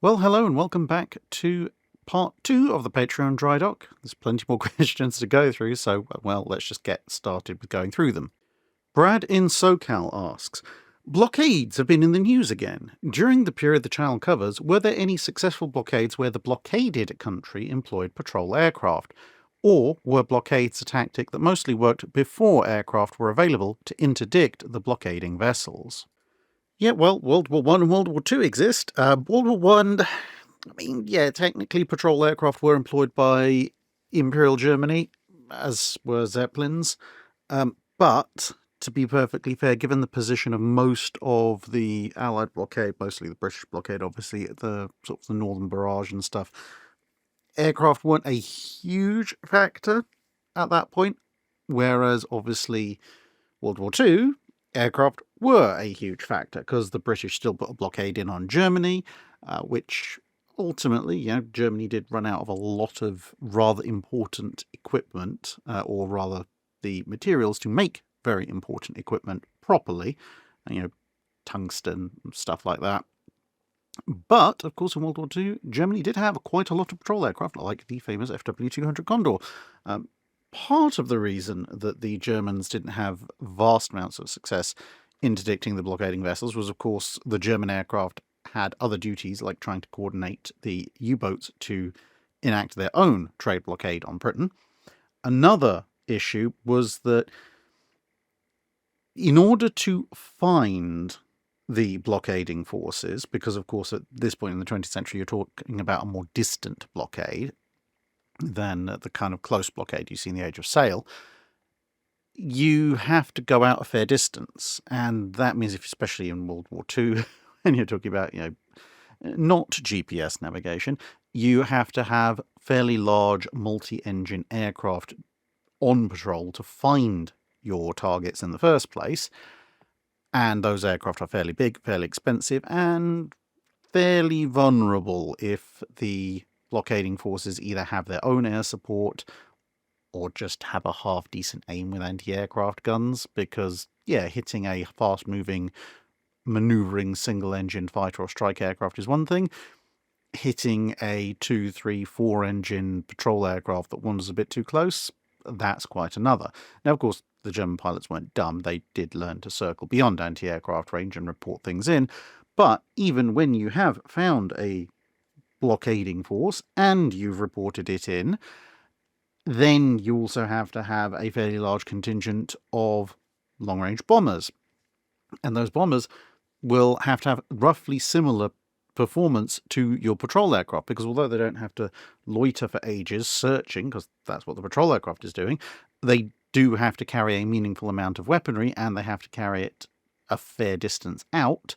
Well, hello and welcome back to part 2 of the Patreon Drydock. There's plenty more questions to go through, so, well, let's just get started with going through them. Brad in SoCal asks, blockades have been in the news again. During the period the channel covers, were there any successful blockades where the blockaded country employed patrol aircraft? Or were blockades a tactic that mostly worked before aircraft were available to interdict the blockading vessels? Yeah, well, World War I and World War II exist. World War I, technically patrol aircraft were employed by Imperial Germany, as were Zeppelins. But, to be perfectly fair, given the position of most of the Allied blockade, mostly the British blockade, obviously, the sort of the Northern Barrage and stuff, aircraft weren't a huge factor at that point, whereas, obviously, World War II, aircraft were a huge factor because the British still put a blockade in on Germany, which ultimately, Germany did run out of a lot of rather important equipment, or rather the materials to make very important equipment properly, tungsten, stuff like that. But, of course, in World War II, Germany did have quite a lot of patrol aircraft, like the famous FW200 Condor. Part of the reason that the Germans didn't have vast amounts of success interdicting the blockading vessels was, of course, the German aircraft had other duties, like trying to coordinate the U-boats to enact their own trade blockade on Britain. Another issue was that in order to find the blockading forces, because, of course, at this point in the 20th century, you're talking about a more distant blockade than the kind of close blockade you see in the Age of Sail, you have to go out a fair distance. And that means, especially in World War II, when you're talking about, not GPS navigation, you have to have fairly large multi-engine aircraft on patrol to find your targets in the first place. And those aircraft are fairly big, fairly expensive, and fairly vulnerable if the blockading forces either have their own air support or just have a half-decent aim with anti-aircraft guns, because, hitting a fast-moving, manoeuvring single-engine fighter or strike aircraft is one thing. Hitting a 2, 3, 4-engine patrol aircraft that wanders a bit too close, that's quite another. Now, of course, the German pilots weren't dumb. They did learn to circle beyond anti-aircraft range and report things in. But even when you have found a blockading force and you've reported it in, then you also have to have a fairly large contingent of long-range bombers. And those bombers will have to have roughly similar performance to your patrol aircraft, because although they don't have to loiter for ages searching, because that's what the patrol aircraft is doing, they do have to carry a meaningful amount of weaponry, and they have to carry it a fair distance out.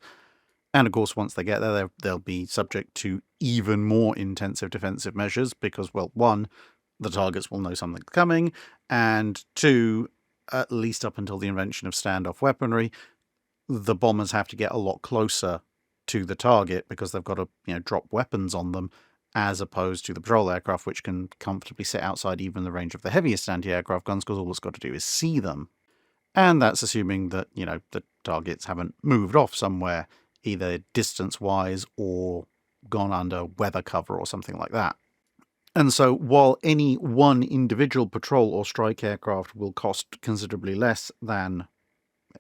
And of course, once they get there, they'll be subject to even more intensive defensive measures because, well, one, the targets will know something's coming, and two, at least up until the invention of standoff weaponry, the bombers have to get a lot closer to the target because they've got to, drop weapons on them, as opposed to the patrol aircraft, which can comfortably sit outside even the range of the heaviest anti-aircraft guns because all it's got to do is see them. And that's assuming that, the targets haven't moved off somewhere, either distance-wise or gone under weather cover or something like that. And so while any one individual patrol or strike aircraft will cost considerably less than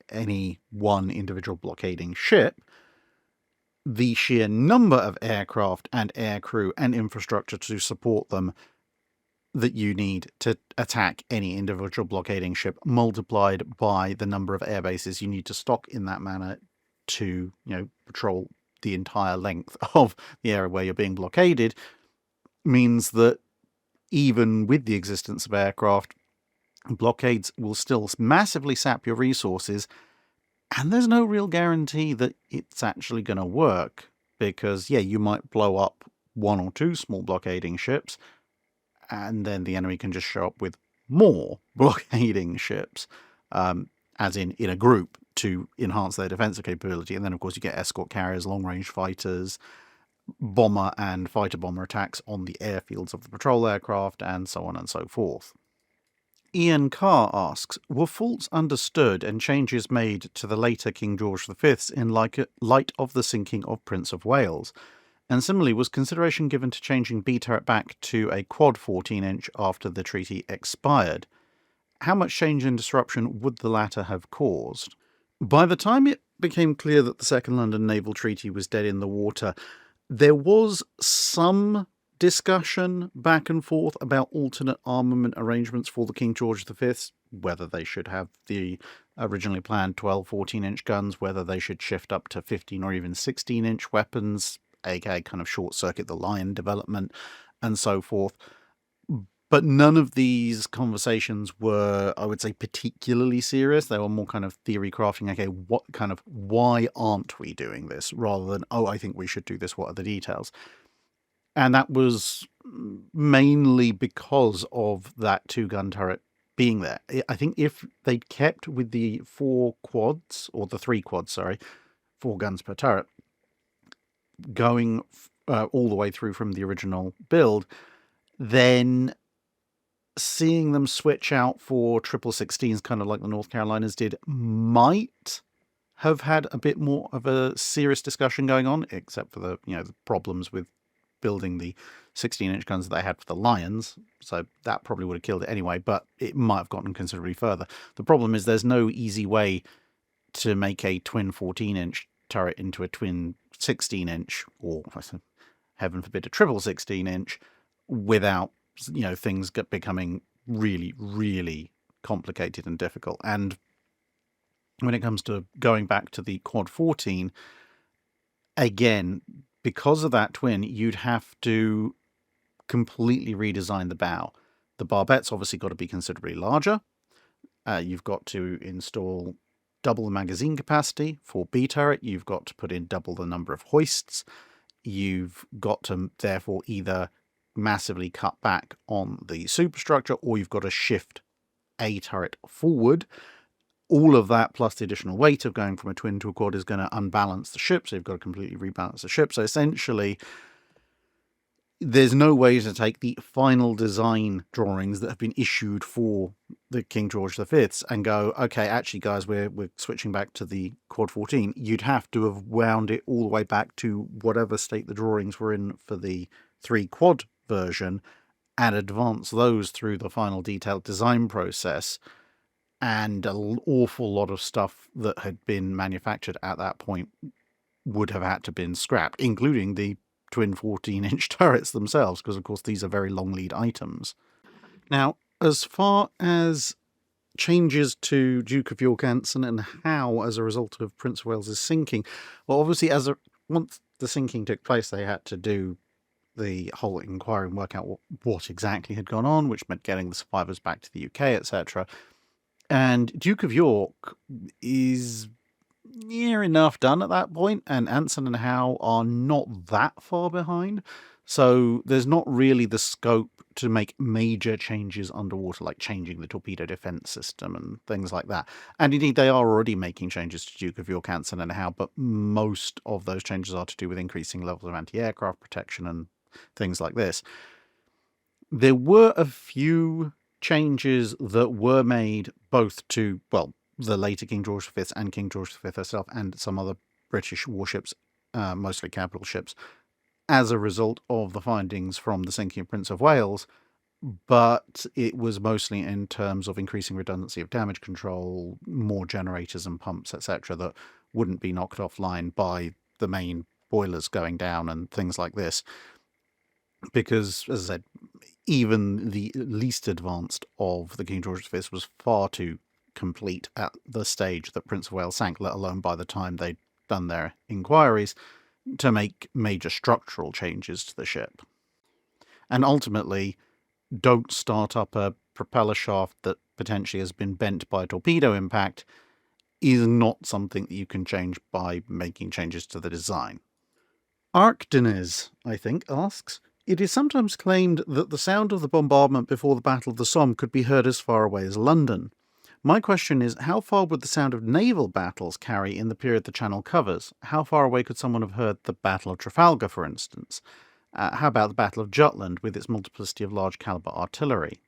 any one individual blockading ship, the sheer number of aircraft and aircrew and infrastructure to support them that you need to attack any individual blockading ship, multiplied by the number of air bases you need to stock in that manner to, patrol the entire length of the area where you're being blockaded, means that even with the existence of aircraft, blockades will still massively sap your resources, and there's no real guarantee that it's actually going to work, because, you might blow up one or two small blockading ships, and then the enemy can just show up with more blockading ships, as in a group, to enhance their defensive capability. And then, of course, you get escort carriers, long-range fighters, bomber and fighter-bomber attacks on the airfields of the patrol aircraft, and so on and so forth. Ian Carr asks, were faults understood and changes made to the later King George V in light of the sinking of Prince of Wales? And similarly, was consideration given to changing B turret back to a quad 14-inch after the treaty expired? How much change and disruption would the latter have caused? By the time it became clear that the Second London Naval Treaty was dead in the water, there was some discussion back and forth about alternate armament arrangements for the King George V, whether they should have the originally planned 12, 14-inch guns, whether they should shift up to 15 or even 16-inch weapons, aka kind of short-circuit the Lion development, and so forth. But none of these conversations were, I would say, particularly serious. They were more kind of theory crafting. Okay, why aren't we doing this? Rather than, oh, I think we should do this. What are the details? And that was mainly because of that 2-gun turret being there. I think if they'd kept with the 4 quads, or the 3 quads, 4 guns per turret, going all the way through from the original build, then seeing them switch out for 16s, kind of like the North Carolinas did, might have had a bit more of a serious discussion going on, except for the the problems with building the 16-inch guns that they had for the Lions. So that probably would have killed it anyway, but it might have gotten considerably further. The problem is there's no easy way to make a twin 14-inch turret into a twin 16-inch, or heaven forbid, a triple 16-inch, without things becoming really, really complicated and difficult. And when it comes to going back to the quad 14, again, because of that twin, you'd have to completely redesign the bow. The barbettes obviously got to be considerably larger. You've got to install double the magazine capacity for B turret. You've got to put in double the number of hoists. You've got to therefore either massively cut back on the superstructure, or you've got to shift a turret forward. All of that, plus the additional weight of going from a twin to a quad, is going to unbalance the ship, so you've got to completely rebalance the ship. So essentially, there's no way to take the final design drawings that have been issued for the King George V and go, okay, actually, guys, we're switching back to the quad 14. You'd have to have wound it all the way back to whatever state the drawings were in for the 3 quad version and advance those through the final detailed design process. And an awful lot of stuff that had been manufactured at that point would have had to been scrapped, including the twin 14-inch turrets themselves, because, of course, these are very long lead items. Now, as far as changes to Duke of York Anson and how, as a result of Prince of Wales' sinking, well, obviously, once the sinking took place, they had to do the whole inquiry and work out what exactly had gone on, which meant getting the survivors back to the UK, etc. And Duke of York is near enough done at that point, and Anson and Howe are not that far behind. So there's not really the scope to make major changes underwater, like changing the torpedo defense system and things like that. And indeed, they are already making changes to Duke of York, Anson and Howe, but most of those changes are to do with increasing levels of anti-aircraft protection and things like this. There were a few changes that were made both to, well, the later King George V and King George V herself and some other British warships, mostly capital ships, as a result of the findings from the sinking of Prince of Wales, but it was mostly in terms of increasing redundancy of damage control, more generators and pumps, etc., that wouldn't be knocked offline by the main boilers going down and things like this. Because, as I said, even the least advanced of the King George V was far too complete at the stage that Prince of Wales sank, let alone by the time they'd done their inquiries, to make major structural changes to the ship. And ultimately, don't start up a propeller shaft that potentially has been bent by a torpedo impact is not something that you can change by making changes to the design. Arkdenes, I think, asks, it is sometimes claimed that the sound of the bombardment before the Battle of the Somme could be heard as far away as London. My question is, how far would the sound of naval battles carry in the period the Channel covers? How far away could someone have heard the Battle of Trafalgar, for instance? How about the Battle of Jutland with its multiplicity of large caliber artillery?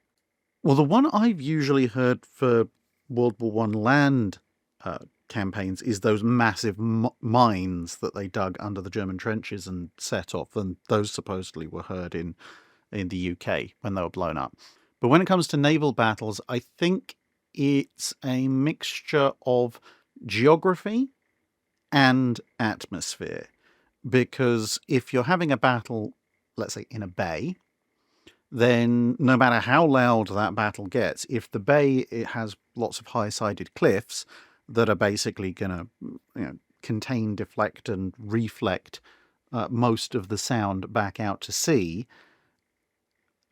Well, the one I've usually heard for World War I land campaigns is those massive mines that they dug under the German trenches and set off, and those supposedly were heard in the UK when they were blown up. But when it comes to naval battles, I think it's a mixture of geography and atmosphere. Because if you're having a battle, let's say in a bay, then no matter how loud that battle gets, if the bay it has lots of high-sided cliffs that are basically going to contain, deflect, and reflect most of the sound back out to sea,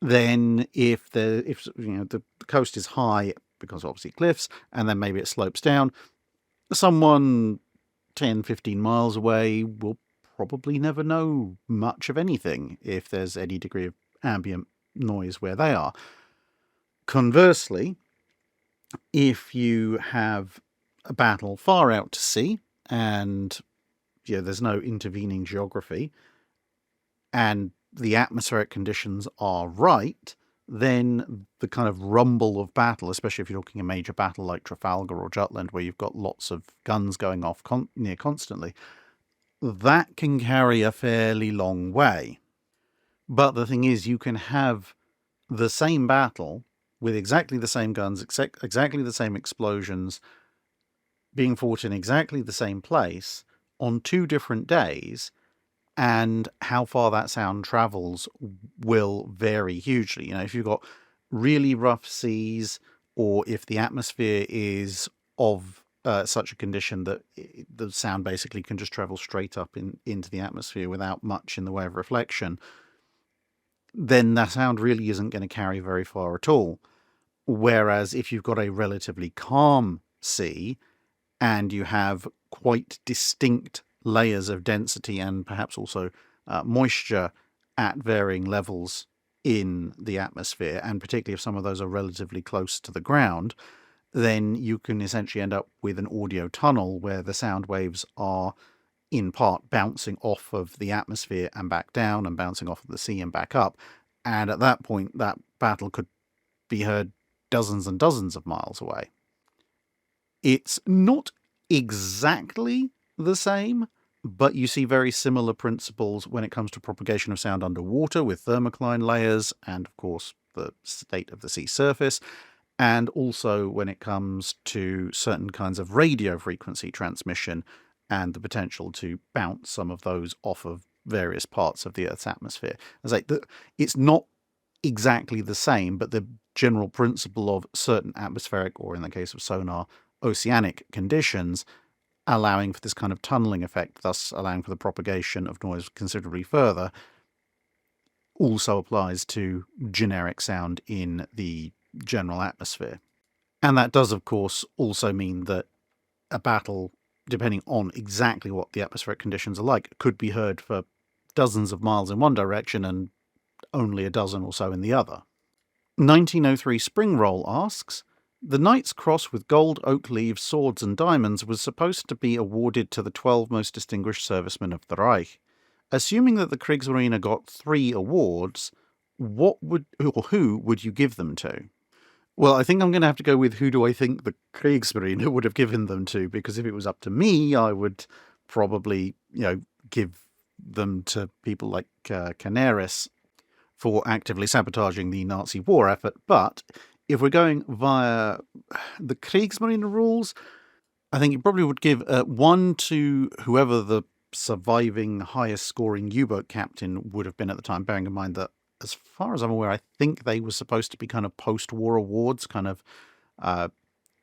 then if the coast is high because obviously cliffs, and then maybe it slopes down, someone 10, 15 miles away will probably never know much of anything if there's any degree of ambient noise where they are. Conversely, if you have a battle far out to sea and there's no intervening geography and the atmospheric conditions are right, then the kind of rumble of battle, especially if you're looking at a major battle like Trafalgar or Jutland, where you've got lots of guns going off near constantly, that can carry a fairly long way. But the thing is, you can have the same battle with exactly the same guns, exactly the same explosions, being fought in exactly the same place on 2 different days, and how far that sound travels will vary hugely. If you've got really rough seas, or if the atmosphere is of such a condition that the sound basically can just travel straight up into the atmosphere without much in the way of reflection, then that sound really isn't going to carry very far at all. Whereas if you've got a relatively calm sea and you have quite distinct layers of density and perhaps also moisture at varying levels in the atmosphere, and particularly if some of those are relatively close to the ground, then you can essentially end up with an audio tunnel where the sound waves are in part bouncing off of the atmosphere and back down, and bouncing off of the sea and back up. And at that point, that battle could be heard dozens and dozens of miles away. It's not exactly the same, but you see very similar principles when it comes to propagation of sound underwater with thermocline layers and, of course, the state of the sea surface, and also when it comes to certain kinds of radio frequency transmission and the potential to bounce some of those off of various parts of the Earth's atmosphere. It's not exactly the same, but the general principle of certain atmospheric, or in the case of sonar, oceanic conditions, allowing for this kind of tunneling effect, thus allowing for the propagation of noise considerably further, also applies to generic sound in the general atmosphere. And that does, of course, also mean that a battle, depending on exactly what the atmospheric conditions are like, could be heard for dozens of miles in one direction and only a dozen or so in the other. 1903 Springroll asks, the Knight's Cross with gold, oak leaves, swords and diamonds was supposed to be awarded to the 12 most distinguished servicemen of the Reich. Assuming that the Kriegsmarine got 3 awards, who would you give them to? Well, I think I'm going to have to go with who do I think the Kreigsmarine would have given them to, because if it was up to me, I would probably, give them to people like Canaris for actively sabotaging the Nazi war effort. But if we're going via the Kriegsmarine rules, I think you probably would give 1 to whoever the surviving highest scoring U-boat captain would have been at the time, bearing in mind that, as far as I'm aware, I think they were supposed to be kind of post-war awards, kind of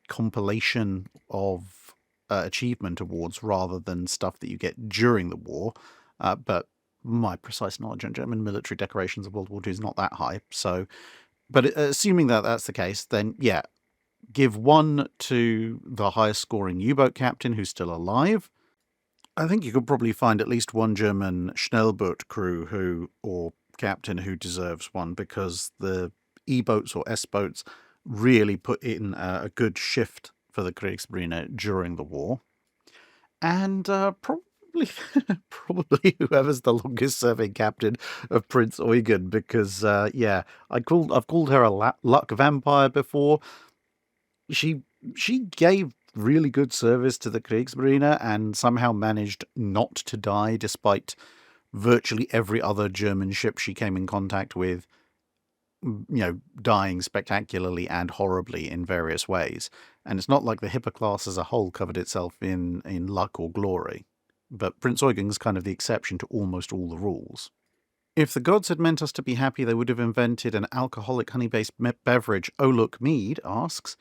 compilation of achievement awards rather than stuff that you get during the war. But my precise knowledge on German military decorations of World War II is not that high. But assuming that that's the case, then yeah, give 1 to the highest scoring U-boat captain who's still alive. I think you could probably find at least 1 German Schnellboot crew or captain who deserves 1, because the E-boats or S-boats really put in a good shift for the Kriegsmarine during the war. And probably whoever's the longest serving captain of Prince Eugen, because I've called her a luck vampire before. She gave really good service to the Kriegsmarine and somehow managed not to die despite virtually every other German ship she came in contact with, dying spectacularly and horribly in various ways. And it's not like the Hipper class as a whole covered itself in luck or glory. But Prince Eugen's kind of the exception to almost all the rules. If the gods had meant us to be happy, they would have invented an alcoholic honey-based beverage. Oh Look Mead asks,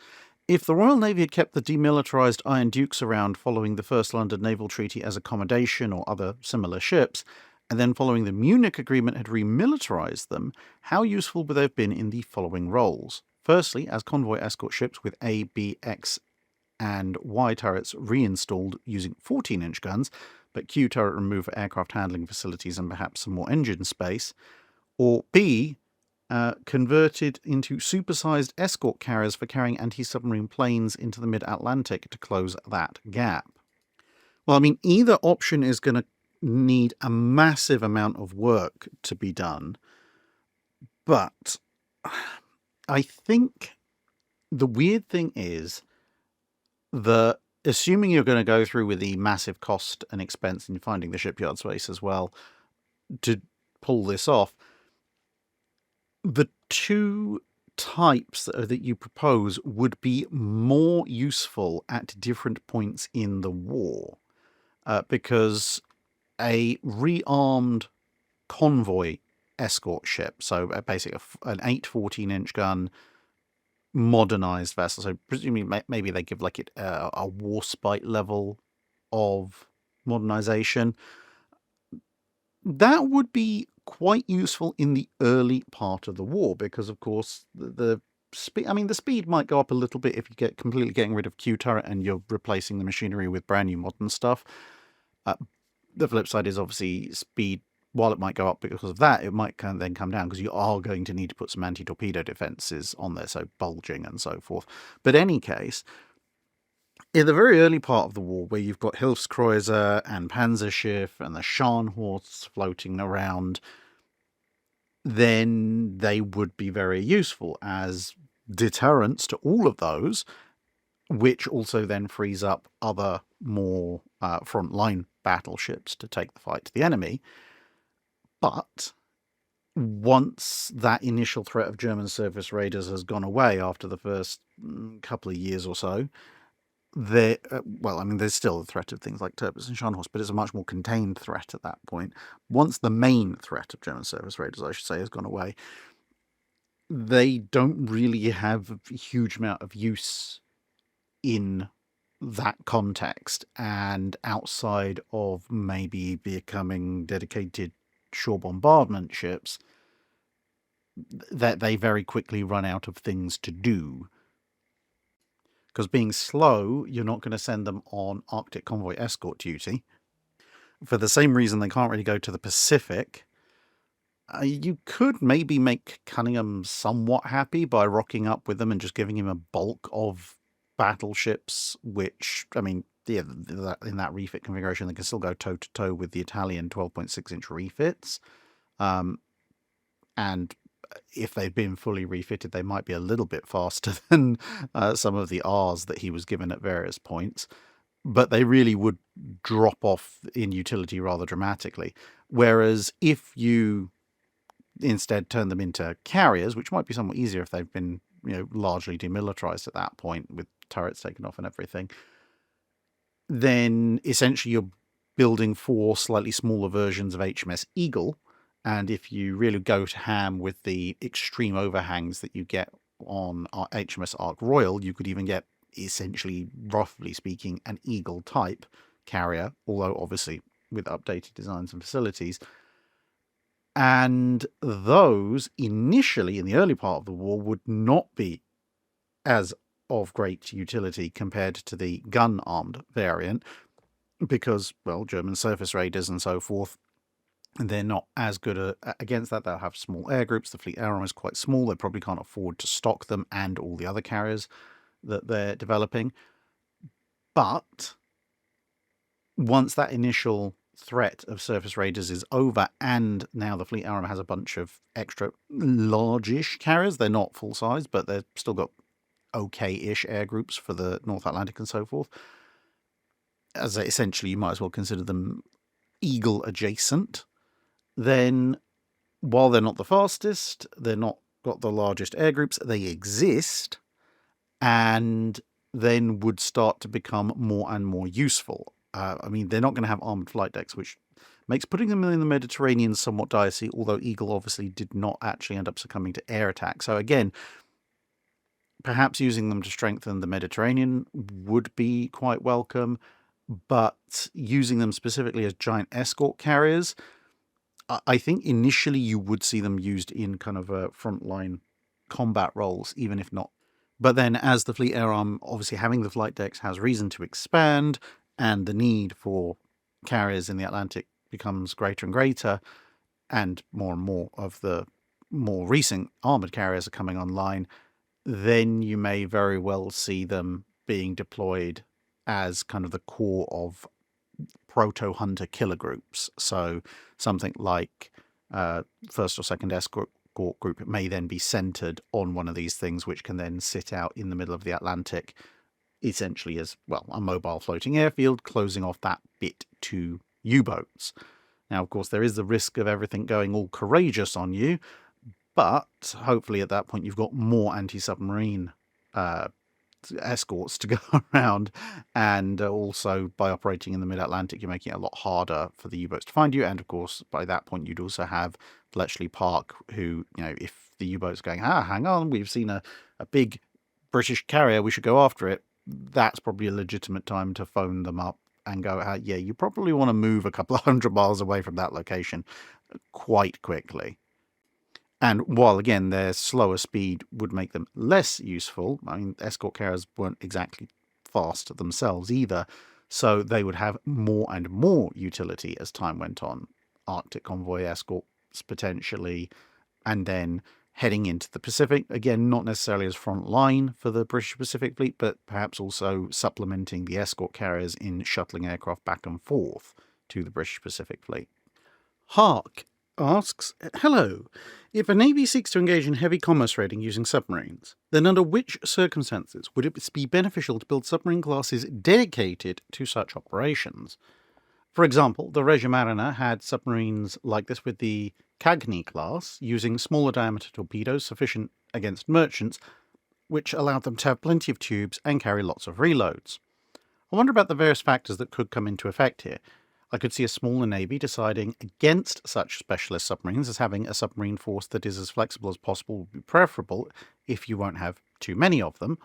if the Royal Navy had kept the demilitarised Iron Dukes around following the First London Naval Treaty as accommodation or other similar ships, and then following the Munich Agreement had remilitarised them, how useful would they have been in the following roles? Firstly, as convoy escort ships with A, B, X and Y turrets reinstalled using 14-inch guns, but Q turret removed for aircraft handling facilities and perhaps some more engine space. Or B, converted into supersized escort carriers for carrying anti-submarine planes into the mid-Atlantic to close that gap. Well, I mean, either option is going to need a massive amount of work to be done, but I think the weird thing is that assuming you're going to go through with the massive cost and expense in finding the shipyard space as well to pull this off, the two types that you propose would be more useful at different points in the war, because a rearmed convoy escort ship, so basically an 14-inch gun modernized vessel, so presumably maybe they give like it a Warspite level of modernization, that would be quite useful in the early part of the war, because of course the speed, the speed might go up a little bit if you get completely getting rid of Q turret and you're replacing the machinery with brand new modern stuff. The flip side is obviously speed, while it might go up because of that, it might then come down because you are going to need to put some anti-torpedo defenses on there, so bulging and so forth. But in any case, in the very early part of the war, where you've got Hilfskreuzer and Panzerschiff and the Scharnhorsts floating around, then they would be very useful as deterrents to all of those, which also then frees up other more frontline battleships to take the fight to the enemy. But once that initial threat of German surface raiders has gone away after the first couple of years or so, there's still the threat of things like Tirpitz and Scharnhorst, but it's a much more contained threat at that point. Once the main threat of German surface raiders, I should say, has gone away, they don't really have a huge amount of use in that context, and outside of maybe becoming dedicated shore bombardment ships, that they very quickly run out of things to do. Because being slow, you're not going to send them on Arctic convoy escort duty. For the same reason they can't really go to the Pacific. You could maybe make Cunningham somewhat happy by rocking up with them and just giving him a bulk of battleships, which, in that refit configuration, they can still go toe-to-toe with the Italian 12.6-inch refits. And if they'd been fully refitted, they might be a little bit faster than some of the Rs that he was given at various points. But they really would drop off in utility rather dramatically. Whereas if you instead turn them into carriers, which might be somewhat easier if they've been largely demilitarized at that point with turrets taken off and everything, then essentially you're building 4 slightly smaller versions of HMS Eagle. And if you really go to ham with the extreme overhangs that you get on HMS Ark Royal, you could even get, essentially, roughly speaking, an Eagle type carrier, although obviously with updated designs and facilities. And those, initially, in the early part of the war, would not be as of great utility compared to the gun-armed variant, because, well, German surface raiders and so forth, they're not as good against that. They'll have small air groups. The fleet air arm is quite small. They probably can't afford to stock them and all the other carriers that they're developing. But once that initial threat of surface raiders is over, and now the fleet air arm has a bunch of extra largish carriers, they're not full size, but they've still got okay-ish air groups for the North Atlantic and so forth. As essentially, you might as well consider them Eagle adjacent. Then, while they're not the fastest, they're not got the largest air groups, they exist, and then would start to become more and more useful. I mean, they're not going to have armoured flight decks, which makes putting them in the Mediterranean somewhat dicey, although Eagle obviously did not actually end up succumbing to air attack. So again, perhaps using them to strengthen the Mediterranean would be quite welcome, but using them specifically as giant escort carriers, I think initially you would see them used in kind of a frontline combat roles, even if not. But then as the fleet air arm, obviously having the flight decks has reason to expand, and the need for carriers in the Atlantic becomes greater and greater, and more of the more recent armoured carriers are coming online, then you may very well see them being deployed as kind of the core of proto-hunter killer groups. So something like first or second escort group may then be centered on one of these things, which can then sit out in the middle of the Atlantic, essentially as, well, a mobile floating airfield, closing off that bit to U-boats. Now, of course, there is the risk of everything going all courageous on you, but hopefully at that point you've got more anti-submarine escorts to go around, and also by operating in the mid-Atlantic you're making it a lot harder for the U-boats to find you, and of course by that point you'd also have Bletchley Park, who, you know, if the U-boat's going, hang on, we've seen a big British carrier, we should go after it, that's probably a legitimate time to phone them up and go, yeah, you probably want to move a couple of 100 miles away from that location quite quickly. And while, again, their slower speed would make them less useful, I mean, escort carriers weren't exactly fast themselves either, so they would have more and more utility as time went on. Arctic convoy escorts, potentially, and then heading into the Pacific, again, not necessarily as front line for the British Pacific Fleet, but perhaps also supplementing the escort carriers in shuttling aircraft back and forth to the British Pacific Fleet. Hark asks, hello, if a navy seeks to engage in heavy commerce raiding using submarines, then under which circumstances would it be beneficial to build submarine classes dedicated to such operations? For example, the Regia Marina had submarines like this with the Cagney class, using smaller diameter torpedoes sufficient against merchants, which allowed them to have plenty of tubes and carry lots of reloads. I wonder about the various factors that could come into effect here. I could see a smaller navy deciding against such specialist submarines, as having a submarine force that is as flexible as possible would be preferable if you won't have too many of them.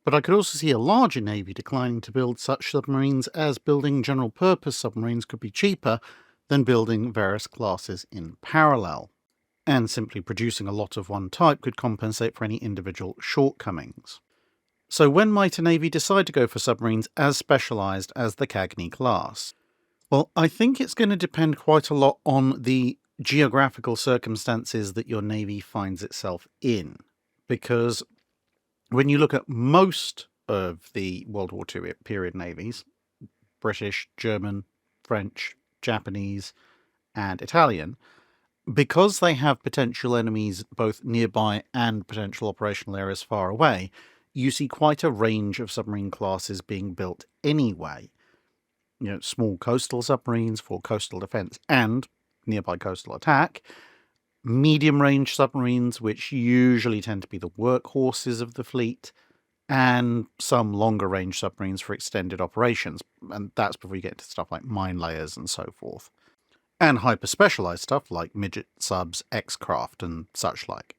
But I could also see a larger navy declining to build such submarines, as building general-purpose submarines could be cheaper than building various classes in parallel, and simply producing a lot of one type could compensate for any individual shortcomings. So when might a navy decide to go for submarines as specialised as the Cagney class? Well, I think it's going to depend quite a lot on the geographical circumstances that your navy finds itself in, because when you look at most of the World War II period navies, British, German, French, Japanese, and Italian, because they have potential enemies both nearby and potential operational areas far away, you see quite a range of submarine classes being built anyway. You know, small coastal submarines for coastal defence and nearby coastal attack, medium-range submarines, which usually tend to be the workhorses of the fleet, and some longer-range submarines for extended operations, and that's before you get into stuff like mine layers and so forth. And hyper-specialised stuff like midget subs, X-craft, and such like.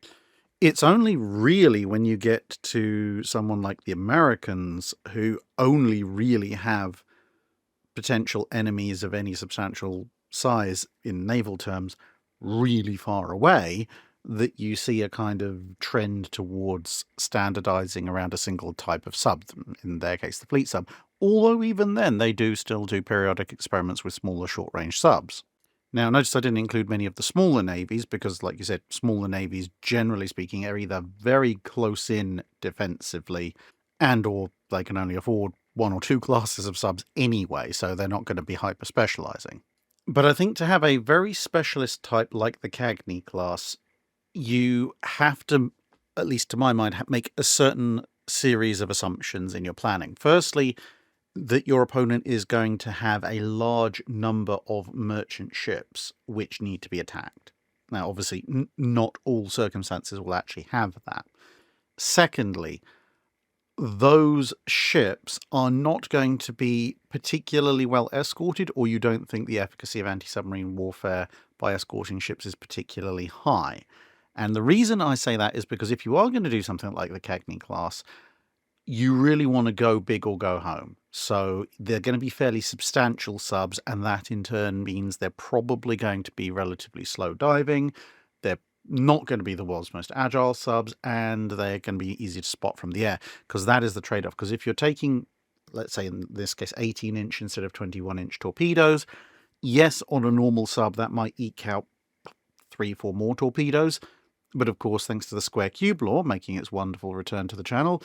It's only really when you get to someone like the Americans, who only really have potential enemies of any substantial size in naval terms really far away, that you see a kind of trend towards standardizing around a single type of sub, in their case the fleet sub, although even then they do still do periodic experiments with smaller short-range subs. Now, notice I didn't include many of the smaller navies because, like you said, smaller navies, generally speaking, are either very close in defensively and or they can only afford one or two classes of subs anyway, so they're not going to be hyper-specialising. But I think to have a very specialist type like the Cagney class, you have to, at least to my mind, make a certain series of assumptions in your planning. Firstly, that your opponent is going to have a large number of merchant ships which need to be attacked. Now, obviously, not all circumstances will actually have that. Secondly, those ships are not going to be particularly well escorted, or you don't think the efficacy of anti-submarine warfare by escorting ships is particularly high. And the reason I say that is because if you are going to do something like the Cagney class, you really want to go big or go home. So they're going to be fairly substantial subs, and that in turn means they're probably going to be relatively slow diving. They're not going to be the world's most agile subs, and they're going to be easy to spot from the air, because that is the trade-off. Because if you're taking, let's say in this case, 18-inch instead of 21-inch torpedoes, yes, on a normal sub, that might eke out 3-4 more torpedoes. But of course, thanks to the square cube law, making its wonderful return to the channel,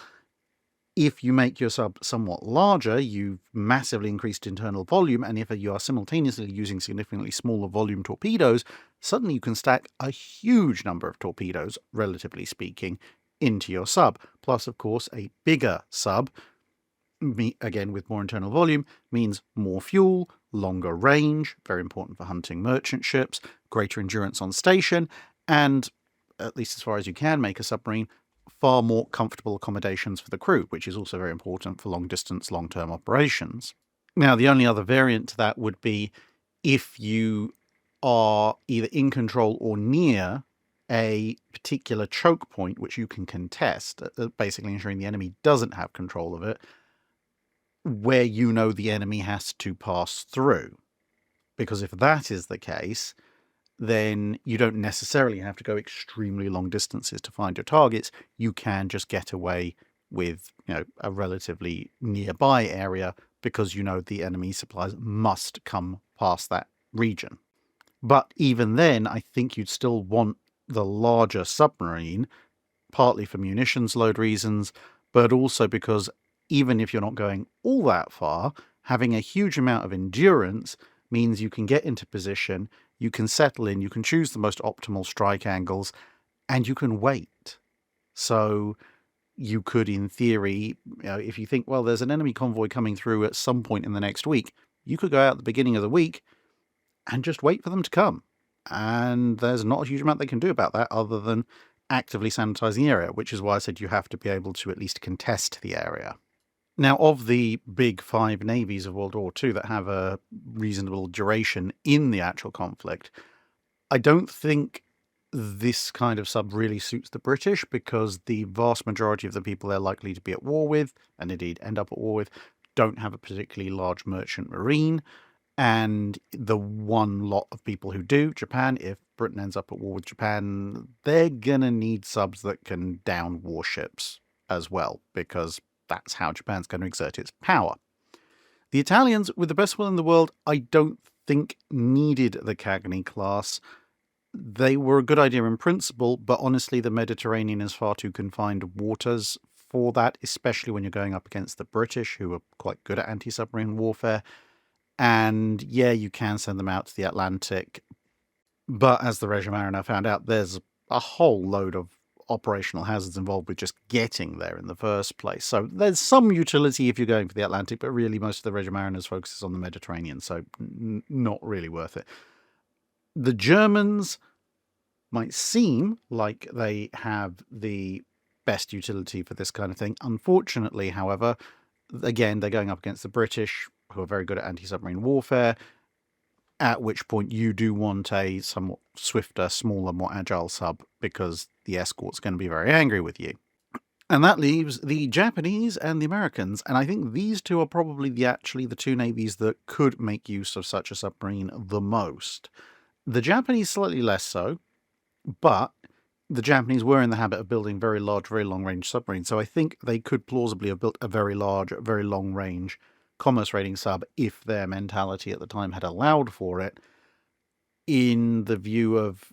if you make your sub somewhat larger, you've massively increased internal volume, and if you are simultaneously using significantly smaller volume torpedoes, suddenly you can stack a huge number of torpedoes, relatively speaking, into your sub. Plus, of course, a bigger sub, again with more internal volume, means more fuel, longer range, very important for hunting merchant ships, greater endurance on station, and, at least as far as you can make a submarine, far more comfortable accommodations for the crew, which is also very important for long-distance, long-term operations. Now, the only other variant to that would be if you are either in control or near a particular choke point which you can contest, basically ensuring the enemy doesn't have control of it, where you know the enemy has to pass through. Because if that is the case, then you don't necessarily have to go extremely long distances to find your targets. You can just get away with, a relatively nearby area because you know the enemy supplies must come past that region. But even then, I think you'd still want the larger submarine, partly for munitions load reasons, but also because even if you're not going all that far, having a huge amount of endurance means you can get into position, you can settle in, you can choose the most optimal strike angles, and you can wait. So you could, in theory, if you think, well, there's an enemy convoy coming through at some point in the next week, you could go out at the beginning of the week and just wait for them to come. And there's not a huge amount they can do about that other than actively sanitize the area, which is why I said you have to be able to at least contest the area. Now, of the big 5 navies of World War II that have a reasonable duration in the actual conflict, I don't think this kind of sub really suits the British, because the vast majority of the people they're likely to be at war with, and indeed end up at war with, don't have a particularly large merchant marine. And the one lot of people who do, Japan, if Britain ends up at war with Japan, they're going to need subs that can down warships as well, because that's how Japan's going to exert its power. The Italians, with the best will in the world, I don't think needed the Cagney class. They were a good idea in principle, but honestly, the Mediterranean is far too confined waters for that, especially when you're going up against the British, who are quite good at anti-submarine warfare. And yeah, you can send them out to the Atlantic, but as the Regia Mariner found out, there's a whole load of operational hazards involved with just getting there in the first place. So there's some utility if you're going for the Atlantic, but really most of the Regia Mariners focuses on the Mediterranean, so not really worth it. The Germans might seem like they have the best utility for this kind of thing. Unfortunately, however, again, they're going up against the British, who are very good at anti-submarine warfare, at which point you do want a somewhat swifter, smaller, more agile sub, because the escort's going to be very angry with you. And that leaves the Japanese and the Americans, and I think these two are probably the 2 navies that could make use of such a submarine the most. The Japanese slightly less so, but the Japanese were in the habit of building very large, very long-range submarines, so I think they could plausibly have built a very large, very long-range commerce rating sub if their mentality at the time had allowed for it, in the view of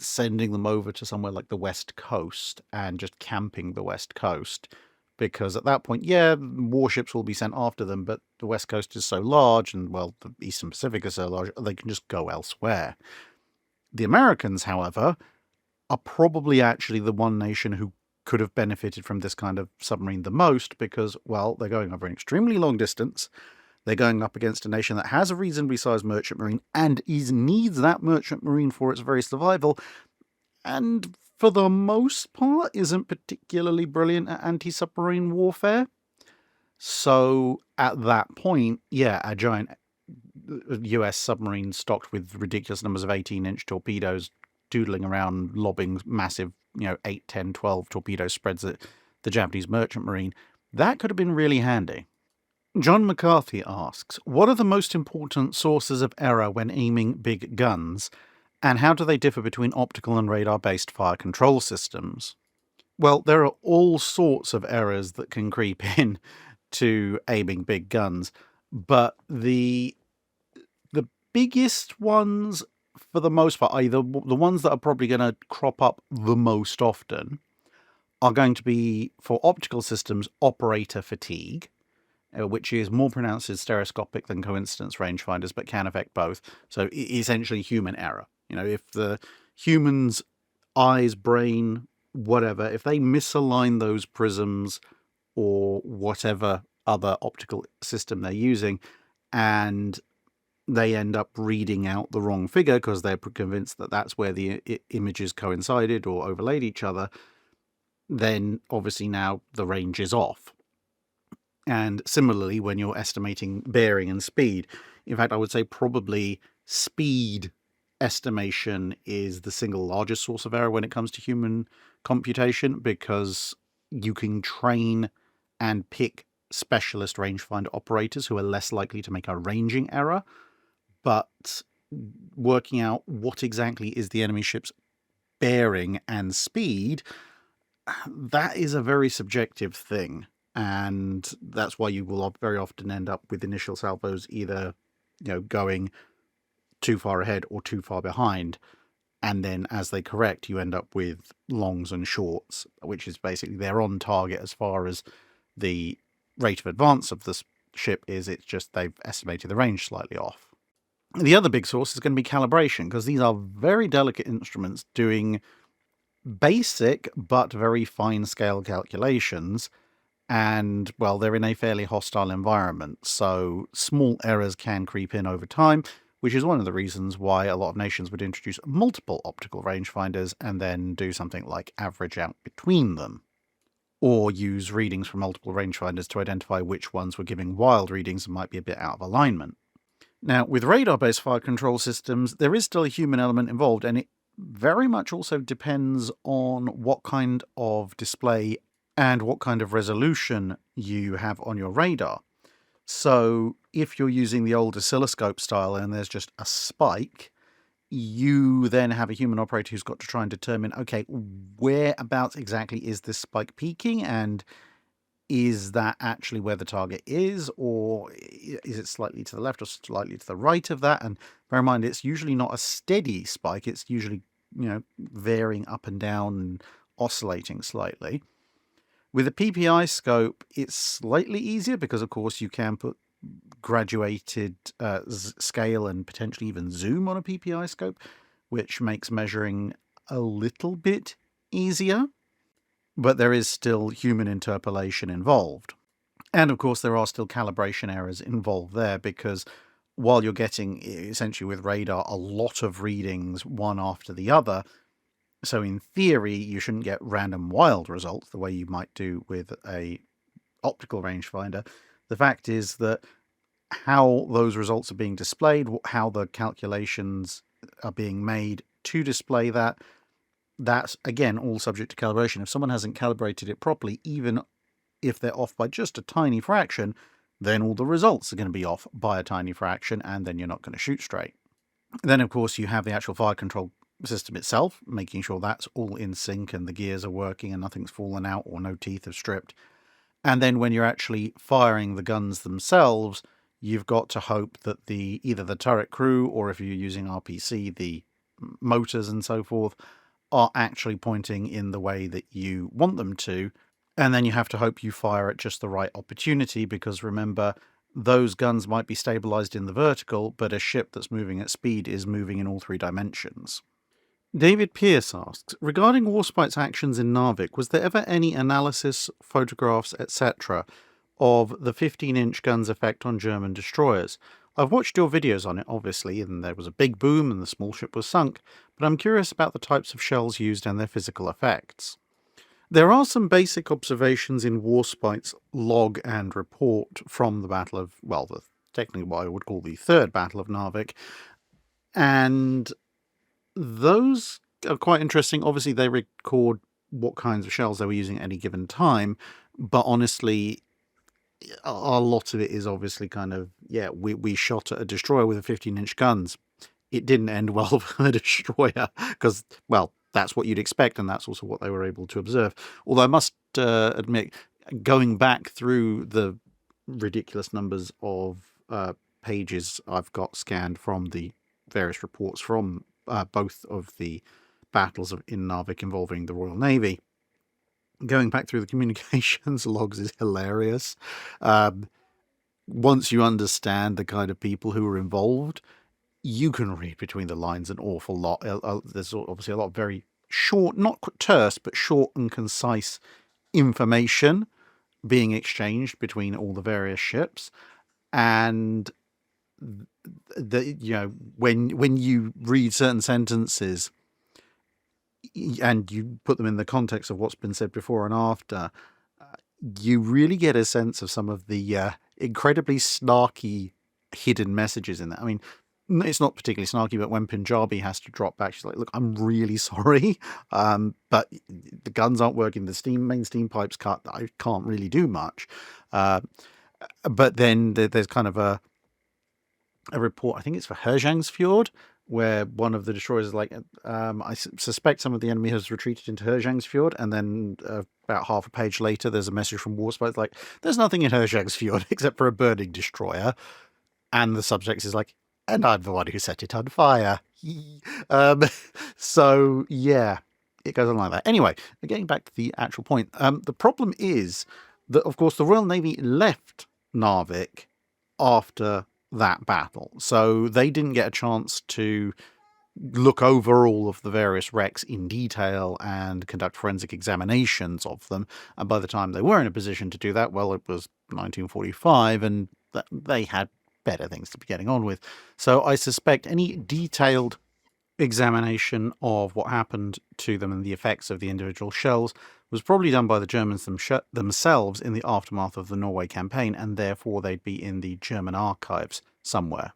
sending them over to somewhere like the West Coast and just camping the West Coast, because at that point, yeah, warships will be sent after them, but the West Coast is so large, and, well, the Eastern Pacific is so large, they can just go elsewhere. The Americans, however, are probably actually the one nation who could have benefited from this kind of submarine the most because, well, they're going over an extremely long distance. They're going up against a nation that has a reasonably sized merchant marine and needs that merchant marine for its very survival, and for the most part isn't particularly brilliant at anti-submarine warfare. So at that point, yeah, a giant US submarine stocked with ridiculous numbers of 18-inch torpedoes doodling around, lobbing massive, 8, 10, 12 torpedo spreads at the Japanese merchant marine, that could have been really handy. John McCarthy asks, what are the most important sources of error when aiming big guns, and how do they differ between optical and radar-based fire control systems? Well, there are all sorts of errors that can creep in to aiming big guns, but the biggest ones, for the most part, the ones that are probably going to crop up the most often, are going to be, for optical systems, operator fatigue, which is more pronounced as stereoscopic than coincidence rangefinders, but can affect both. So essentially human error. If the human's eyes, brain, whatever, if they misalign those prisms or whatever other optical system they're using, and they end up reading out the wrong figure because they're convinced that that's where the images coincided or overlaid each other, then obviously now the range is off. And similarly, when you're estimating bearing and speed, in fact, I would say probably speed estimation is the single largest source of error when it comes to human computation, because you can train and pick specialist rangefinder operators who are less likely to make a ranging error, but working out what exactly is the enemy ship's bearing and speed, that is a very subjective thing. And that's why you will very often end up with initial salvos either, going too far ahead or too far behind. And then as they correct, you end up with longs and shorts, which is basically they're on target as far as the rate of advance of the ship is. It's just they've estimated the range slightly off. The other big source is going to be calibration, because these are very delicate instruments doing basic but very fine-scale calculations. And, well, they're in a fairly hostile environment, so small errors can creep in over time, which is one of the reasons why a lot of nations would introduce multiple optical rangefinders and then do something like average out between them, or use readings from multiple rangefinders to identify which ones were giving wild readings and might be a bit out of alignment. Now, with radar-based fire control systems, there is still a human element involved, and it very much also depends on what kind of display and what kind of resolution you have on your radar. So if you're using the old oscilloscope style and there's just a spike, you then have a human operator who's got to try and determine, okay, whereabouts exactly is this spike peaking, and is that actually where the target is, or is it slightly to the left or slightly to the right of that? And bear in mind, it's usually not a steady spike. It's usually, varying up and down and oscillating slightly. With a PPI scope, it's slightly easier because, of course, you can put graduated scale and potentially even zoom on a PPI scope, which makes measuring a little bit easier. But there is still human interpolation involved. And, of course, there are still calibration errors involved there, because while you're getting, essentially with radar, a lot of readings one after the other, so in theory, you shouldn't get random wild results the way you might do with a optical rangefinder. The fact is that how those results are being displayed, how the calculations are being made to display that, that's, again, all subject to calibration. If someone hasn't calibrated it properly, even if they're off by just a tiny fraction, then all the results are going to be off by a tiny fraction, and then you're not going to shoot straight. Then, of course, you have the actual fire control system itself, making sure that's all in sync and the gears are working and nothing's fallen out or no teeth have stripped. And then when you're actually firing the guns themselves, you've got to hope that either the turret crew, or if you're using RPC, the motors and so forth, are actually pointing in the way that you want them to. And then you have to hope you fire at just the right opportunity, because remember, those guns might be stabilized in the vertical, but a ship that's moving at speed is moving in all three dimensions. David Pierce asks, regarding Warspite's actions in Narvik, was there ever any analysis, photographs, etc., of the 15-inch gun's effect on German destroyers? I've watched your videos on it, obviously, and there was a big boom and the small ship was sunk, but I'm curious about the types of shells used and their physical effects. There are some basic observations in Warspite's log and report from the Battle of, well, technically what I would call the Third Battle of Narvik, and those are quite interesting. Obviously, they record what kinds of shells they were using at any given time, but honestly, a lot of it is obviously kind of, yeah, we shot at a destroyer with a 15-inch guns. It didn't end well for the destroyer because, well, that's what you'd expect, and that's also what they were able to observe. Although I must admit, going back through the ridiculous numbers of pages I've got scanned from the various reports from both of the battles in Narvik involving the Royal Navy, going back through the communications logs is hilarious. Once you understand the kind of people who were involved, you can read between the lines an awful lot. There's obviously a lot of very short, not terse, but short and concise information being exchanged between all the various ships. And when you read certain sentences and you put them in the context of what's been said before and after, you really get a sense of some of the incredibly snarky hidden messages in that. I mean, it's not particularly snarky, but when Punjabi has to drop back, she's like, look, I'm really sorry, but the guns aren't working, the main steam pipe's cut, I can't really do much. But then there's kind of a report, I think it's for Herjang's where one of the destroyers is like, I suspect some of the enemy has retreated into Herjang's and then about half a page later, there's a message from Warspite like, there's nothing in Herjang's except for a burning destroyer. And the subject is like, and I'm the one who set it on fire. So, yeah, it goes on like that. Anyway, getting back to the actual point, the problem is that, of course, the Royal Navy left Narvik after that battle. So they didn't get a chance to look over all of the various wrecks in detail and conduct forensic examinations of them. And by the time they were in a position to do that, well, it was 1945 and they had better things to be getting on with. So I suspect any detailed examination of what happened to them and the effects of the individual shells was probably done by the Germans themselves in the aftermath of the Norway campaign, and therefore they'd be in the German archives somewhere.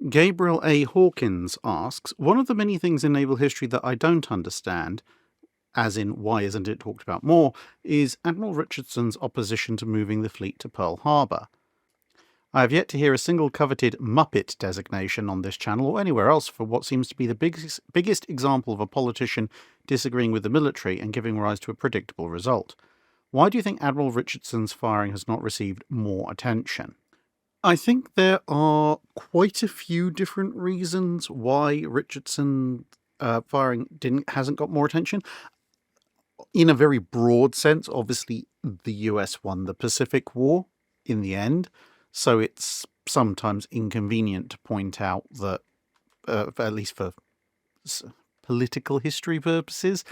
Gabriel A. Hawkins asks, one of the many things in naval history that I don't understand, as in why isn't it talked about more, is Admiral Richardson's opposition to moving the fleet to Pearl Harbor. I have yet to hear a single coveted Muppet designation on this channel or anywhere else for what seems to be the biggest example of a politician disagreeing with the military and giving rise to a predictable result. Why do you think Admiral Richardson's firing has not received more attention? I think there are quite a few different reasons why Richardson firing hasn't got more attention. In a very broad sense, obviously, the US won the Pacific War in the end. So it's sometimes inconvenient to point out that, at least for political history purposes,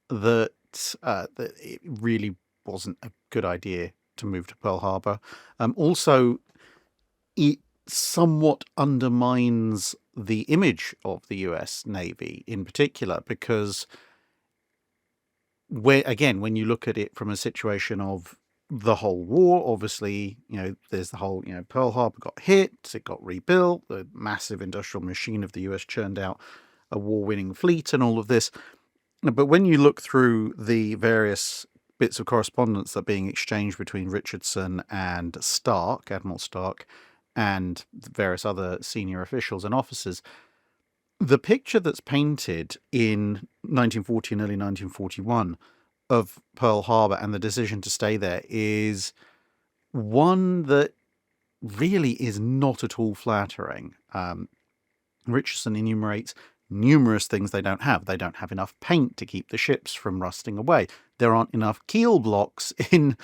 that it really wasn't a good idea to move to Pearl Harbor. Also, it somewhat undermines the image of the US Navy in particular, because when you look at it from a situation of the whole war, obviously, there's the whole, Pearl Harbor got hit, it got rebuilt, the massive industrial machine of the US churned out a war-winning fleet and all of this. But when you look through the various bits of correspondence that are being exchanged between Richardson and Stark, Admiral Stark, and various other senior officials and officers, the picture that's painted in 1940 and early 1941 of Pearl Harbor and the decision to stay there is one that really is not at all flattering. Richardson enumerates numerous things they don't have. They don't have enough paint to keep the ships from rusting away. There aren't enough keel blocks in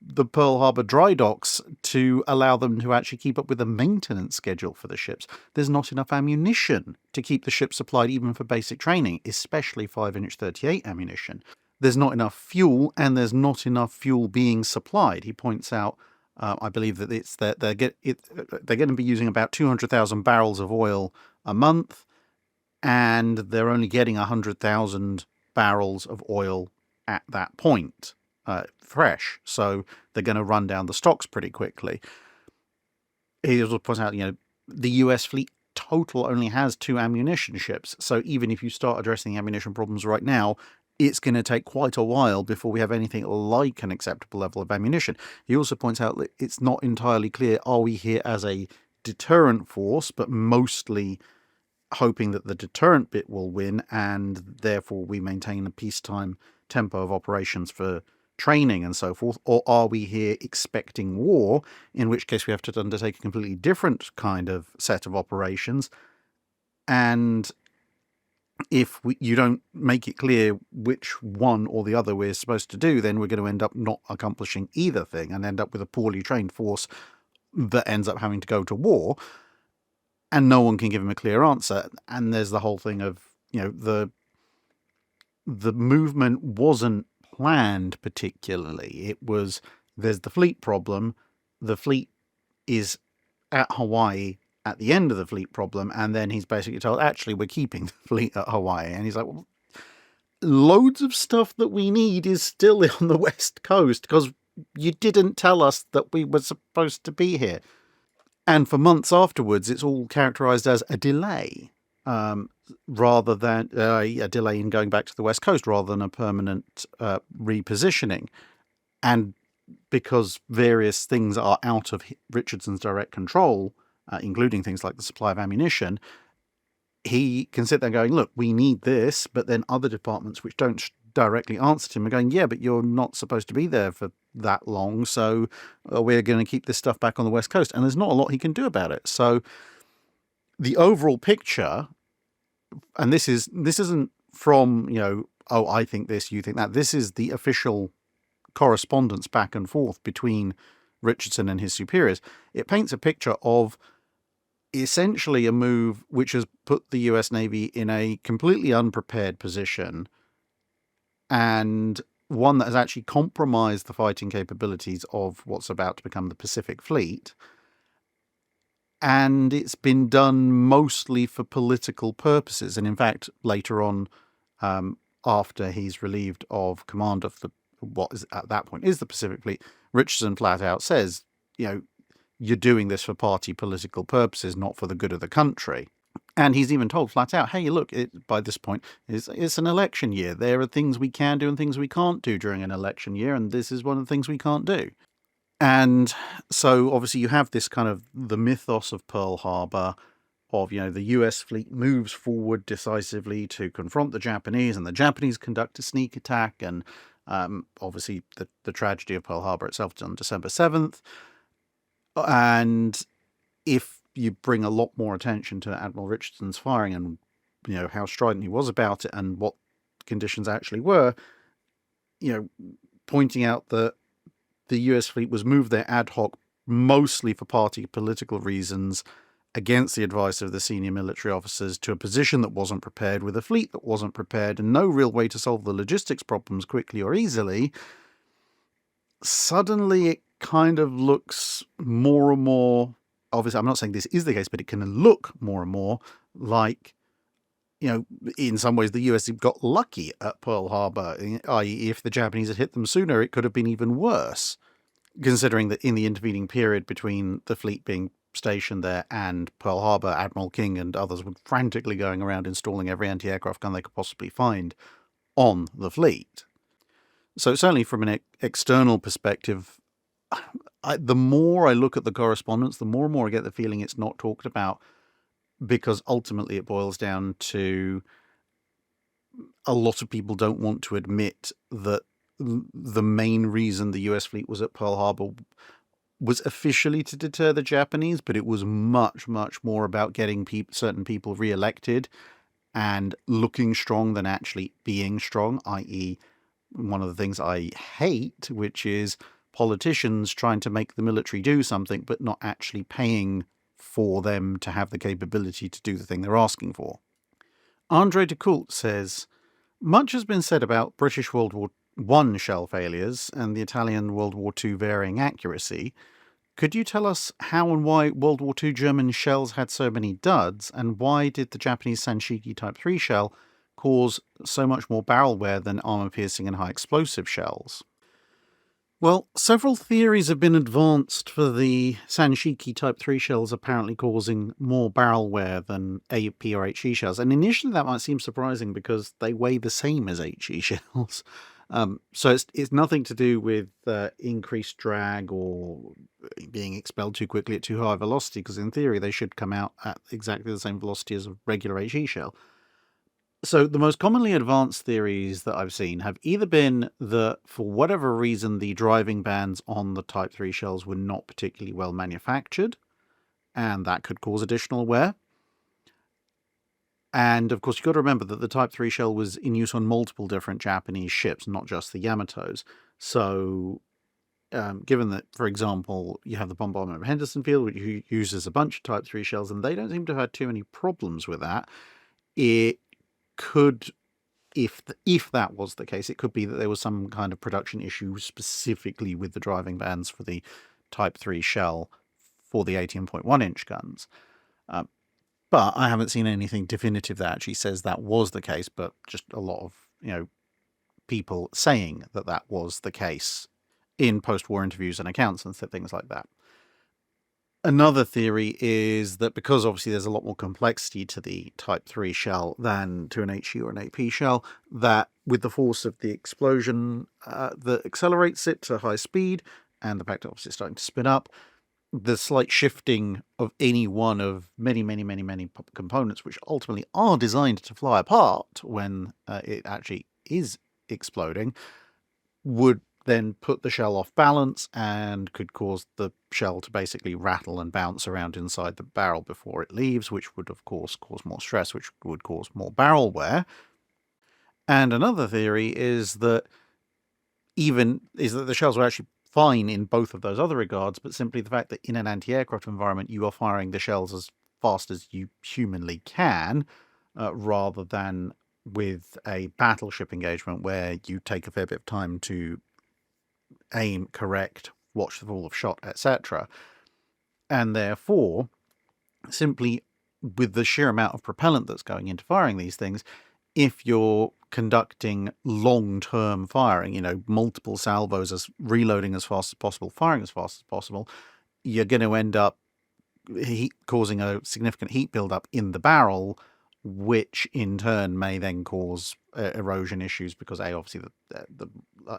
the Pearl Harbor dry docks to allow them to actually keep up with the maintenance schedule for the ships. There's not enough ammunition to keep the ship supplied even for basic training, especially 5-inch 38 ammunition. There's not enough fuel, and there's not enough fuel being supplied. He points out, I believe that they're going to be using about 200,000 barrels of oil a month, and they're only getting 100,000 barrels of oil at that point, fresh. So they're going to run down the stocks pretty quickly. He also points out, the US fleet total only has 2 ammunition ships. So even if you start addressing the ammunition problems right now, it's going to take quite a while before we have anything like an acceptable level of ammunition. He also points out that it's not entirely clear, are we here as a deterrent force, but mostly hoping that the deterrent bit will win, and therefore we maintain a peacetime tempo of operations for training and so forth, or are we here expecting war, in which case we have to undertake a completely different kind of set of operations, and if you don't make it clear which one or the other we're supposed to do, then we're going to end up not accomplishing either thing and end up with a poorly trained force that ends up having to go to war. And no one can give him a clear answer. And there's the whole thing of, the movement wasn't planned particularly. There's the fleet problem. The fleet is at Hawaii at the end of the fleet problem. And then he's basically told, actually, we're keeping the fleet at Hawaii. And he's like, well, loads of stuff that we need is still on the West Coast because you didn't tell us that we were supposed to be here. And for months afterwards, it's all characterized as a delay, rather than a delay in going back to the West Coast, rather than a permanent repositioning. And because various things are out of Richardson's direct control, including things like the supply of ammunition, he can sit there going, look, we need this, but then other departments which don't directly answer to him are going, yeah, but you're not supposed to be there for that long, so we're going to keep this stuff back on the West Coast. And there's not a lot he can do about it. So the overall picture, and this isn't from, oh, I think this, you think that. This is the official correspondence back and forth between Richardson and his superiors. It paints a picture of essentially a move which has put the US Navy in a completely unprepared position, and one that has actually compromised the fighting capabilities of what's about to become the Pacific Fleet. And it's been done mostly for political purposes. And in fact, later on, after he's relieved of command of what is at that point is the Pacific Fleet, Richardson flat out says, you're doing this for party political purposes, not for the good of the country. And he's even told flat out, hey, look, by this point, it's an election year. There are things we can do and things we can't do during an election year, and this is one of the things we can't do. And so, obviously, you have this kind of the mythos of Pearl Harbor, of, the US fleet moves forward decisively to confront the Japanese, and the Japanese conduct a sneak attack, and obviously the tragedy of Pearl Harbor itself is on December 7th. And if you bring a lot more attention to Admiral Richardson's firing and, how strident he was about it and what conditions actually were, pointing out that the US fleet was moved there ad hoc mostly for party political reasons against the advice of the senior military officers to a position that wasn't prepared, with a fleet that wasn't prepared, and no real way to solve the logistics problems quickly or easily. Suddenly it kind of looks more and more, obviously I'm not saying this is the case, but it can look more and more like, in some ways the US got lucky at Pearl Harbor, i.e. if the Japanese had hit them sooner, it could have been even worse, considering that in the intervening period between the fleet being stationed there and Pearl Harbor, Admiral King and others were frantically going around installing every anti-aircraft gun they could possibly find on the fleet. So certainly from an external perspective, the more I look at the correspondence, the more and more I get the feeling it's not talked about, because ultimately it boils down to a lot of people don't want to admit that the main reason the US fleet was at Pearl Harbor was officially to deter the Japanese, but it was much, much more about getting certain people re-elected and looking strong than actually being strong, i.e. one of the things I hate, which is politicians trying to make the military do something but not actually paying for them to have the capability to do the thing they're asking for. Andre de Coult says, much has been said about British World War I shell failures and the Italian World War II varying accuracy. Could you tell us how and why World War II German shells had so many duds, and why did the Japanese Sanshiki Type 3 shell cause so much more barrel wear than armor-piercing and high-explosive shells? Well, several theories have been advanced for the Sanshiki Type 3 shells apparently causing more barrel wear than AP or HE shells. And initially that might seem surprising because they weigh the same as HE shells. So it's nothing to do with increased drag or being expelled too quickly at too high velocity, because in theory they should come out at exactly the same velocity as a regular HE shell. So the most commonly advanced theories that I've seen have either been that, for whatever reason, the driving bands on the Type 3 shells were not particularly well manufactured, and that could cause additional wear. And, of course, you've got to remember that the Type 3 shell was in use on multiple different Japanese ships, not just the Yamatos. So, given that, for example, you have the bombardment of Henderson Field, which uses a bunch of Type 3 shells, and they don't seem to have had too many problems with that, it could, if that was the case, it could be that there was some kind of production issue specifically with the driving bands for the Type 3 shell for the 18.1-inch guns. But I haven't seen anything definitive that actually says that was the case, but just a lot of, people saying that that was the case in post-war interviews and accounts and things like that. Another theory is that because obviously there's a lot more complexity to the Type 3 shell than to an HE or an AP shell, that with the force of the explosion that accelerates it to high speed, and the fact that obviously it's starting to spin up, the slight shifting of any one of many components, which ultimately are designed to fly apart when it actually is exploding, would then put the shell off balance and could cause the shell to basically rattle and bounce around inside the barrel before it leaves, which would, of course, cause more stress, which would cause more barrel wear. And another theory is that the shells were actually fine in both of those other regards, but simply the fact that in an anti-aircraft environment you are firing the shells as fast as you humanly can, rather than with a battleship engagement where you take a fair bit of time to aim, correct, watch the fall of shot, etc. And therefore, simply with the sheer amount of propellant that's going into firing these things, if you're conducting long-term firing, multiple salvos, as reloading as fast as possible, firing as fast as possible, you're going to end up causing a significant heat buildup in the barrel, which in turn may then cause erosion issues because obviously the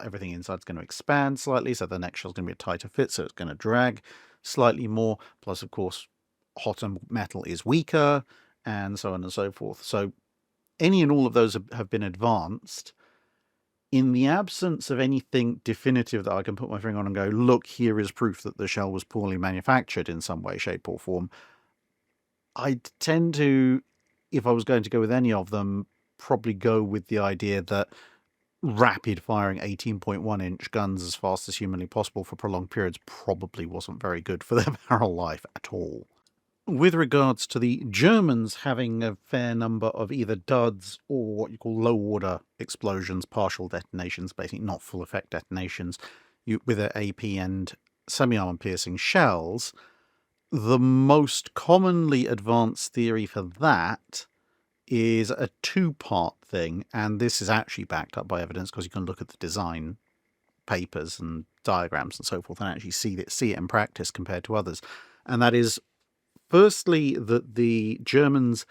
everything inside is going to expand slightly, so the next shell is going to be a tighter fit, so it's going to drag slightly more. Plus, of course, hotter metal is weaker, and so on and so forth. So any and all of those have been advanced. In the absence of anything definitive that I can put my finger on and go, look, here is proof that the shell was poorly manufactured in some way, shape, or form, I tend to, if I was going to go with any of them, probably go with the idea that rapid firing 18.1-inch guns as fast as humanly possible for prolonged periods probably wasn't very good for their barrel life at all. With regards to the Germans having a fair number of either duds or what you call low-order explosions, partial detonations, basically not full effect detonations, with an AP and semi-armor piercing shells, the most commonly advanced theory for that is a two-part thing, and this is actually backed up by evidence because you can look at the design papers and diagrams and so forth and actually see it in practice compared to others. And that is, firstly, that the Germans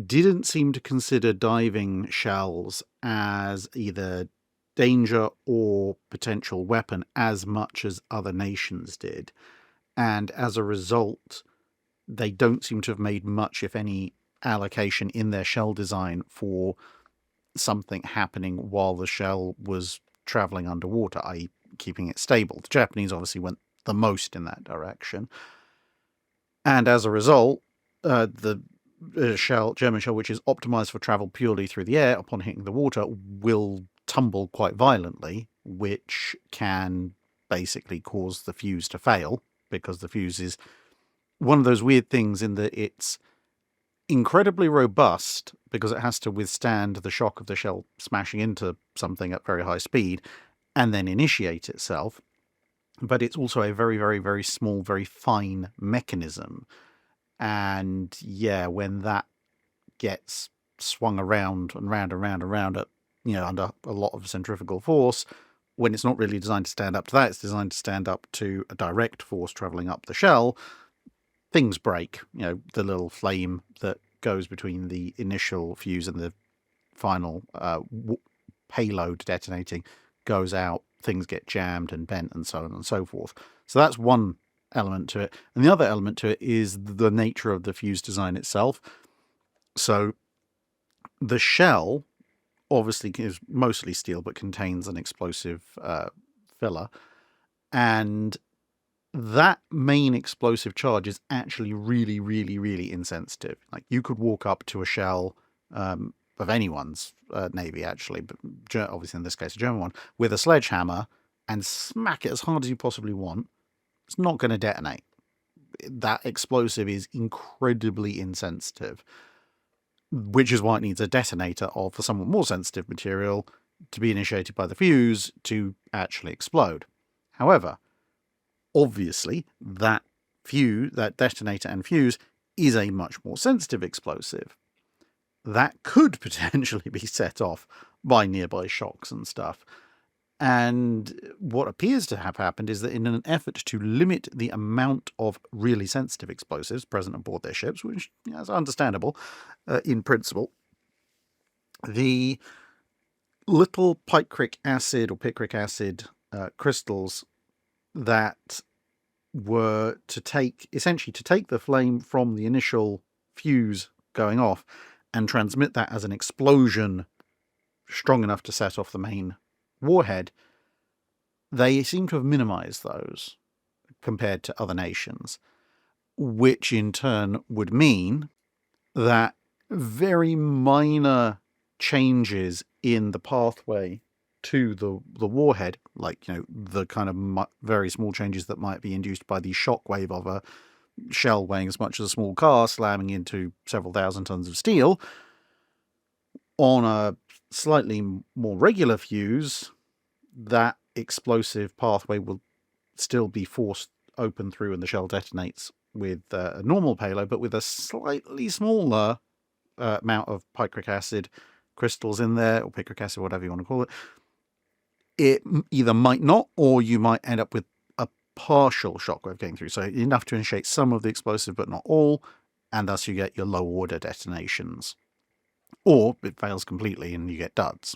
didn't seem to consider diving shells as either danger or potential weapon as much as other nations did. And as a result, they don't seem to have made much, if any, allocation in their shell design for something happening while the shell was traveling underwater, i.e. keeping it stable. The Japanese obviously went the most in that direction. And as a result, the German shell, which is optimized for travel purely through the air, upon hitting the water, will tumble quite violently, which can basically cause the fuse to fail, because the fuse is one of those weird things in that it's incredibly robust because it has to withstand the shock of the shell smashing into something at very high speed and then initiate itself. But it's also a very, very, very small, very fine mechanism. And yeah, when that gets swung around and round and round and round at, under a lot of centrifugal force, when it's not really designed to stand up to that, it's designed to stand up to a direct force traveling up the shell, things break. The little flame that goes between the initial fuse and the final payload detonating goes out, things get jammed and bent and so on and so forth. So that's one element to it. And the other element to it is the nature of the fuse design itself. So the shell obviously is mostly steel but contains an explosive filler, and that main explosive charge is actually really, really, really insensitive. Like, you could walk up to a shell of anyone's navy, actually, but obviously in this case a German one, with a sledgehammer and smack it as hard as you possibly want. It's not going to detonate. That explosive is incredibly insensitive, which is why it needs a detonator of a somewhat more sensitive material to be initiated by the fuse to actually explode. However, obviously, that detonator and fuse is a much more sensitive explosive. That could potentially be set off by nearby shocks and stuff. And what appears to have happened is that in an effort to limit the amount of really sensitive explosives present aboard their ships, which is understandable in principle, the little picric acid or picric acid crystals that were essentially to take the flame from the initial fuse going off and transmit that as an explosion strong enough to set off the main warhead, they seem to have minimized those compared to other nations, which in turn would mean that very minor changes in the pathway to the warhead, like the kind of very small changes that might be induced by the shock wave of a shell weighing as much as a small car slamming into several thousand tons of steel, on a slightly more regular fuse, that explosive pathway will still be forced open through and the shell detonates with a normal payload, but with a slightly smaller amount of picric acid crystals in there, or picric acid, whatever you want to call it. It either might not, or you might end up with a partial shockwave going through. So enough to initiate some of the explosive, but not all, and thus you get your low order detonations. Or it fails completely and you get duds.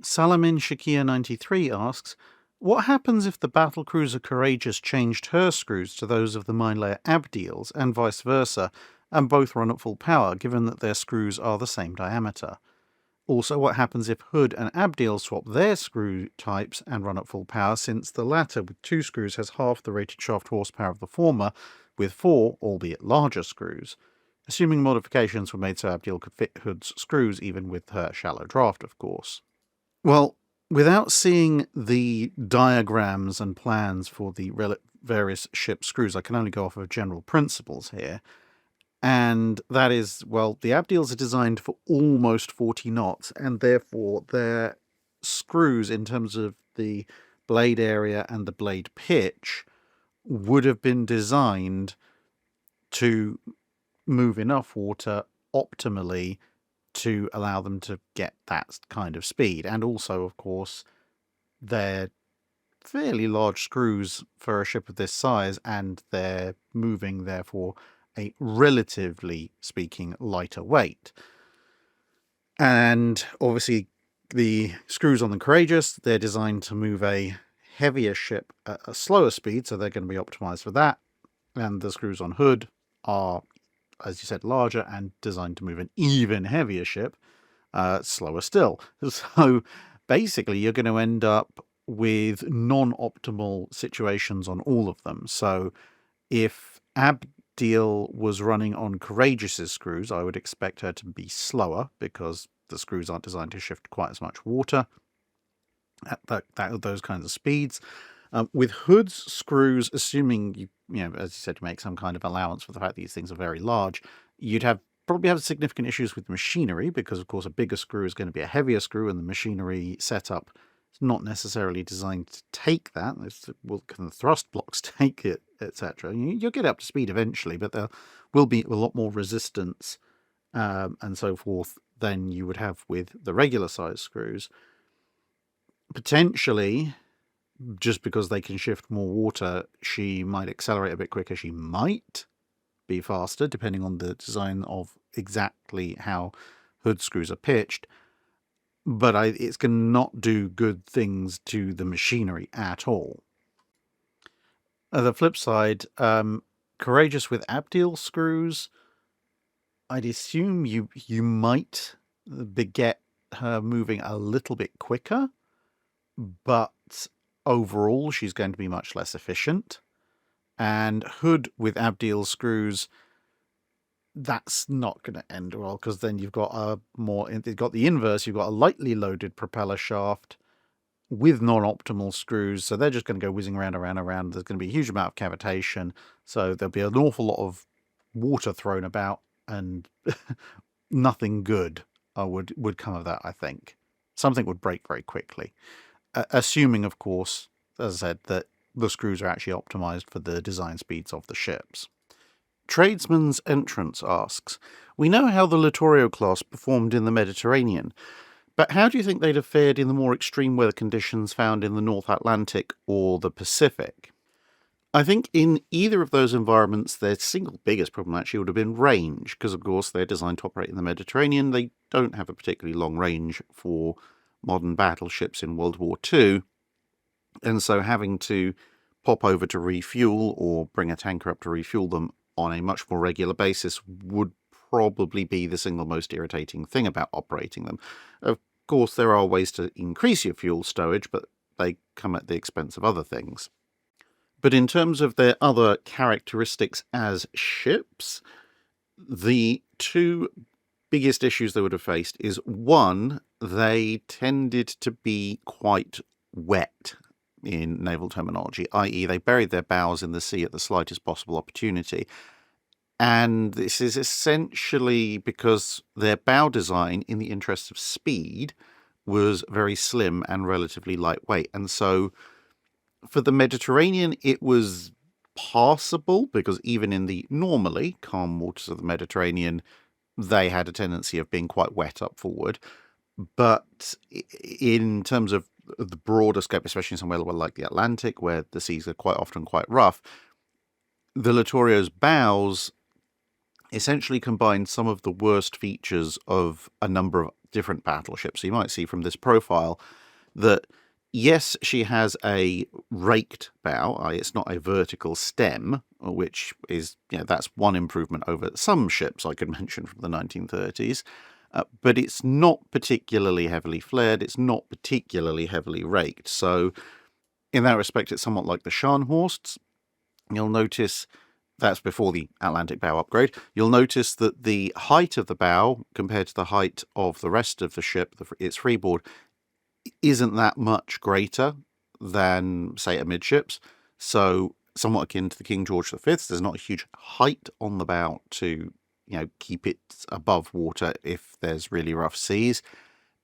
Salamin Shakir 93 asks, what happens if the battlecruiser Courageous changed her screws to those of the minelayer Abdiel's, and vice versa, and both run at full power, given that their screws are the same diameter? Also, what happens if Hood and Abdiel swap their screw types and run at full power, since the latter with 2 screws has half the rated shaft horsepower of the former, with 4, albeit larger screws? Assuming modifications were made so Abdiel could fit Hood's screws, even with her shallow draft, of course. Well, without seeing the diagrams and plans for the various ship screws, I can only go off of general principles here. And that is, well, the Abdiels are designed for almost 40 knots, and therefore their screws, in terms of the blade area and the blade pitch, would have been designed to move enough water optimally to allow them to get that kind of speed. And also, of course, they're fairly large screws for a ship of this size, and they're moving, therefore, a relatively speaking lighter weight. And obviously the screws on the Courageous, they're designed to move a heavier ship at a slower speed, so they're going to be optimized for that. And the screws on Hood are, as you said, larger and designed to move an even heavier ship slower still. So basically you're going to end up with non-optimal situations on all of them. So if Abdiel Abdiel was running on Courageous's screws, I would expect her to be slower because the screws aren't designed to shift quite as much water at those kinds of speeds. With Hood's screws, assuming you as you said, you make some kind of allowance for the fact that these things are very large, you'd probably have significant issues with machinery because, of course, a bigger screw is going to be a heavier screw, and the machinery setup is not necessarily designed to take that. Can the thrust blocks take it, etc.? You'll get up to speed eventually, but there will be a lot more resistance and so forth than you would have with the regular size screws. Potentially, just because they can shift more water, she might accelerate a bit quicker. She might be faster, depending on the design of exactly how Hood screws are pitched. But it's going to not do good things to the machinery at all. The flip side, Courageous with Abdiel screws, I'd assume you might beget her moving a little bit quicker, but overall she's going to be much less efficient. And Hood with Abdiel screws, that's not going to end well, because then you've got the inverse. You've got a lightly loaded propeller shaft with non-optimal screws, so they're just going to go whizzing around. There's going to be a huge amount of cavitation, so there'll be an awful lot of water thrown about, and nothing good would come of that, I think. Something would break very quickly, assuming, of course, as I said, that the screws are actually optimized for the design speeds of the ships. Tradesman's Entrance asks, we know how the Littorio class performed in the Mediterranean, but how do you think they'd have fared in the more extreme weather conditions found in the North Atlantic or the Pacific? I think in either of those environments, their single biggest problem actually would have been range, because of course they're designed to operate in the Mediterranean. They don't have a particularly long range for modern battleships in World War II, and so having to pop over to refuel or bring a tanker up to refuel them on a much more regular basis would probably be the single most irritating thing about operating them. Of course, there are ways to increase your fuel stowage, but they come at the expense of other things. But in terms of their other characteristics as ships, the two biggest issues they would have faced is, one, they tended to be quite wet in naval terminology, i.e. they buried their bows in the sea at the slightest possible opportunity. And this is essentially because their bow design, in the interest of speed, was very slim and relatively lightweight. And so for the Mediterranean, it was passable, because even in the normally calm waters of the Mediterranean, they had a tendency of being quite wet up forward. But in terms of the broader scope, especially somewhere like the Atlantic, where the seas are quite often quite rough, the Littorio's bows essentially combine some of the worst features of a number of different battleships. So you might see from this profile that, yes, she has a raked bow, i.e. it's not a vertical stem, which is, that's one improvement over some ships I could mention from the 1930s. But it's not particularly heavily flared, it's not particularly heavily raked. So in that respect, it's somewhat like the Scharnhorsts. You'll notice, that's before the Atlantic bow upgrade, you'll notice that the height of the bow compared to the height of the rest of the ship, its freeboard, isn't that much greater than, say, amidships. So somewhat akin to the King George V, there's not a huge height on the bow to keep it above water if there's really rough seas.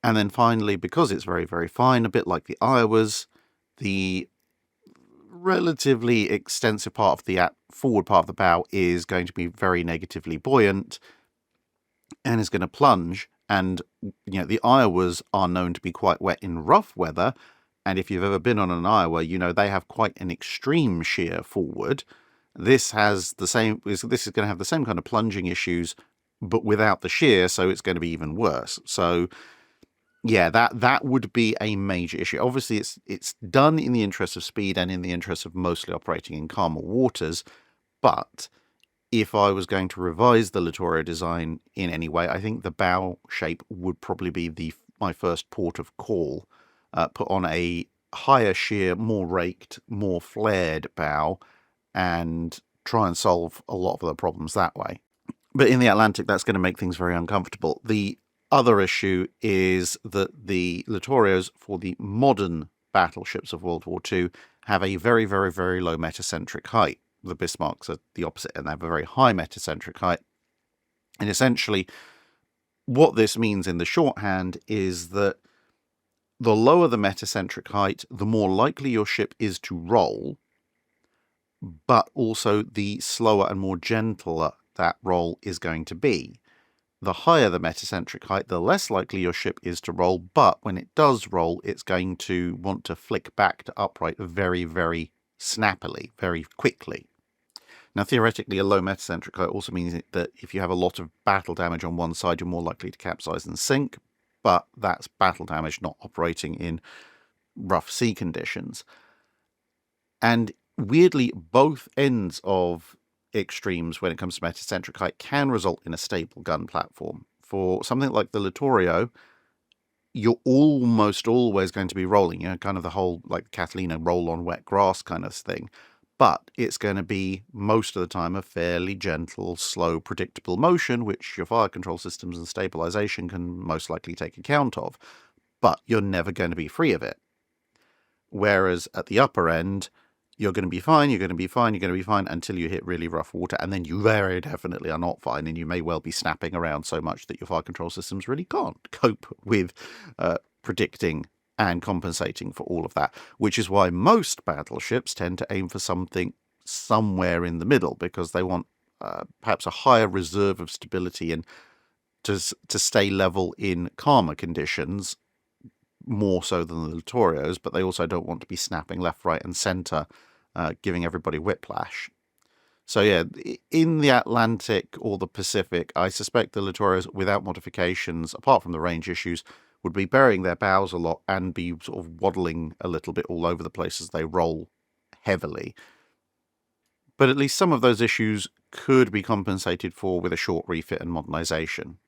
And then finally, because it's very, very fine, a bit like the Iowas, the relatively extensive part of the forward part of the bow is going to be very negatively buoyant and is going to plunge. And, the Iowas are known to be quite wet in rough weather. And if you've ever been on an Iowa, they have quite an extreme shear forward. This is going to have the same kind of plunging issues, but without the shear, so it's going to be even worse. So, yeah, that would be a major issue. Obviously, it's done in the interest of speed and in the interest of mostly operating in calmer waters, but if I was going to revise the Littorio design in any way, I think the bow shape would probably be my first port of call. Put on a higher shear, more raked, more flared bow, and try and solve a lot of the problems that way. But in the Atlantic, that's going to make things very uncomfortable. The other issue is that the Littorios for the modern battleships of World War II have a very, very, very low metacentric height. The Bismarcks are the opposite, and they have a very high metacentric height. And essentially, what this means in the shorthand is that the lower the metacentric height, the more likely your ship is to roll, but also the slower and more gentler that roll is going to be. The higher the metacentric height, the less likely your ship is to roll, but when it does roll, it's going to want to flick back to upright very, very snappily, very quickly. Now, theoretically, a low metacentric height also means that if you have a lot of battle damage on one side, you're more likely to capsize and sink, but that's battle damage, not operating in rough sea conditions. And weirdly, both ends of extremes when it comes to metacentric height can result in a stable gun platform. For something like the Littorio, you're almost always going to be rolling, kind of the whole, like Catalina, roll on wet grass kind of thing. But it's going to be, most of the time, a fairly gentle, slow, predictable motion, which your fire control systems and stabilization can most likely take account of. But you're never going to be free of it. Whereas at the upper end, you're going to be fine, you're going to be fine, you're going to be fine until you hit really rough water, and then you very definitely are not fine, and you may well be snapping around so much that your fire control systems really can't cope with predicting and compensating for all of that, which is why most battleships tend to aim for something somewhere in the middle, because they want perhaps a higher reserve of stability and to stay level in calmer conditions, more so than the Littorios, but they also don't want to be snapping left, right, and centre, giving everybody whiplash. So yeah, in the Atlantic or the Pacific, I suspect the Littorios, without modifications, apart from the range issues, would be burying their bows a lot and be sort of waddling a little bit all over the place as they roll heavily. But at least some of those issues could be compensated for with a short refit and modernisation.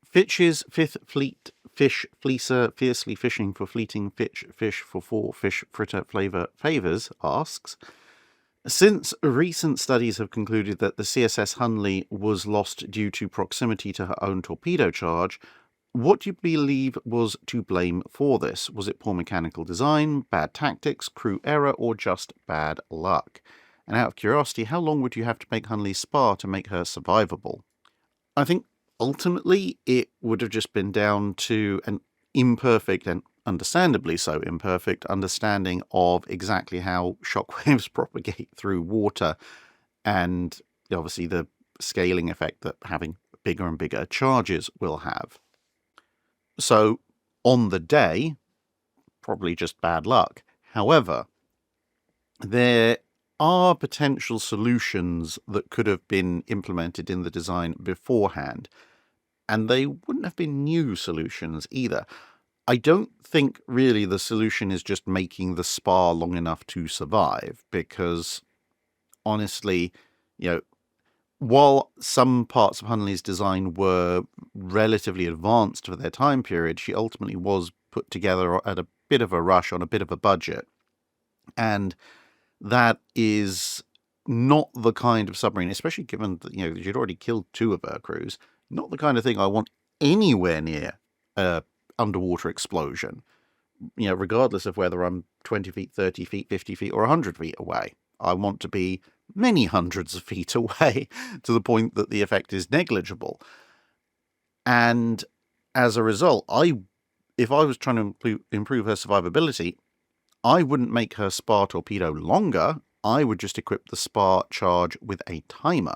Fitch's Fifth Fleet Fish Fleecer, fiercely fishing for fleeting fish for 4 fish fritter flavour favours, asks, since recent studies have concluded that the CSS Hunley was lost due to proximity to her own torpedo charge, what do you believe was to blame for this? Was it poor mechanical design, bad tactics, crew error, or just bad luck? And out of curiosity, how long would you have to make Hunley's spar to make her survivable? I think ultimately it would have just been down to an imperfect, and understandably so imperfect, understanding of exactly how shockwaves propagate through water, and obviously the scaling effect that having bigger and bigger charges will have. So, on the day, probably just bad luck. However, there are potential solutions that could have been implemented in the design beforehand, and they wouldn't have been new solutions either. I don't think really the solution is just making the spar long enough to survive, because honestly, while some parts of Hunley's design were relatively advanced for their time period, she ultimately was put together at a bit of a rush on a bit of a budget. And that is not the kind of submarine, especially given that, she'd already killed 2 of her crews, not the kind of thing I want anywhere near a underwater explosion, regardless of whether I'm 20 feet, 30 feet, 50 feet, or 100 feet away. I want to be many hundreds of feet away to the point that the effect is negligible. And as a result, if I was trying to improve her survivability, I wouldn't make her spar torpedo longer. I would just equip the spar charge with a timer.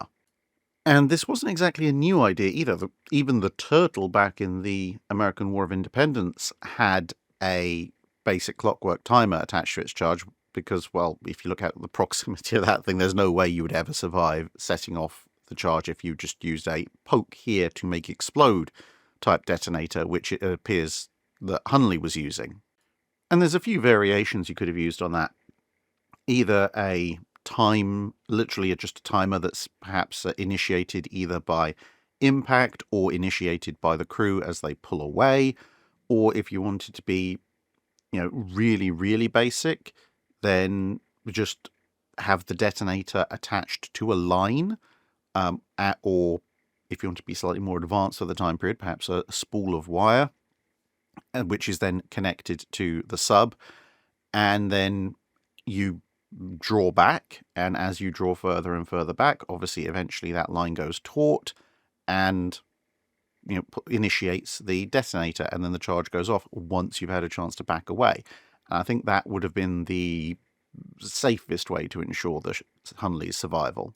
And this wasn't exactly a new idea either. Even the Turtle back in the American War of Independence had a basic clockwork timer attached to its charge, because, well, if you look at the proximity of that thing, there's no way you would ever survive setting off the charge if you just used a poke here to make explode type detonator, which it appears that Hunley was using. And there's a few variations you could have used on that. Either a time, literally just a timer that's perhaps initiated either by impact or initiated by the crew as they pull away, or if you wanted to be, really, really basic, then just have the detonator attached to a line, or if you want to be slightly more advanced for the time period, perhaps a spool of wire, which is then connected to the sub, and then you draw back, and as you draw further and further back, obviously eventually that line goes taut and initiates the detonator, and then the charge goes off once you've had a chance to back away. And I think that would have been the safest way to ensure the Hunley's survival.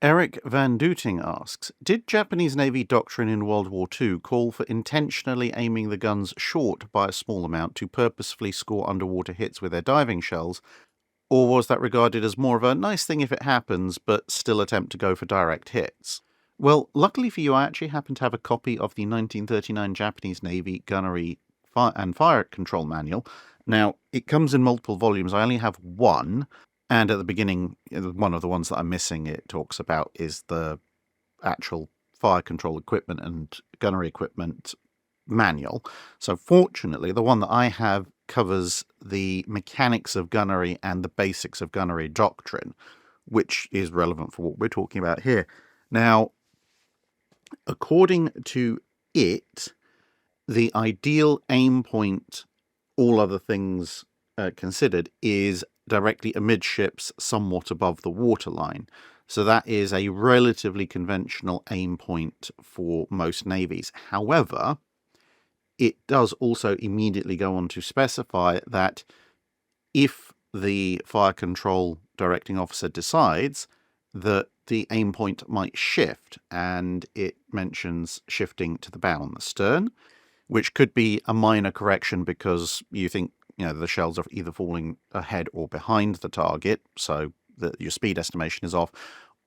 Eric Van Dooting asks, did Japanese Navy doctrine in World War II call for intentionally aiming the guns short by a small amount to purposefully score underwater hits with their diving shells, or was that regarded as more of a nice thing if it happens, but still attempt to go for direct hits? Well, luckily for you, I actually happen to have a copy of the 1939 Japanese Navy Gunnery and Fire Control Manual. Now, it comes in multiple volumes. I only have one. And at the beginning, one of the ones that I'm missing, it talks about is the actual fire control equipment and gunnery equipment manual. So fortunately, the one that I have covers the mechanics of gunnery and the basics of gunnery doctrine, which is relevant for what we're talking about here. Now, according to it, the ideal aim point, all other things considered, is directly amidships, somewhat above the waterline. So that is a relatively conventional aim point for most navies. However, it does also immediately go on to specify that if the fire control directing officer decides that the aim point might shift, and it mentions shifting to the bow and the stern, which could be a minor correction because you think the shells are either falling ahead or behind the target, so that your speed estimation is off.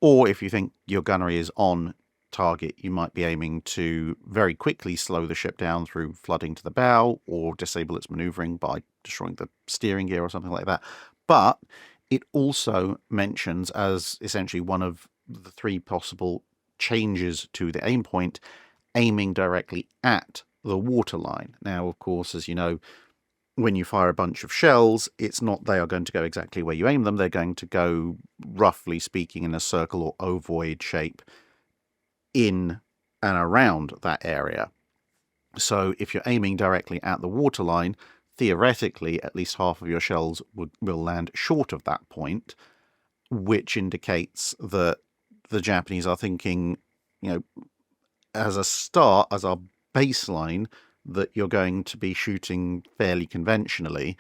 Or if you think your gunnery is on target, you might be aiming to very quickly slow the ship down through flooding to the bow or disable its maneuvering by destroying the steering gear or something like that. But it also mentions, as essentially one of the three possible changes to the aim point, aiming directly at the waterline. Now, of course, as you know, when you fire a bunch of shells, it's not they are going to go exactly where you aim them. They're going to go, roughly speaking, in a circle or ovoid shape in and around that area. So if you're aiming directly at the waterline, theoretically, at least half of your shells will land short of that point, which indicates that the Japanese are thinking, as a start, as our baseline, that you're going to be shooting fairly conventionally,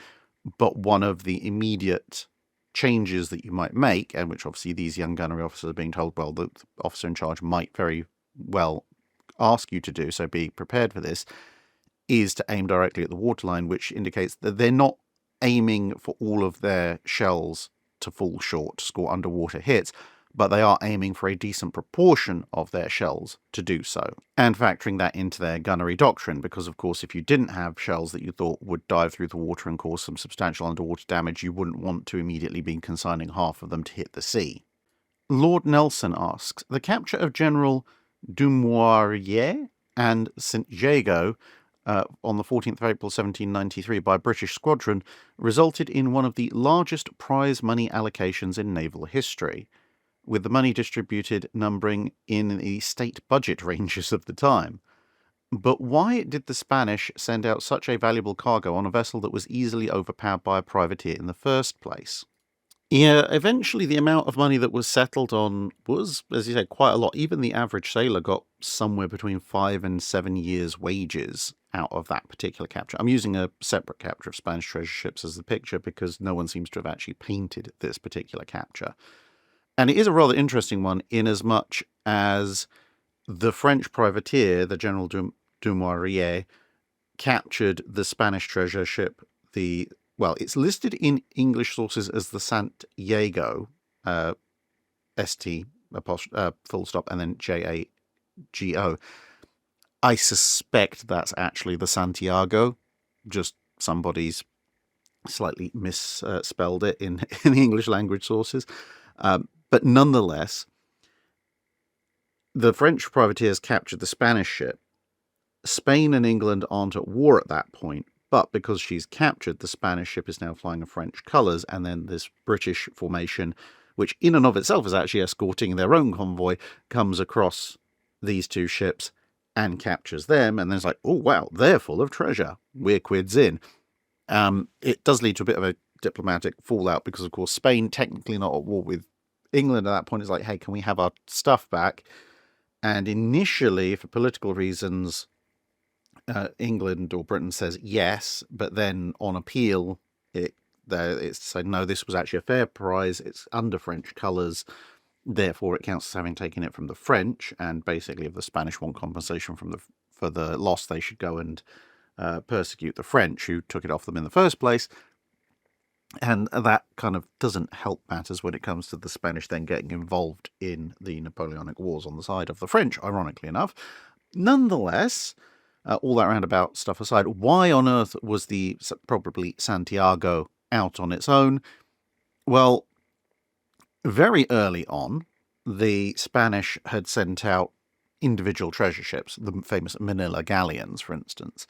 but one of the immediate changes that you might make, and which obviously these young gunnery officers are being told, well, the officer in charge might very well ask you to do, so be prepared for this, is to aim directly at the waterline, which indicates that they're not aiming for all of their shells to fall short, to score underwater hits, but they are aiming for a decent proportion of their shells to do so, and factoring that into their gunnery doctrine, because of course if you didn't have shells that you thought would dive through the water and cause some substantial underwater damage, you wouldn't want to immediately be consigning half of them to hit the sea. Lord Nelson asks, the capture of General Dumouriez and St. Jago on the 14th of April 1793 by a British squadron resulted in one of the largest prize money allocations in naval history, with the money distributed numbering in the state budget ranges of the time. But why did the Spanish send out such a valuable cargo on a vessel that was easily overpowered by a privateer in the first place? Yeah, eventually the amount of money that was settled on was, as you said, quite a lot. Even the average sailor got somewhere between 5 and 7 years' wages out of that particular capture. I'm using a separate capture of Spanish treasure ships as the picture because no one seems to have actually painted this particular capture. And it is a rather interesting one in as much as the French privateer, the General Dumouriez, captured the Spanish treasure ship, it's listed in English sources as the Santiago, ST, full stop, and then JAGO. I suspect that's actually the Santiago, just somebody's slightly misspelled it in the English language sources. But nonetheless, the French privateers captured the Spanish ship. Spain and England aren't at war at that point, but because she's captured, the Spanish ship is now flying in French colours, and then this British formation which in and of itself is actually escorting their own convoy, comes across these two ships and captures them, and then it's like, oh wow, they're full of treasure. We're quids in. It does lead to a bit of a diplomatic fallout because, of course, Spain, technically not at war with England at that point, is like, hey, can we have our stuff back? And initially, for political reasons, England or Britain says yes, but then on appeal, it's said, no, this was actually a fair prize. It's under French colours. Therefore, it counts as having taken it from the French, and basically, if the Spanish want compensation for the loss, they should go and persecute the French, who took it off them in the first place. And that kind of doesn't help matters when it comes to the Spanish then getting involved in the Napoleonic Wars on the side of the French, ironically enough. Nonetheless, all that roundabout stuff aside, why on earth was the probably Santiago out on its own? Well, very early on, the Spanish had sent out individual treasure ships, the famous Manila galleons, for instance.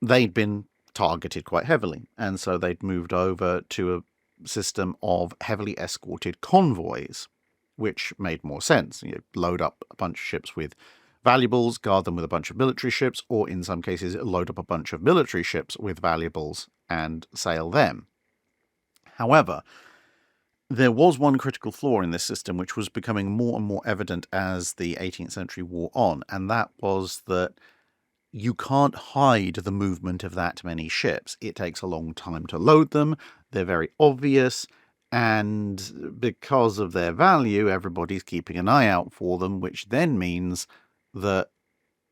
They'd been targeted quite heavily, and so they'd moved over to a system of heavily escorted convoys, which made more sense. You load up a bunch of ships with valuables, guard them with a bunch of military ships, or in some cases load up a bunch of military ships with valuables and sail them. However, there was one critical flaw in this system which was becoming more and more evident as the 18th century wore on, and that was that you can't hide the movement of that many ships. It takes a long time to load them, they're very obvious, and because of their value, everybody's keeping an eye out for them, which then means that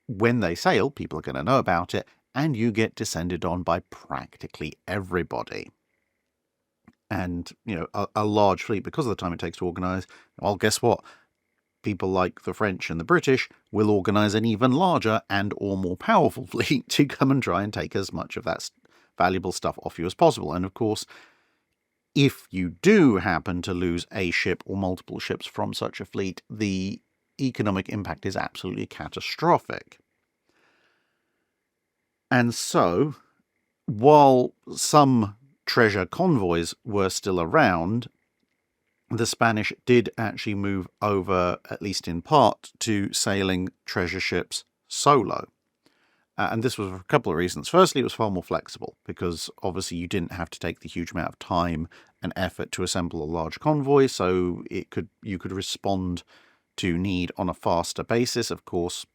when they sail, people are going to know about it, and you get descended on by practically everybody. And, a large fleet, because of the time it takes to organise, well, guess what? People like the French and the British will organise an even larger and or more powerful fleet to come and try and take as much of that valuable stuff off you as possible. And of course, if you do happen to lose a ship or multiple ships from such a fleet, the economic impact is absolutely catastrophic. And so, while some treasure convoys were still around, the Spanish did actually move over, at least in part, to sailing treasure ships solo. And this was for a couple of reasons. Firstly, it was far more flexible, because obviously you didn't have to take the huge amount of time and effort to assemble a large convoy, so you could respond to need on a faster basis. Of course,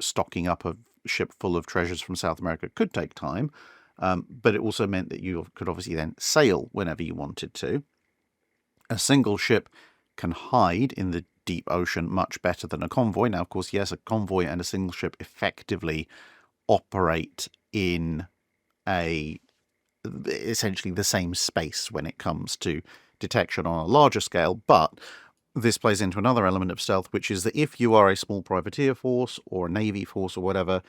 stocking up a ship full of treasures from South America could take time, but it also meant that you could obviously then sail whenever you wanted to. A single ship can hide in the deep ocean much better than a convoy. Now, of course, yes, a convoy and a single ship effectively operate in essentially the same space when it comes to detection on a larger scale, but this plays into another element of stealth, which is that if you are a small privateer force or a navy force or whatever,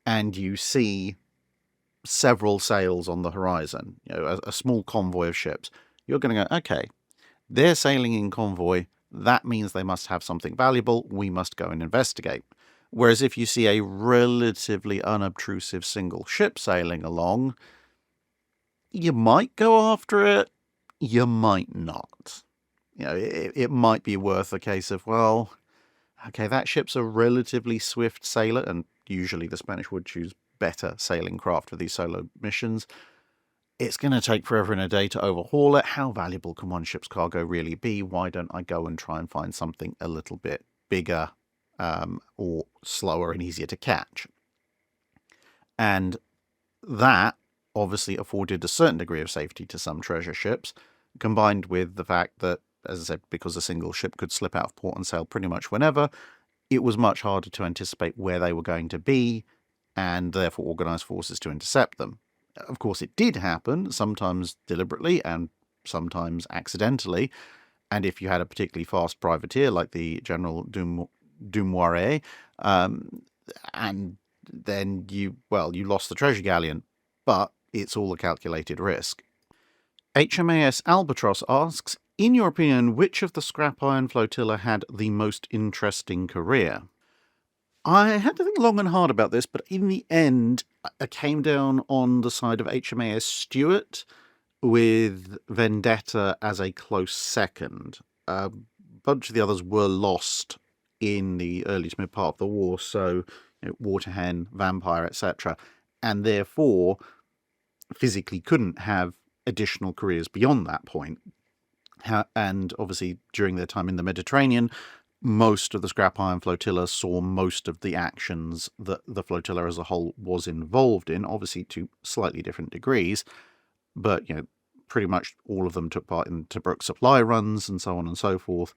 and you see several sails on the horizon, a small convoy of ships, you're going to go, okay, they're sailing in convoy, that means they must have something valuable, we must go and investigate. Whereas if you see a relatively unobtrusive single ship sailing along, you might go after it, you might not. It might be worth a case of, well, okay, that ship's a relatively swift sailor, and usually the Spanish would choose better sailing craft for these solo missions. It's going to take forever and a day to overhaul it. How valuable can one ship's cargo really be? Why don't I go and try and find something a little bit bigger or slower and easier to catch? And that obviously afforded a certain degree of safety to some treasure ships, combined with the fact that, as I said, because a single ship could slip out of port and sail pretty much whenever, it was much harder to anticipate where they were going to be and therefore organise forces to intercept them. Of course, it did happen, sometimes deliberately and sometimes accidentally, and if you had a particularly fast privateer like the General Dumouriez, and then you lost the treasure galleon, but it's all a calculated risk. HMAS Albatross asks, in your opinion, which of the scrap iron flotilla had the most interesting career? I had to think long and hard about this, but in the end, I came down on the side of HMAS Stuart. with Vendetta as a close second. A bunch of the others were lost in the early to mid part of the war, so Waterhen, Vampire, etc., and therefore physically couldn't have additional careers beyond that point. And obviously, during their time in the Mediterranean, most of the scrap iron flotilla saw most of the actions that the flotilla as a whole was involved in, obviously to slightly different degrees, but pretty much all of them took part in Tobruk supply runs and so on and so forth.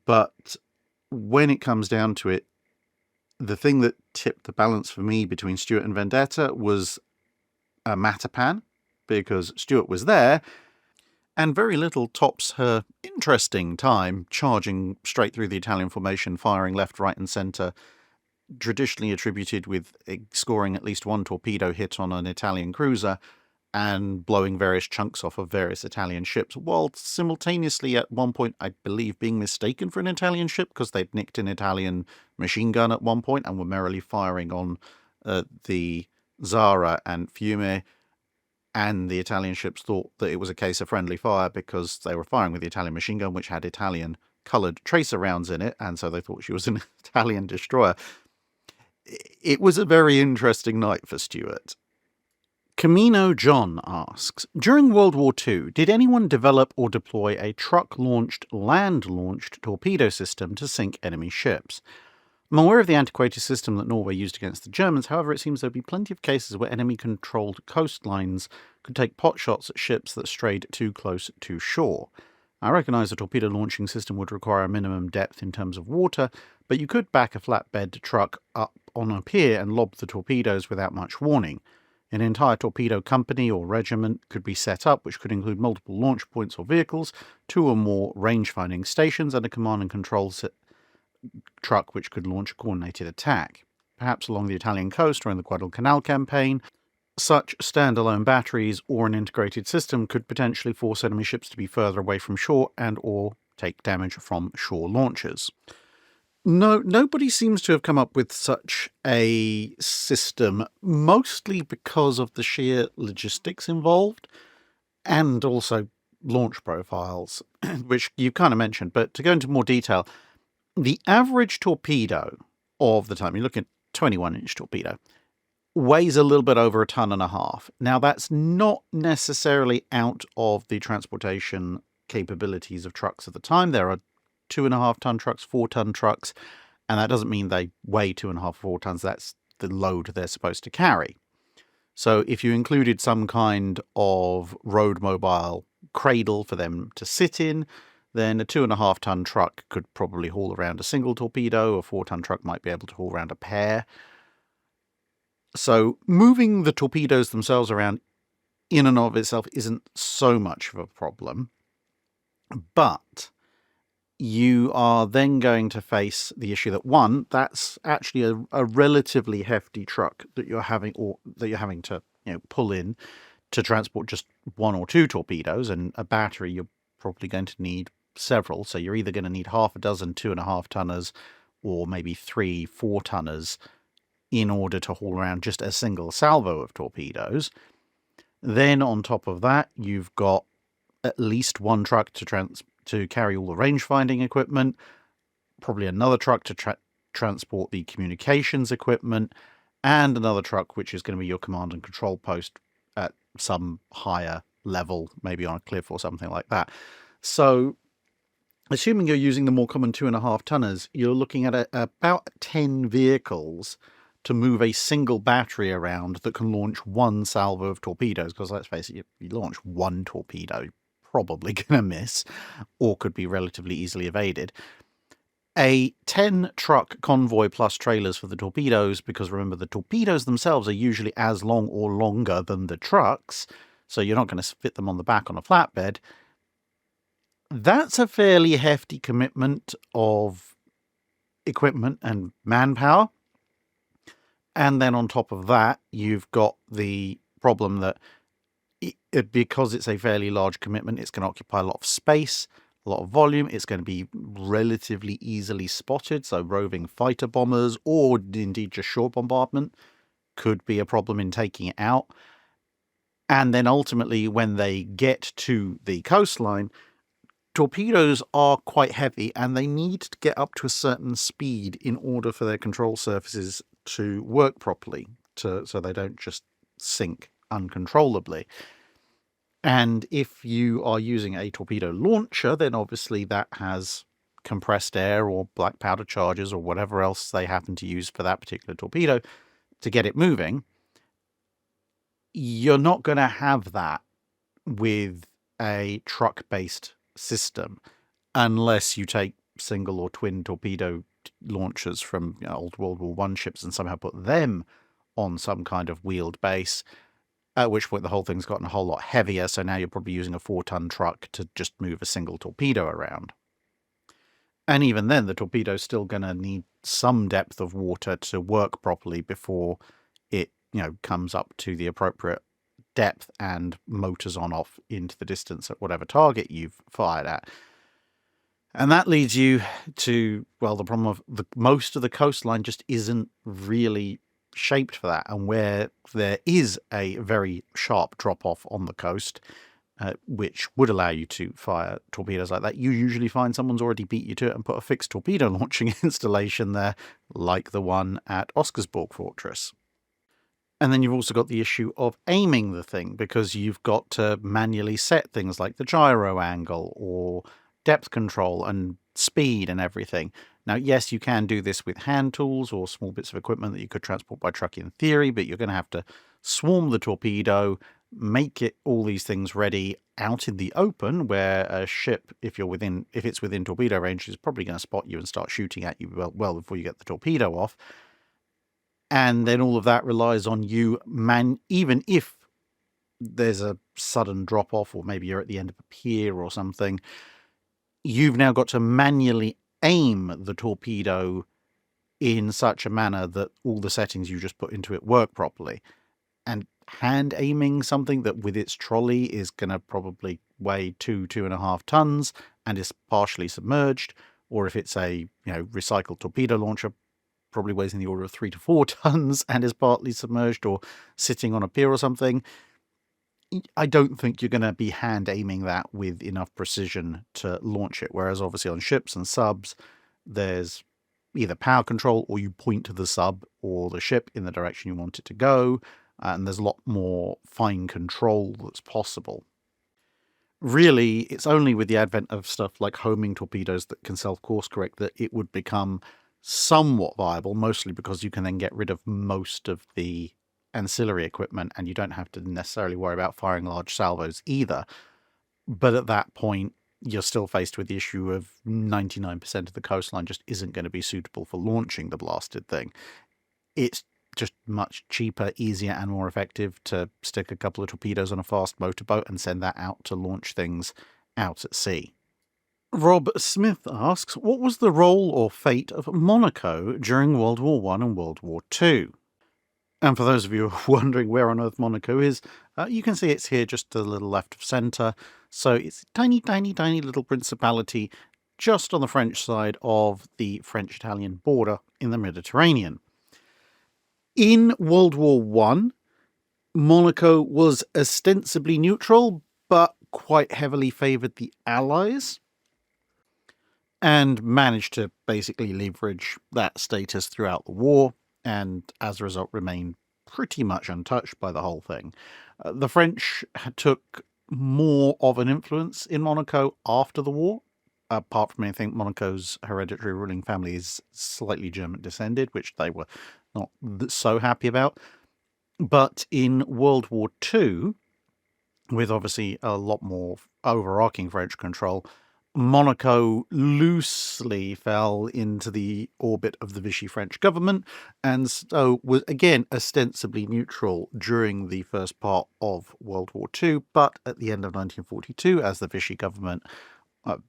But when it comes down to it, the thing that tipped the balance for me between Stuart and Vendetta was a Matapan, because Stuart was there, and very little tops her interesting time charging straight through the Italian formation, firing left, right and centre, traditionally attributed with scoring at least one torpedo hit on an Italian cruiser and blowing various chunks off of various Italian ships, while simultaneously at one point, I believe, being mistaken for an Italian ship because they'd nicked an Italian machine gun at one point and were merrily firing on the Zara and Fiume, and the Italian ships thought that it was a case of friendly fire because they were firing with the Italian machine gun, which had Italian coloured tracer rounds in it, and so they thought she was an Italian destroyer. It was a very interesting night for Stuart. Camino John asks, during World War II, did anyone develop or deploy a truck-launched, land-launched torpedo system to sink enemy ships? I'm aware of the antiquated system that Norway used against the Germans, however it seems there would be plenty of cases where enemy-controlled coastlines could take potshots at ships that strayed too close to shore. I recognise a torpedo launching system would require a minimum depth in terms of water, but you could back a flatbed truck up on a pier and lob the torpedoes without much warning. An entire torpedo company or regiment could be set up, which could include multiple launch points or vehicles, 2 or more range-finding stations, and a command and control truck which could launch a coordinated attack. Perhaps along the Italian coast or in the Guadalcanal campaign, such standalone batteries or an integrated system could potentially force enemy ships to be further away from shore and or take damage from shore launchers. No, nobody seems to have come up with such a system, mostly because of the sheer logistics involved and also launch profiles, which you kind of mentioned. But to go into more detail, the average torpedo of the time, you look at 21-inch torpedo, weighs a little bit over 1.5 tons. Now, that's not necessarily out of the transportation capabilities of trucks at the time. There are 2.5-ton trucks, 4-ton trucks, and that doesn't mean they weigh 2.5, 4 tons. That's the load they're supposed to carry. So if you included some kind of road mobile cradle for them to sit in, then a 2.5-ton truck could probably haul around a single torpedo. A 4-ton truck might be able to haul around a pair. So moving the torpedoes themselves around in and of itself isn't so much of a problem. But you are then going to face the issue that, one, that's actually a relatively hefty truck that you're having to pull in to transport just 1 or 2 torpedoes, and a battery you're probably going to need several. So you're either going to need half a dozen 2.5-tonners or maybe 3 4-tonners in order to haul around just a single salvo of torpedoes. Then on top of that, you've got at least 1 truck to carry all the range-finding equipment, probably another truck to transport the communications equipment, and another truck which is going to be your command and control post at some higher level, maybe on a cliff or something like that. So, assuming you're using the more common 2.5-tonners, you're looking at about 10 vehicles to move a single battery around that can launch 1 salvo of torpedoes, because let's face it, you launch 1 torpedo, probably going to miss, or could be relatively easily evaded. A 10-truck convoy plus trailers for the torpedoes, because remember, the torpedoes themselves are usually as long or longer than the trucks, so you're not going to fit them on the back on a flatbed. That's a fairly hefty commitment of equipment and manpower. And then on top of that, you've got the problem that because it's a fairly large commitment, it's going to occupy a lot of space, a lot of volume. It's going to be relatively easily spotted. So roving fighter bombers or indeed just shore bombardment could be a problem in taking it out. And then ultimately, when they get to the coastline, torpedoes are quite heavy and they need to get up to a certain speed in order for their control surfaces to work properly, so they don't just sink uncontrollably. And if you are using a torpedo launcher, then obviously that has compressed air or black powder charges or whatever else they happen to use for that particular torpedo to get it moving. You're not going to have that with a truck-based system unless you take single or twin torpedo launchers from old World War I ships and somehow put them on some kind of wheeled base, at which point the whole thing's gotten a whole lot heavier, so now you're probably using a 4-ton truck to just move a single torpedo around. And even then, the torpedo's still going to need some depth of water to work properly before it, comes up to the appropriate depth and motors on off into the distance at whatever target you've fired at. And that leads you to, the problem of most of the coastline just isn't really shaped for that. And where there is a very sharp drop-off on the coast, which would allow you to fire torpedoes like that, you usually find someone's already beat you to it and put a fixed torpedo launching installation there, like the one at Oscarsborg Fortress. And then you've also got the issue of aiming the thing, because you've got to manually set things like the gyro angle or depth control and speed and everything. Now, yes, you can do this with hand tools or small bits of equipment that you could transport by truck in theory, but you're going to have to swarm the torpedo, make it all these things ready out in the open, where a ship, if it's within torpedo range, is probably going to spot you and start shooting at you well before you get the torpedo off. And then all of that relies on you, even if there's a sudden drop-off, or maybe you're at the end of a pier or something, you've now got to manually aim the torpedo in such a manner that all the settings you just put into it work properly. And hand aiming something that with its trolley is going to probably weigh 2.5 tons and is partially submerged, or if it's a recycled torpedo launcher, probably weighs in the order of 3 to 4 tons and is partly submerged or sitting on a pier or something. I don't think you're going to be hand aiming that with enough precision to launch it. Whereas obviously on ships and subs, there's either power control, or you point to the sub or the ship in the direction you want it to go. And there's a lot more fine control that's possible. Really, it's only with the advent of stuff like homing torpedoes that can self-course correct that it would become somewhat viable, mostly because you can then get rid of most of the ancillary equipment and you don't have to necessarily worry about firing large salvos either. But at that point, you're still faced with the issue of 99% of the coastline just isn't going to be suitable for launching the blasted thing. It's just much cheaper, easier, and more effective to stick a couple of torpedoes on a fast motorboat and send that out to launch things out at sea. Rob Smith asks, what was the role or fate of Monaco during World War I and World War II? And for those of you wondering where on earth Monaco is, you can see it's here just to the little left of centre. So it's a tiny, tiny, tiny little principality just on the French side of the French-Italian border in the Mediterranean. In World War I, Monaco was ostensibly neutral, but quite heavily favoured the Allies, and managed to basically leverage that status throughout the war, and as a result remained pretty much untouched by the whole thing. The French took more of an influence in Monaco after the war, apart from anything. Monaco's hereditary ruling family is slightly German descended, which they were not so happy about. But in World War II, with obviously a lot more overarching French control, Monaco loosely fell into the orbit of the Vichy French government, and so was again ostensibly neutral during the first part of World War II, but at the end of 1942, as the Vichy government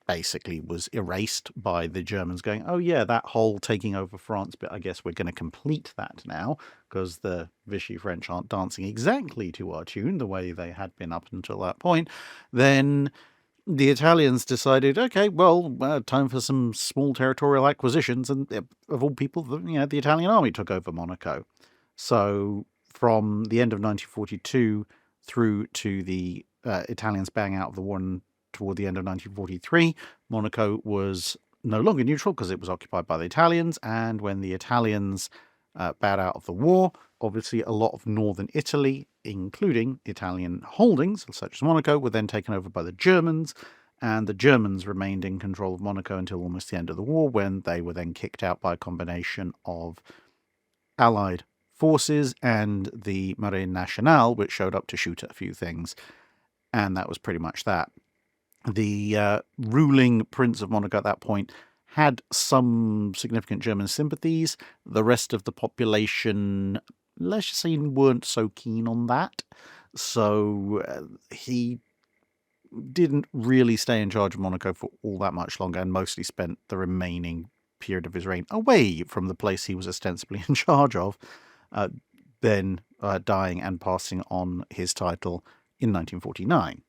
basically was erased by the Germans going, oh yeah, that whole taking over France bit, I guess we're going to complete that now, because the Vichy French aren't dancing exactly to our tune the way they had been up until that point, then the Italians decided, okay, well, time for some small territorial acquisitions, and of all people, the Italian army took over Monaco. So from the end of 1942 through to the Italians bowing out of the war toward the end of 1943. Monaco was no longer neutral because it was occupied by the Italians, and when the Italians bowed out of the war, obviously a lot of northern Italy, including Italian holdings, such as Monaco, were then taken over by the Germans, and the Germans remained in control of Monaco until almost the end of the war, when they were then kicked out by a combination of Allied forces and the Marine Nationale, which showed up to shoot at a few things, and that was pretty much that. The ruling Prince of Monaco at that point had some significant German sympathies. The rest of the population, let's just say, weren't so keen on that. So he didn't really stay in charge of Monaco for all that much longer, and mostly spent the remaining period of his reign away from the place he was ostensibly in charge of, then dying and passing on his title in 1949.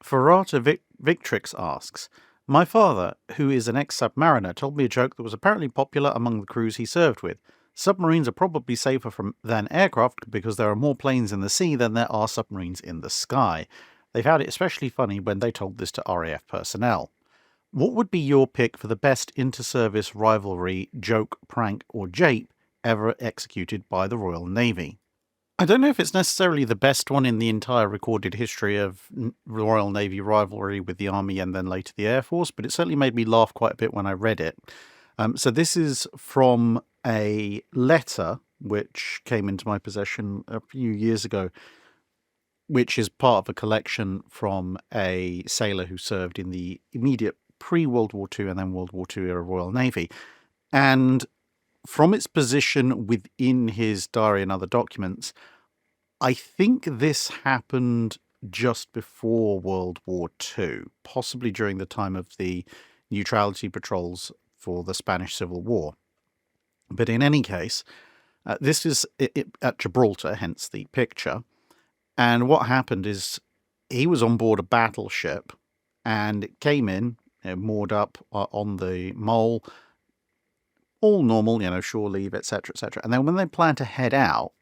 Ferrata Victrix asks, my father, who is an ex-submariner, told me a joke that was apparently popular among the crews he served with. Submarines are probably safer than aircraft because there are more planes in the sea than there are submarines in the sky. They found it especially funny when they told this to RAF personnel. What would be your pick for the best inter-service rivalry, joke, prank, or jape ever executed by the Royal Navy? I don't know if it's necessarily the best one in the entire recorded history of Royal Navy rivalry with the Army and then later the Air Force, but it certainly made me laugh quite a bit when I read it. So this is from a letter which came into my possession a few years ago, which is part of a collection from a sailor who served in the immediate pre-World War II and then World War II era Royal Navy. And from its position within his diary and other documents, I think this happened just before World War II, possibly during the time of the neutrality patrols for the Spanish Civil War. But in any case, this is at Gibraltar, hence the picture. And what happened is he was on board a battleship and it came in, moored up on the mole, all normal, shore leave, etc., etc. And then when they planned to head out,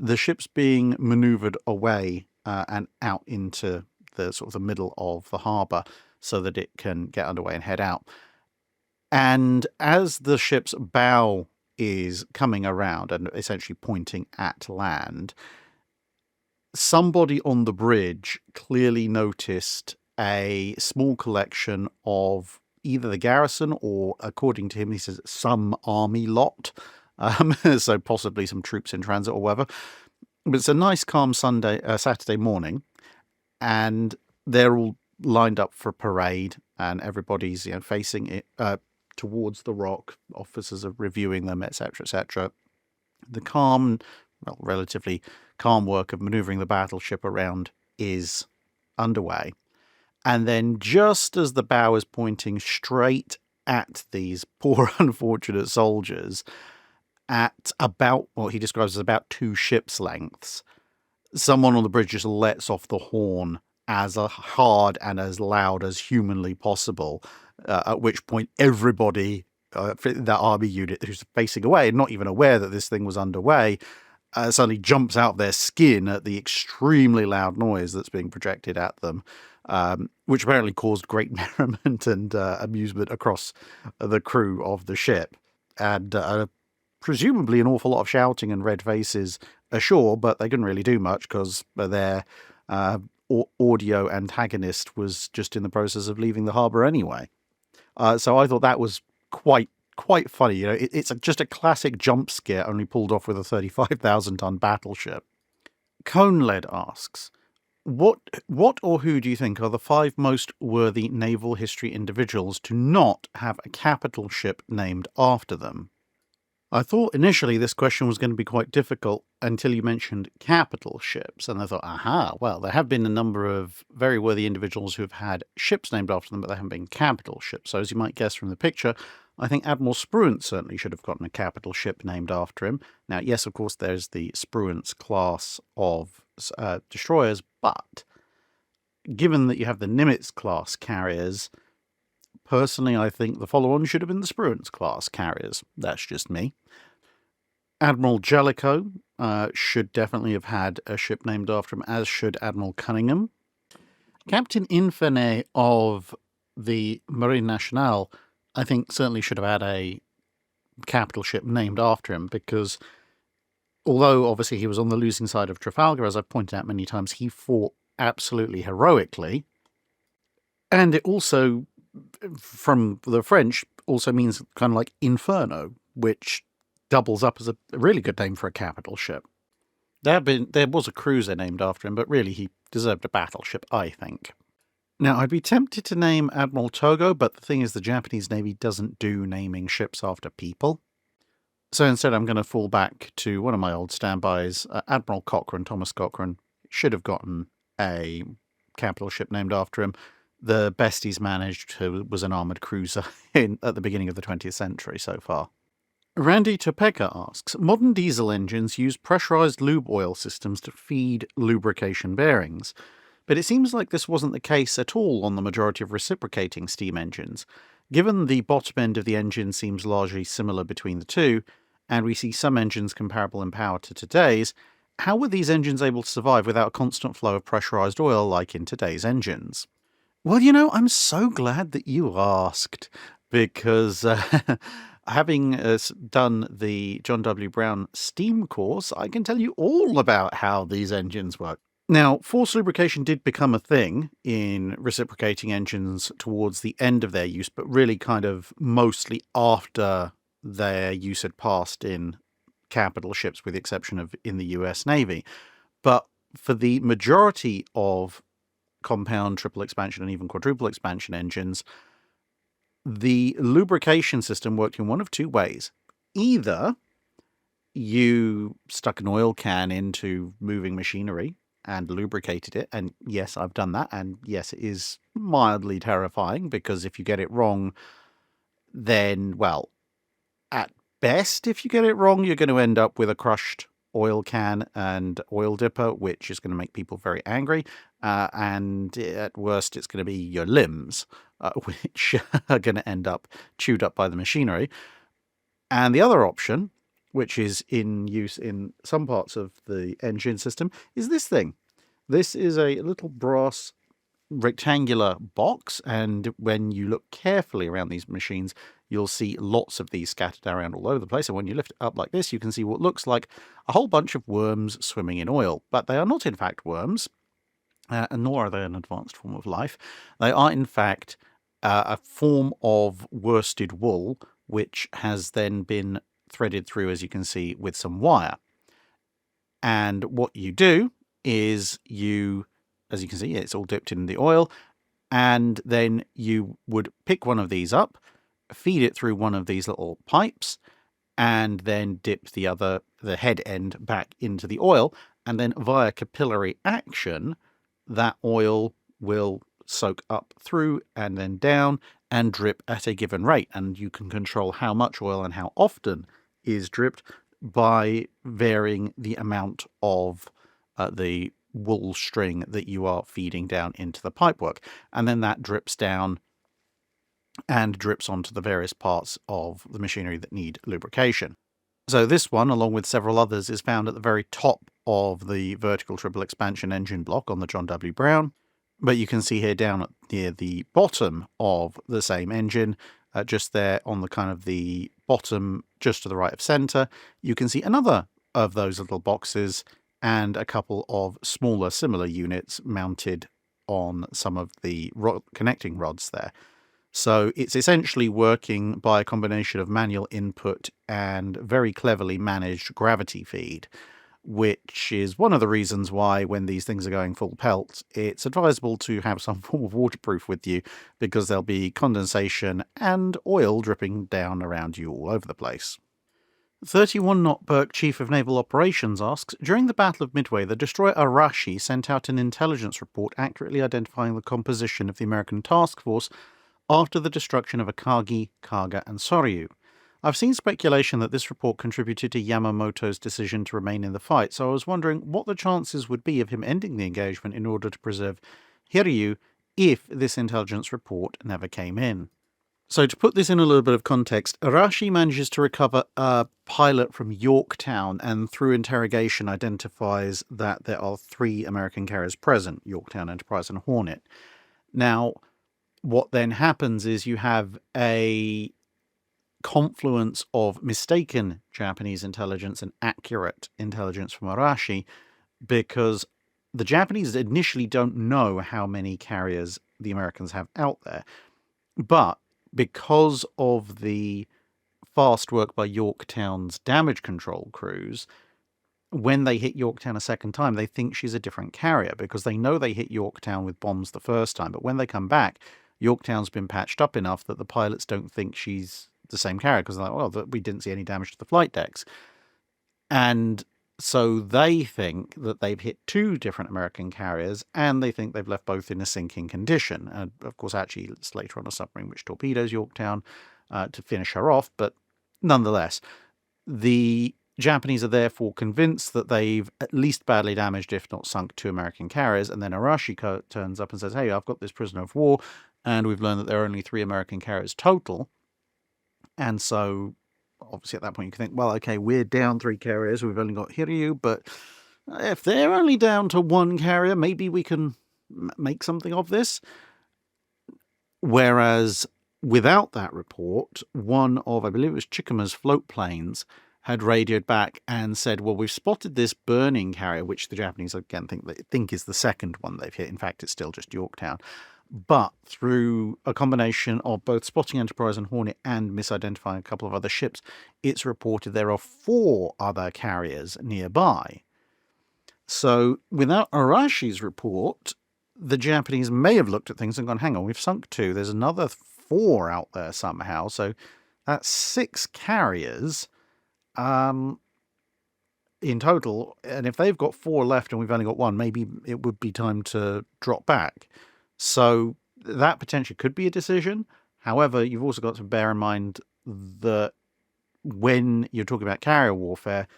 the ship's being manoeuvred away and out into the sort of the middle of the harbour so that it can get underway and head out. And as the ship's bow is coming around and essentially pointing at land, somebody on the bridge clearly noticed a small collection of either the garrison or, according to him, he says, some army lot. So possibly some troops in transit or whatever. But it's a nice, calm Saturday morning, and they're all lined up for a parade, and everybody's facing it towards the rock. Officers are reviewing them, etc., etc. The relatively calm work of manoeuvring the battleship around is underway. And then just as the bow is pointing straight at these poor, unfortunate soldiers, at about what he describes as about 2 ships' lengths, someone on the bridge just lets off the horn as hard and as loud as humanly possible, at which point everybody, that army unit who's facing away, not even aware that this thing was underway, suddenly jumps out their skin at the extremely loud noise that's being projected at them, which apparently caused great merriment and amusement across the crew of the ship. And presumably an awful lot of shouting and red faces ashore, but they couldn't really do much because their audio antagonist was just in the process of leaving the harbour anyway. So I thought that was quite funny. It's just a classic jump scare, only pulled off with a 35,000-ton battleship. Coneled asks, What or who do you think are the 5 most worthy naval history individuals to not have a capital ship named after them? I thought initially this question was going to be quite difficult until you mentioned capital ships, and I thought, well, there have been a number of very worthy individuals who have had ships named after them, but they haven't been capital ships. So as you might guess from the picture, I think Admiral Spruance certainly should have gotten a capital ship named after him. Now, yes, of course, there's the Spruance class of destroyers, but given that you have the Nimitz class carriers, personally, I think the follow-on should have been the Spruance class carriers. That's just me. Admiral Jellicoe should definitely have had a ship named after him, as should Admiral Cunningham. Captain Infernet of the Marine Nationale, I think, certainly should have had a capital ship named after him, because although obviously he was on the losing side of Trafalgar, as I've pointed out many times, he fought absolutely heroically. And it also, from the French, also means kind of like Inferno, which doubles up as a really good name for a capital ship. There was a cruiser named after him, but really he deserved a battleship, I think. Now, I'd be tempted to name Admiral Togo, but the thing is the Japanese Navy doesn't do naming ships after people. So instead I'm going to fall back to one of my old standbys. Admiral Cochrane, Thomas Cochrane, should have gotten a capital ship named after him. The best he's managed was an armoured cruiser at the beginning of the 20th century so far. Randy Topeka asks, modern diesel engines use pressurised lube oil systems to feed lubrication bearings, but it seems like this wasn't the case at all on the majority of reciprocating steam engines. Given the bottom end of the engine seems largely similar between the two, and we see some engines comparable in power to today's, how were these engines able to survive without a constant flow of pressurised oil like in today's engines? Well, I'm so glad that you asked, because having done the John W. Brown steam course, I can tell you all about how these engines work. Now, forced lubrication did become a thing in reciprocating engines towards the end of their use, but really kind of mostly after their use had passed in capital ships, with the exception of in the US Navy. But for the majority of compound triple expansion and even quadruple expansion engines, the lubrication system worked in one of two ways. Either you stuck an oil can into moving machinery and lubricated it, and yes, I've done that, and yes, it is mildly terrifying, because if you get it wrong, then, well, at best, if you get it wrong, you're going to end up with a crushed oil can and oil dipper, which is going to make people very angry, and at worst, it's going to be your limbs, which are going to end up chewed up by the machinery. And the other option, which is in use in some parts of the engine system, is this thing. This is a little brass rectangular box, and when you look carefully around these machines, you'll see lots of these scattered around all over the place. And when you lift it up like this, you can see what looks like a whole bunch of worms swimming in oil. But they are not, in fact, worms, and nor are they an advanced form of life. They are, in fact, a form of worsted wool, which has then been threaded through, as you can see, with some wire. And what you do is as you can see, it's all dipped in the oil, and then you would pick one of these up, feed it through one of these little pipes, and then dip the head end back into the oil, and then via capillary action, that oil will soak up through and then down and drip at a given rate. And you can control how much oil and how often is dripped by varying the amount of the wool string that you are feeding down into the pipework. And then that drips down and drips onto the various parts of the machinery that need lubrication. So this one, along with several others, is found at the very top of the vertical triple expansion engine block on the John W. Brown. But you can see here down near the bottom of the same engine, just there on the kind of the bottom, just to the right of center, you can see another of those little boxes and a couple of smaller similar units mounted on some of the connecting rods there. So it's essentially working by a combination of manual input and very cleverly managed gravity feed, which is one of the reasons why when these things are going full pelt, it's advisable to have some form of waterproof with you, because there'll be condensation and oil dripping down around you all over the place. 31 Knot Burke, Chief of Naval Operations, asks, during the Battle of Midway, the destroyer Arashi sent out an intelligence report accurately identifying the composition of the American task force after the destruction of Akagi, Kaga, and Soryu. I've seen speculation that this report contributed to Yamamoto's decision to remain in the fight, so I was wondering what the chances would be of him ending the engagement in order to preserve Hiryu if this intelligence report never came in. So to put this in a little bit of context, Arashi manages to recover a pilot from Yorktown and through interrogation identifies that there are 3 American carriers present, Yorktown, Enterprise and Hornet. Now, what then happens is you have a confluence of mistaken Japanese intelligence and accurate intelligence from Arashi, because the Japanese initially don't know how many carriers the Americans have out there. But because of the fast work by Yorktown's damage control crews, when they hit Yorktown a second time, they think she's a different carrier because they know they hit Yorktown with bombs the first time. But when they come back, Yorktown's been patched up enough that the pilots don't think she's the same carrier because they're like, well, we didn't see any damage to the flight decks. And so they think that they've hit 2 different American carriers and they think they've left both in a sinking condition. And of course, actually, it's later on a submarine which torpedoes Yorktown to finish her off. But nonetheless, the Japanese are therefore convinced that they've at least badly damaged, if not sunk, 2 American carriers. And then Arashi turns up and says, hey, I've got this prisoner of war. And we've learned that there are only 3 American carriers total. And so obviously at that point you can think, well, okay, we're down 3 carriers, we've only got Hiryu, but if they're only down to 1 carrier, maybe we can make something of this. Whereas without that report, one of, I believe it was Chikuma's float planes, had radioed back and said, well, we've spotted this burning carrier, which the Japanese again think is the second one they've hit. In fact, it's still just Yorktown. But through a combination of both spotting Enterprise and Hornet and misidentifying a couple of other ships, it's reported there are 4 other carriers nearby. So without Arashi's report, the Japanese may have looked at things and gone, hang on, we've sunk 2. There's another 4 out there somehow. So that's 6 carriers in total. And if they've got 4 left and we've only got 1, maybe it would be time to drop back. So that potentially could be a decision. However, you've also got to bear in mind that when you're talking about carrier warfare,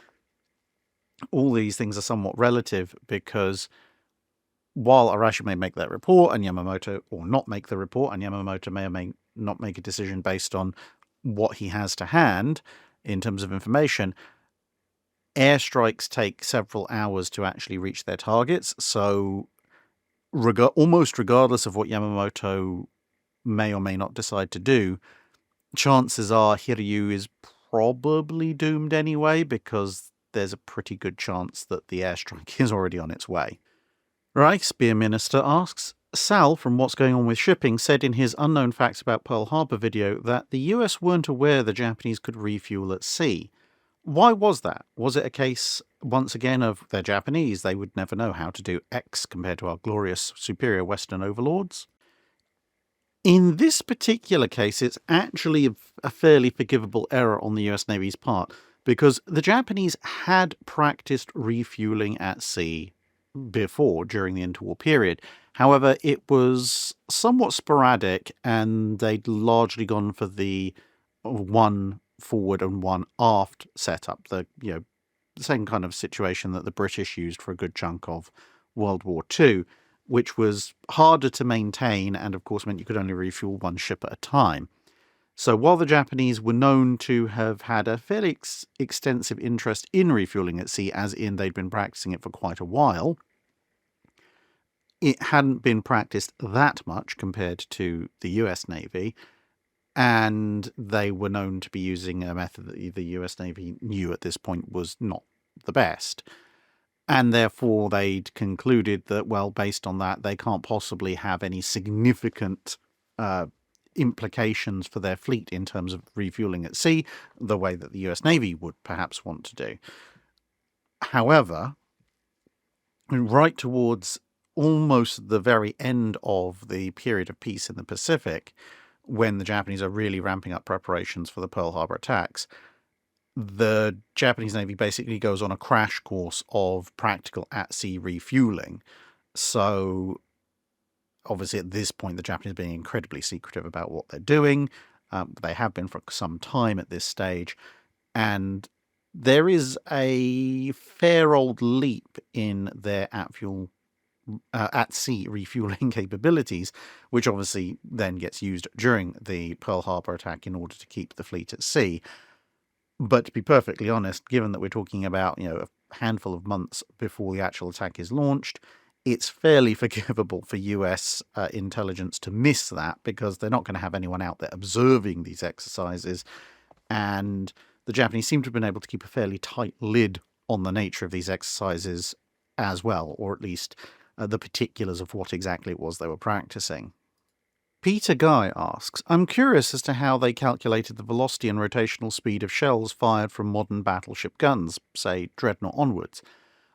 all these things are somewhat relative, because while Arashi may make that report and Yamamoto, or not make the report, and Yamamoto may or may not make a decision based on what he has to hand in terms of information, airstrikes take several hours to actually reach their targets. So almost regardless of what Yamamoto may or may not decide to do, chances are Hiryu is probably doomed anyway, because there's a pretty good chance that the airstrike is already on its way. Reichspear Minister asks, Sal, from What's Going On with Shipping, said in his Unknown Facts About Pearl Harbor video that the US weren't aware the Japanese could refuel at sea. Why was that? Was it a case, once again, of they're Japanese, they would never know how to do X compared to our glorious, superior Western overlords? In this particular case, it's actually a fairly forgivable error on the US Navy's part, because the Japanese had practiced refueling at sea before, during the interwar period. However, it was somewhat sporadic, and they'd largely gone for the 1 forward and 1 aft setup, the same kind of situation that the British used for a good chunk of World War II, which was harder to maintain and of course meant you could only refuel 1 ship at a time. So while the Japanese were known to have had a fairly extensive interest in refueling at sea, as in they'd been practicing it for quite a while, it hadn't been practiced that much compared to the US Navy, and they were known to be using a method that the US Navy knew at this point was not the best. And therefore they'd concluded that, well, based on that, they can't possibly have any significant implications for their fleet in terms of refueling at sea, the way that the US Navy would perhaps want to do. However, right towards almost the very end of the period of peace in the Pacific, when the Japanese are really ramping up preparations for the Pearl Harbor attacks, the Japanese Navy basically goes on a crash course of practical at-sea refueling. So obviously at this point the Japanese are being incredibly secretive about what they're doing. They have been for some time at this stage, and there is a fair old leap in their at-fuel at-sea refueling capabilities, which obviously then gets used during the Pearl Harbor attack in order to keep the fleet at sea. But to be perfectly honest, given that we're talking about, a handful of months before the actual attack is launched, it's fairly forgivable for US intelligence to miss that, because they're not going to have anyone out there observing these exercises. And the Japanese seem to have been able to keep a fairly tight lid on the nature of these exercises as well, or at least the particulars of what exactly it was they were practicing. Peter Guy asks, I'm curious as to how they calculated the velocity and rotational speed of shells fired from modern battleship guns, say Dreadnought onwards.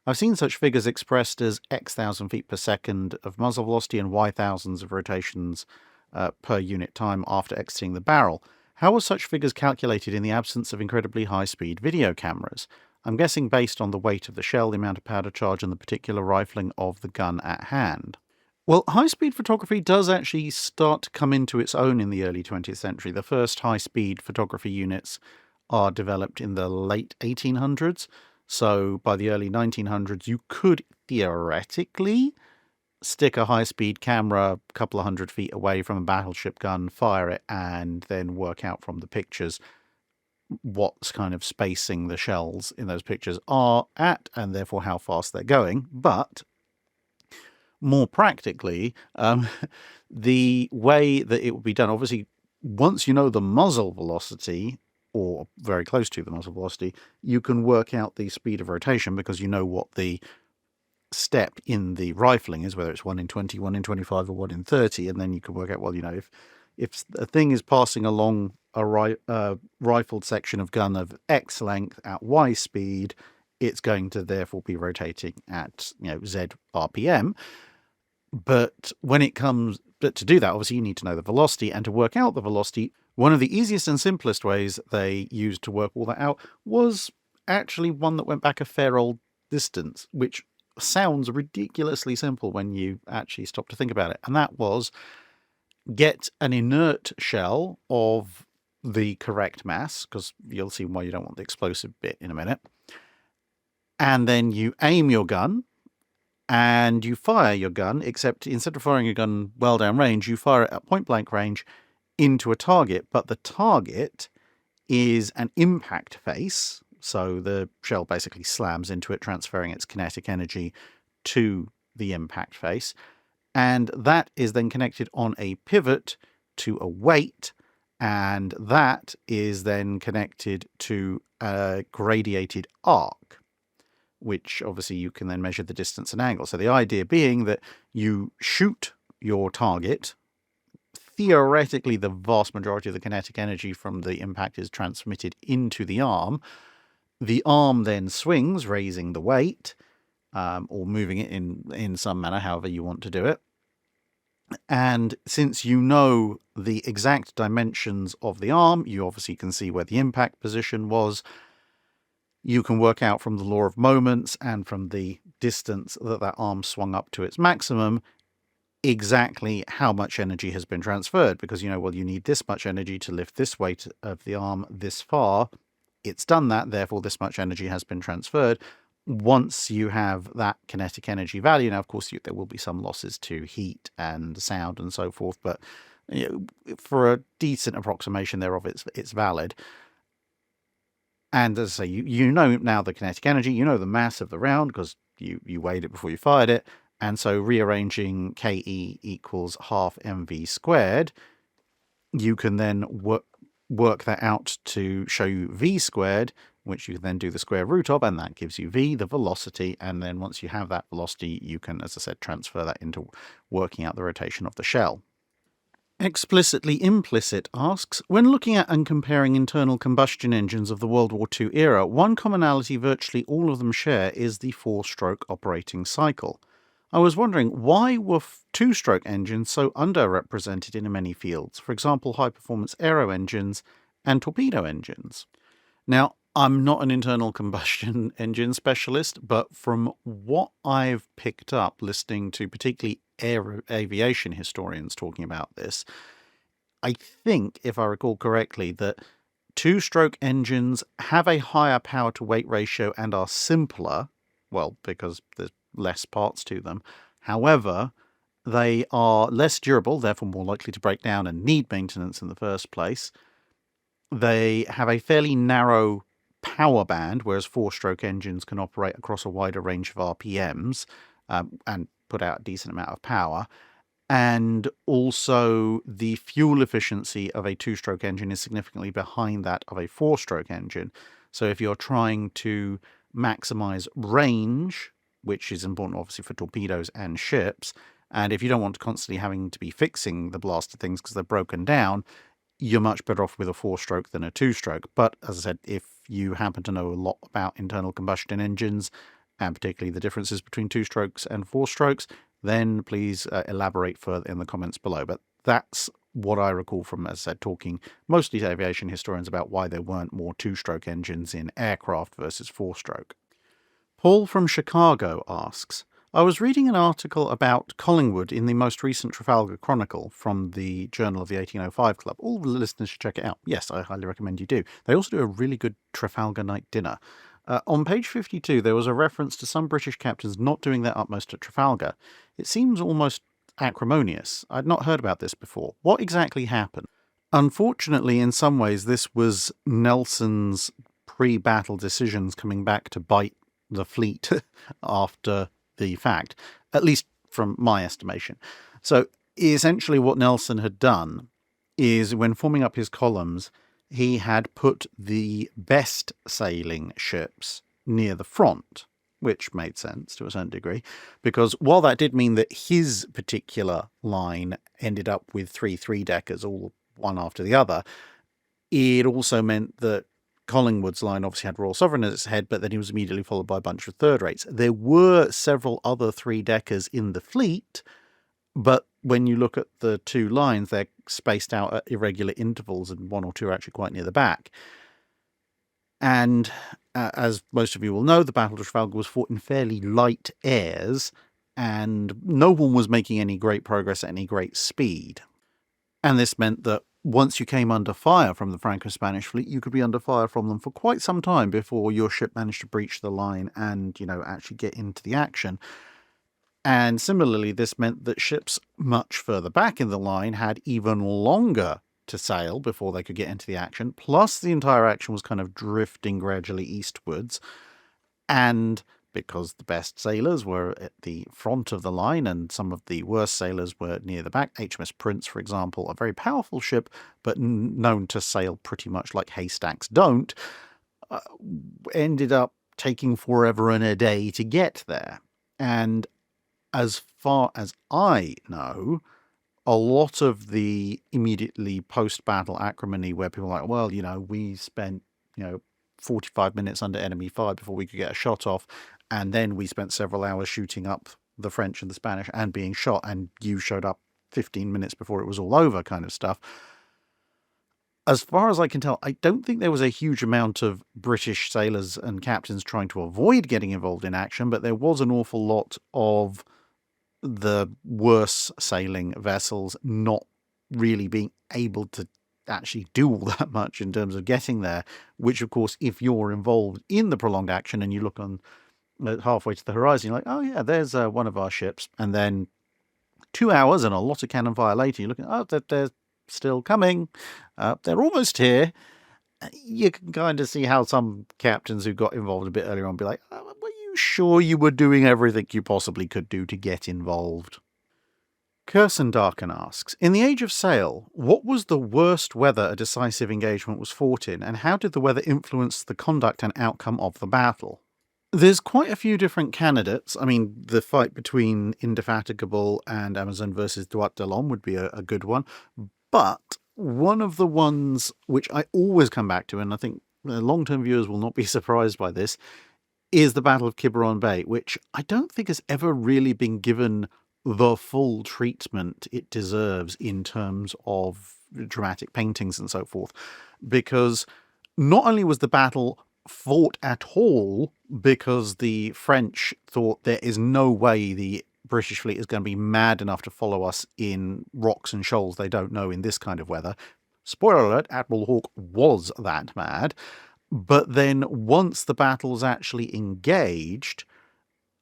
I've seen such figures expressed as X thousand feet per second of muzzle velocity and Y thousands of rotations per unit time after exiting the barrel. How were such figures calculated in the absence of incredibly high-speed video cameras? I'm guessing based on the weight of the shell, the amount of powder charge, and the particular rifling of the gun at hand. Well, high-speed photography does actually start to come into its own in the early 20th century. The first high-speed photography units are developed in the late 1800s. So by the early 1900s, you could theoretically stick a high-speed camera a couple of 100 feet away from a battleship gun, fire it, and then work out from the pictures what's kind of spacing the shells in those pictures are at, and therefore how fast they're going. But more practically, the way that it would be done, obviously, once you know the muzzle velocity, or very close to the muzzle velocity, you can work out the speed of rotation, because you know what the step in the rifling is, whether it's 1 in 20, 1 in 25, or 1 in 30, and then you can work out, well, if a thing is passing along a rifled section of gun of X length at Y speed, it's going to therefore be rotating at Z RPM. But to do that, obviously you need to know the velocity, and to work out the velocity, one of the easiest and simplest ways they used to work all that out was actually one that went back a fair old distance, which sounds ridiculously simple when you actually stop to think about it. And that was get an inert shell of the correct mass, because you'll see why you don't want the explosive bit in a minute. And then you aim your gun, and you fire your gun, except instead of firing your gun well down range, you fire it at point blank range into a target. But the target is an impact face, so the shell basically slams into it, transferring its kinetic energy to the impact face. And that is then connected on a pivot to a weight, and that is then connected to a gradiated arc, which obviously you can then measure the distance and angle. So the idea being that you shoot your target. Theoretically, the vast majority of the kinetic energy from the impact is transmitted into the arm. The arm then swings, raising the weight, or moving it in some manner, however you want to do it. And since you know the exact dimensions of the arm, you obviously can see where the impact position was. You can work out from the law of moments and from the distance that arm swung up to its maximum exactly how much energy has been transferred, because you need this much energy to lift this weight of the arm this far. It's done that, therefore this much energy has been transferred. Once you have that kinetic energy value, now of course there will be some losses to heat and sound and so forth, but for a decent approximation thereof, it's valid. And as I say, you know now the kinetic energy, you know the mass of the round, because you weighed it before you fired it. And so rearranging Ke equals half mv squared, you can then work that out to show you v squared, which you can then do the square root of, and that gives you v, the velocity. And then once you have that velocity, you can, as I said, transfer that into working out the rotation of the shell. Explicitly Implicit asks, when looking at and comparing internal combustion engines of the World War II era, one commonality virtually all of them share is the 4-stroke operating cycle. I was wondering, why were two-stroke engines so underrepresented in many fields, for example, high-performance aero engines and torpedo engines? Now, I'm not an internal combustion engine specialist, but from what I've picked up listening to particularly aviation historians talking about this, I think, if I recall correctly, that two-stroke engines have a higher power-to-weight ratio and are simpler, well, because there's less parts to them. However, they are less durable, therefore more likely to break down and need maintenance in the first place. They have a fairly narrow power band, whereas four-stroke engines can operate across a wider range of RPMs and put out a decent amount of power. And also, the fuel efficiency of a two-stroke engine is significantly behind that of a four-stroke engine. So if you're trying to maximize range, which is important obviously for torpedoes and ships, and if you don't want to constantly having to be fixing the blasted things because they're broken down, you're much better off with a four-stroke than a two-stroke. But as I said, if you happen to know a lot about internal combustion engines, and particularly the differences between two-strokes and four-strokes, then please elaborate further in the comments below. But that's what I recall from, as I said, talking mostly to aviation historians about why there weren't more two-stroke engines in aircraft versus four-stroke. Paul from Chicago asks, I was reading an article about Collingwood in the most recent Trafalgar Chronicle from the Journal of the 1805 Club. All the listeners should check it out. Yes, I highly recommend you do. They also do a really good Trafalgar night dinner. On page 52, there was a reference to some British captains not doing their utmost at Trafalgar. It seems almost acrimonious. I'd not heard about this before. What exactly happened? Unfortunately, in some ways, this was Nelson's pre-battle decisions coming back to bite the fleet after the fact, at least from my estimation. So essentially what Nelson had done is, when forming up his columns, he had put the best sailing ships near the front, which made sense to a certain degree, because while that did mean that his particular line ended up with three three-deckers, all one after the other, it also meant that Collingwood's line obviously had Royal Sovereign at its head, but then he was immediately followed by a bunch of third rates. There were several other three-deckers in the fleet, but when you look at the two lines, they're spaced out at irregular intervals, and one or two are actually quite near the back. And as most of you will know, the Battle of Trafalgar was fought in fairly light airs, and no one was making any great progress at any great speed. And this meant that once you came under fire from the Franco-Spanish fleet, you could be under fire from them for quite some time before your ship managed to breach the line and, actually get into the action. And similarly, this meant that ships much further back in the line had even longer to sail before they could get into the action, plus the entire action was kind of drifting gradually eastwards. And because the best sailors were at the front of the line and some of the worst sailors were near the back, HMS Prince, for example, a very powerful ship, but known to sail pretty much like haystacks don't, ended up taking forever and a day to get there. And as far as I know, a lot of the immediately post-battle acrimony where people are like, well, we spent, 45 minutes under enemy fire before we could get a shot off, and then we spent several hours shooting up the French and the Spanish and being shot, and you showed up 15 minutes before it was all over kind of stuff. As far as I can tell, I don't think there was a huge amount of British sailors and captains trying to avoid getting involved in action, but there was an awful lot of the worse sailing vessels not really being able to actually do all that much in terms of getting there, which of course, if you're involved in the prolonged action and you look on halfway to the horizon, you're like, oh yeah, there's one of our ships, and then 2 hours and a lot of cannon fire later, you're looking, oh, they're still coming, they're almost here. You can kind of see how some captains who got involved a bit earlier on be like, oh, were you sure you were doing everything you possibly could do to get involved? Kirsendarken asks, in the age of sail, what was the worst weather a decisive engagement was fought in, and how did the weather influence the conduct and outcome of the battle? There's quite a few different candidates. I mean, the fight between Indefatigable and Amazon versus Droit de l'Homme would be a good one, but one of the ones which I always come back to, and I think long-term viewers will not be surprised by this, is the Battle of Quiberon Bay, which I don't think has ever really been given the full treatment it deserves in terms of dramatic paintings and so forth, because not only was the battle fought at all because the French thought there is no way the British fleet is going to be mad enough to follow us in rocks and shoals they don't know in this kind of weather. Spoiler alert, Admiral Hawke was that mad. But then once the battle's actually engaged,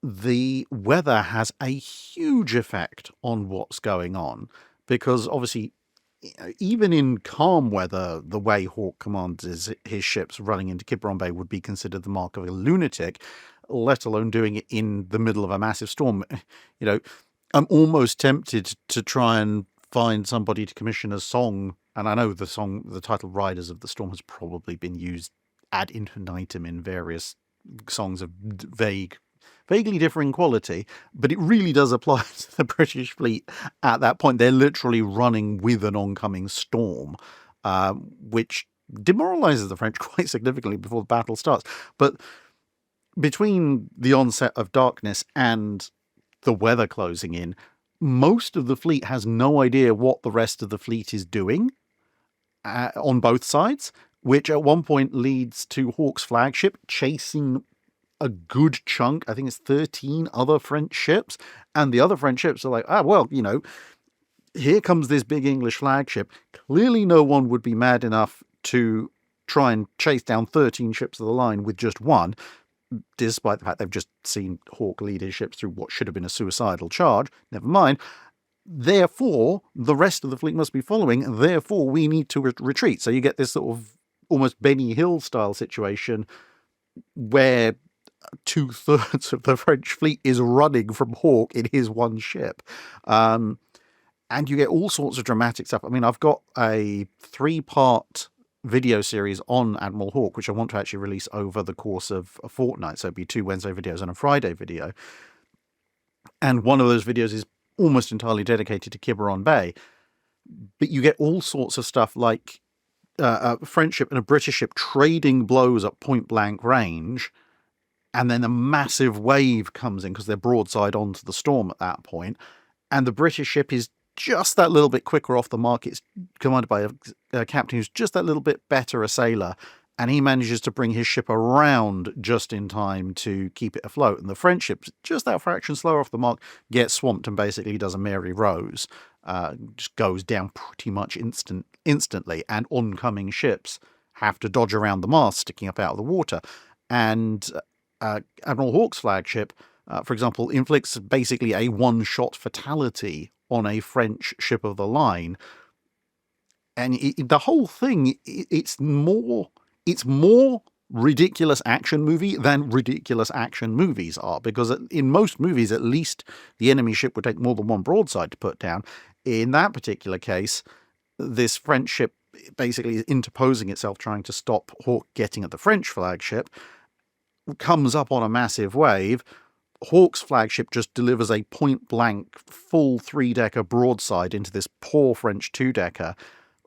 the weather has a huge effect on what's going on, because obviously, even in calm weather, the way Hawke commands his ships running into Quiberon Bay would be considered the mark of a lunatic, let alone doing it in the middle of a massive storm. You know, I'm almost tempted to try and find somebody to commission a song, and I know the title Riders of the Storm has probably been used ad infinitum in various songs of vaguely differing quality, but it really does apply to the British fleet at that point. They're literally running with an oncoming storm, which demoralizes the French quite significantly before the battle starts. But between the onset of darkness and the weather closing in, most of the fleet has no idea what the rest of the fleet is doing on both sides, which at one point leads to Hawke's flagship chasing a good chunk, I think it's 13 other French ships, and the other French ships are like, well, here comes this big English flagship. Clearly no one would be mad enough to try and chase down 13 ships of the line with just one, despite the fact they've just seen Hawke lead his ships through what should have been a suicidal charge. Never mind. Therefore, the rest of the fleet must be following. Therefore, we need to retreat. So you get this sort of almost Benny Hill style situation where 2/3 of the French fleet is running from Hawke in his one ship. And you get all sorts of dramatic stuff. I mean, I've got a 3-part video series on Admiral Hawke, which I want to actually release over the course of a fortnight. So it'd be 2 Wednesday videos and a Friday video. And one of those videos is almost entirely dedicated to Quiberon Bay. But you get all sorts of stuff like a French ship and a British ship trading blows at point blank range, and then a massive wave comes in because they're broadside onto the storm at that point, and the British ship is just that little bit quicker off the mark. It's commanded by a captain who's just that little bit better a sailor, and he manages to bring his ship around just in time to keep it afloat. And the French ship, just that fraction slower off the mark, gets swamped and basically does a Mary Rose, just goes down pretty much instantly, and oncoming ships have to dodge around the mast sticking up out of the water. And Admiral Hawke's flagship, for example, inflicts basically a one-shot fatality on a French ship of the line. And the whole thing, it's more ridiculous action movie than ridiculous action movies are, because in most movies, at least the enemy ship would take more than one broadside to put down. In that particular case, this French ship basically is interposing itself, trying to stop Hawke getting at the French flagship, comes up on a massive wave. Hawke's flagship just delivers a point-blank, full 3-decker broadside into this poor French 2-decker,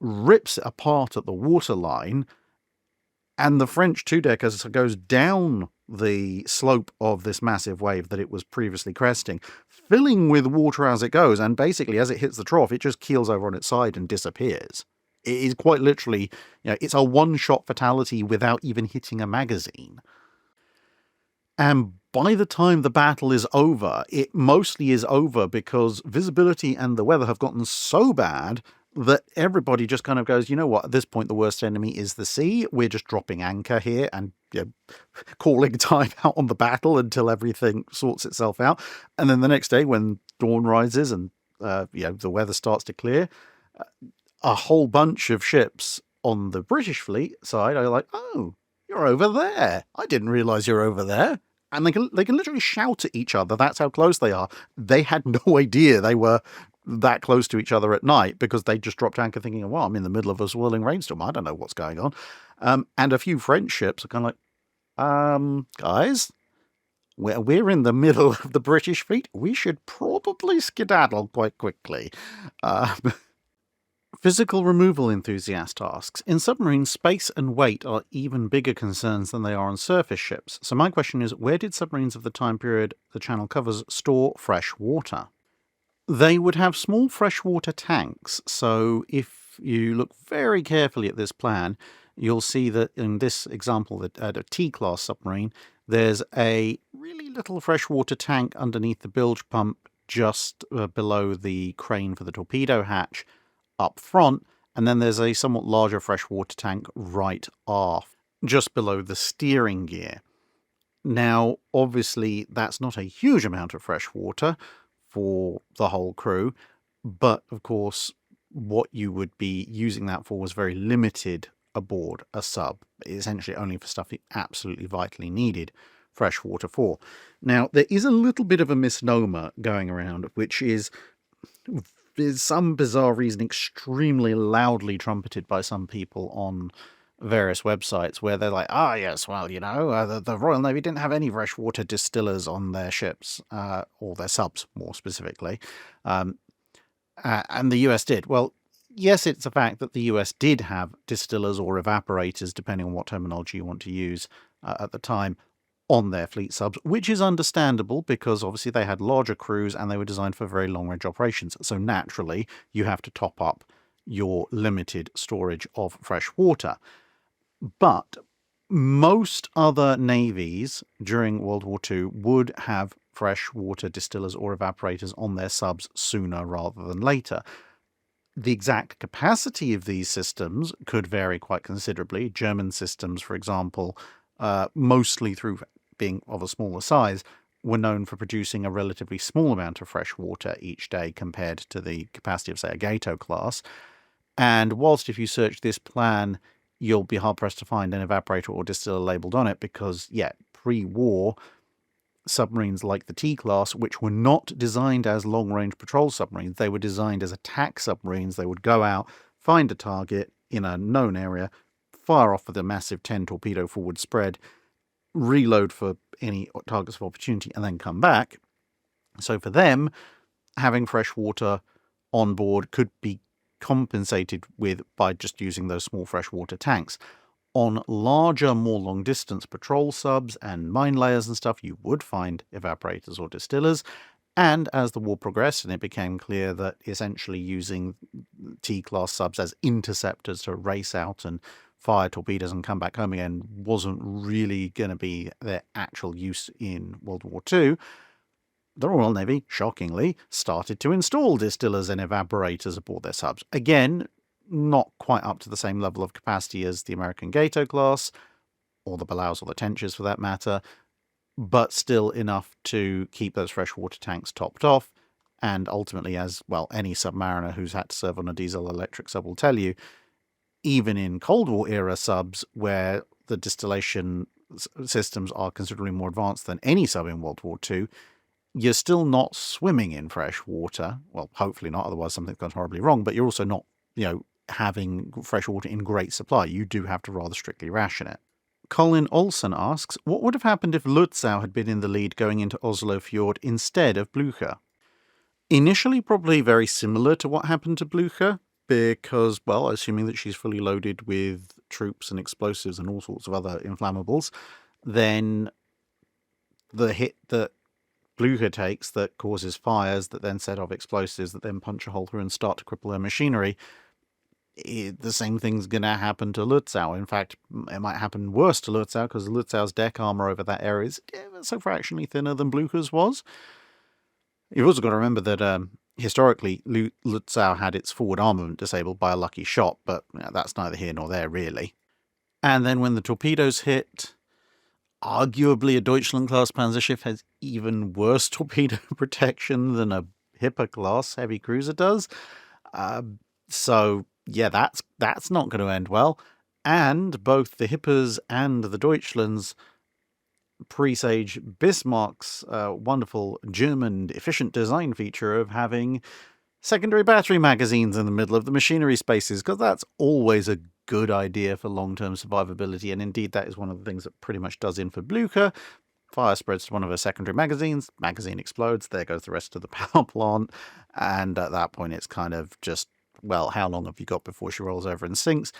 rips it apart at the waterline, and the French 2-decker goes down the slope of this massive wave that it was previously cresting, filling with water as it goes, and basically as it hits the trough, it just keels over on its side and disappears. It is quite literally, it's a one-shot fatality without even hitting a magazine. And by the time the battle is over, it mostly is over because visibility and the weather have gotten so bad that everybody just kind of goes, you know what, at this point the worst enemy is the sea. We're just dropping anchor here and calling time out on the battle until everything sorts itself out. And then the next day when dawn rises and the weather starts to clear, a whole bunch of ships on the British fleet side are like, oh, you're over there. I didn't realise you're over there. And they can literally shout at each other. That's how close they are. They had no idea they were that close to each other at night because they just dropped anchor thinking, well, I'm in the middle of a swirling rainstorm. I don't know what's going on. And a few French ships are kind of like, guys, we're in the middle of the British fleet. We should probably skedaddle quite quickly. Physical removal enthusiast asks, in submarines, space and weight are even bigger concerns than they are on surface ships. So my question is, where did submarines of the time period the channel covers store fresh water? They would have small freshwater tanks. So if you look very carefully at this plan, you'll see that in this example, at a T-class submarine, there's a really little freshwater tank underneath the bilge pump just below the crane for the torpedo hatch up front, and then there's a somewhat larger freshwater tank right aft, just below the steering gear. Now, obviously, that's not a huge amount of fresh water for the whole crew, but of course, what you would be using that for was very limited aboard a sub, essentially only for stuff you absolutely vitally needed fresh water for. Now, there is a little bit of a misnomer going around, which is, for some bizarre reason, extremely loudly trumpeted by some people on various websites, where they're like, yes, well, the Royal Navy didn't have any freshwater distillers on their ships, or their subs, more specifically, and the US did. Well, yes, it's a fact that the US did have distillers or evaporators, depending on what terminology you want to use at the time, on their fleet subs, which is understandable because obviously they had larger crews and they were designed for very long-range operations. So naturally, you have to top up your limited storage of fresh water. But most other navies during World War II would have freshwater distillers or evaporators on their subs sooner rather than later. The exact capacity of these systems could vary quite considerably. German systems, for example, mostly through being of a smaller size, were known for producing a relatively small amount of fresh water each day compared to the capacity of, say, a Gato class. And whilst if you search this plan, you'll be hard-pressed to find an evaporator or distiller labelled on it because, pre-war, submarines like the T-class, which were not designed as long-range patrol submarines, they were designed as attack submarines. They would go out, find a target in a known area, fire off with a massive 10-torpedo forward spread, reload for any targets of opportunity, and then come back. So for them, having fresh water on board could be compensated with by just using those small freshwater tanks. On larger, more long-distance patrol subs and mine layers and stuff, you would find evaporators or distillers. And as the war progressed and it became clear that essentially using T-class subs as interceptors to race out and fire torpedoes and come back home again wasn't really going to be their actual use in World War II, the Royal Navy, shockingly, started to install distillers and evaporators aboard their subs. Again, not quite up to the same level of capacity as the American Gato class, or the Balaus or the Tenchers for that matter, but still enough to keep those freshwater tanks topped off. And ultimately, as well, any submariner who's had to serve on a diesel-electric sub will tell you, even in Cold War era subs, where the distillation systems are considerably more advanced than any sub in World War II, you're still not swimming in fresh water. Well, hopefully not, otherwise something's gone horribly wrong, but you're also not, having fresh water in great supply. You do have to rather strictly ration it. Colin Olsen asks, what would have happened if Lutzow had been in the lead going into Oslo Fjord instead of Blücher? Initially, probably very similar to what happened to Blücher, because, well, assuming that she's fully loaded with troops and explosives and all sorts of other inflammables, then the hit that Blücher takes that causes fires that then set off explosives that then punch a hole through and start to cripple her machinery, the same thing's going to happen to Lutzow. In fact, it might happen worse to Lutzow because Lutzow's deck armor over that area is so fractionally thinner than Blücher's was. You've also got to remember that historically, Lutzow had its forward armament disabled by a lucky shot, but that's neither here nor there, really. And then when the torpedoes hit, arguably a Deutschland-class Panzerschiff has even worse torpedo protection than a Hipper-class heavy cruiser does. So, that's not going to end well. And both the Hippers and the Deutschlands presage Bismarck's wonderful German efficient design feature of having secondary battery magazines in the middle of the machinery spaces, because that's always a good idea for long-term survivability, and indeed that is one of the things that pretty much does in for Blücher. Fire spreads to one of her secondary magazines, magazine explodes, there goes the rest of the power plant, and at that point it's kind of just, well, how long have you got before she rolls over and sinks?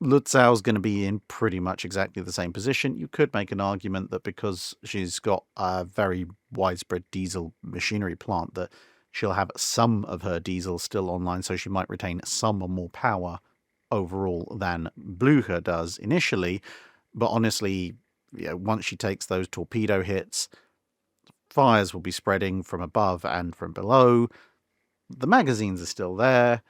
Lutzow's going to be in pretty much exactly the same position. You could make an argument that because she's got a very widespread diesel machinery plant that she'll have some of her diesel still online, so she might retain some more power overall than Blücher does initially. But honestly, once she takes those torpedo hits, fires will be spreading from above and from below. The magazines are still there.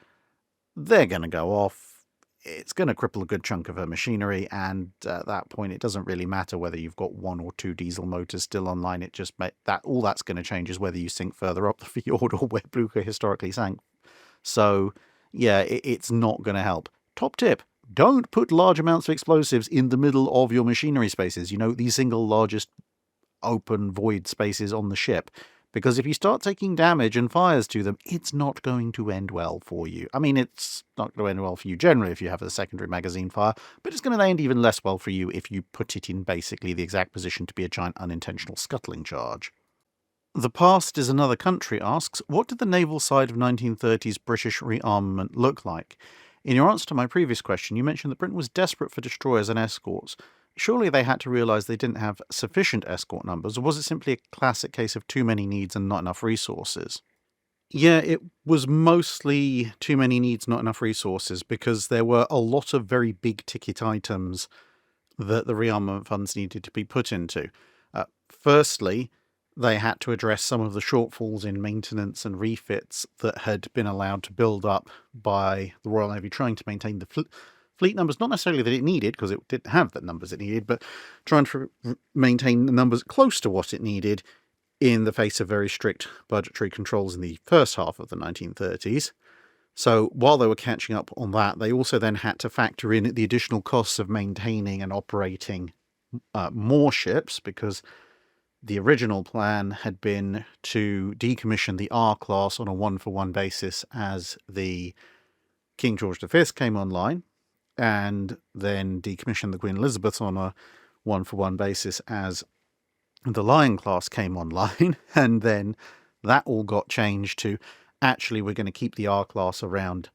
They're going to go off. it's going to cripple a good chunk of her machinery, and at that point it doesn't really matter whether you've got 1 or 2 diesel motors still online. It just all that's going to change is whether you sink further up the fjord or where Blucher historically sank. So yeah, it's not going to help. Top tip: don't put large amounts of explosives in the middle of your machinery spaces, these single largest open void spaces on the ship. Because if you start taking damage and fires to them, it's not going to end well for you. I mean, it's not going to end well for you generally if you have a secondary magazine fire, but it's going to end even less well for you if you put it in basically the exact position to be a giant unintentional scuttling charge. The Past is Another Country asks, what did the naval side of 1930s British rearmament look like? In your answer to my previous question, you mentioned that Britain was desperate for destroyers and escorts. Surely they had to realise they didn't have sufficient escort numbers, or was it simply a classic case of too many needs and not enough resources? Yeah, it was mostly too many needs, not enough resources, because there were a lot of very big ticket items that the rearmament funds needed to be put into. Firstly, they had to address some of the shortfalls in maintenance and refits that had been allowed to build up by the Royal Navy trying to maintain the fleet numbers, not necessarily that it needed, because it didn't have the numbers it needed, but trying to maintain the numbers close to what it needed in the face of very strict budgetary controls in the first half of the 1930s. So while they were catching up on that, they also then had to factor in the additional costs of maintaining and operating more ships, because the original plan had been to decommission the R-class on a 1-for-1 basis as the King George V came online, and then decommission the Queen Elizabeth on a 1-for-1 basis as the Lion class came online, and then that all got changed to, actually, we're going to keep the R-class around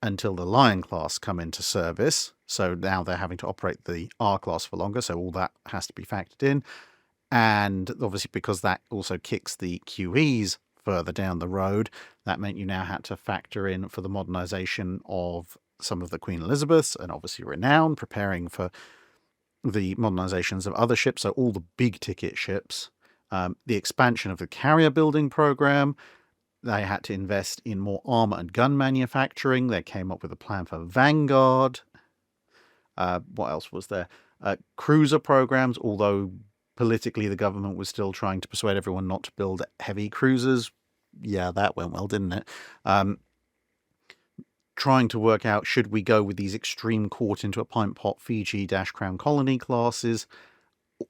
until the Lion class come into service. So now they're having to operate the R-class for longer, so all that has to be factored in. And obviously, because that also kicks the QEs further down the road, that meant you now had to factor in for the modernisation of some of the Queen Elizabeths, and obviously Renown, preparing for the modernisations of other ships, so all the big ticket ships, the expansion of the carrier building programme. They had to invest in more armour and gun manufacturing. They came up with a plan for Vanguard. What else was there? Cruiser programs, although politically the government was still trying to persuade everyone not to build heavy cruisers. Yeah, that went well, didn't it? Trying to work out, should we go with these extreme caught into a pint pot Fiji-Crown Colony classes,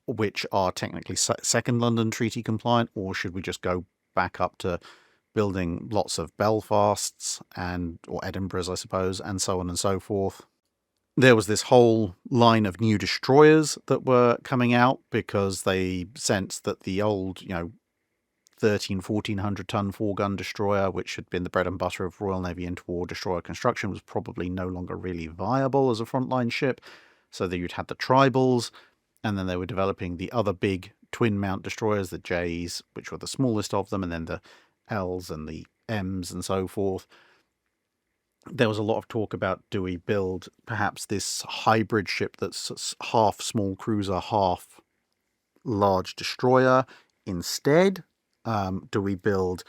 which are technically second London Treaty compliant, or should we just go back up to building lots of Belfasts or Edinburghs, I suppose, and so on and so forth. There was this whole line of new destroyers that were coming out because they sensed that the old, 1,1400 ton 4-gun destroyer, which had been the bread and butter of Royal Navy interwar destroyer construction, was probably no longer really viable as a frontline ship. So that you'd had the Tribals, and then they were developing the other big twin mount destroyers, the J's, which were the smallest of them, and then the L's and the M's and so forth. There was a lot of talk about, do we build perhaps this hybrid ship that's half small cruiser, half large destroyer instead? Do we build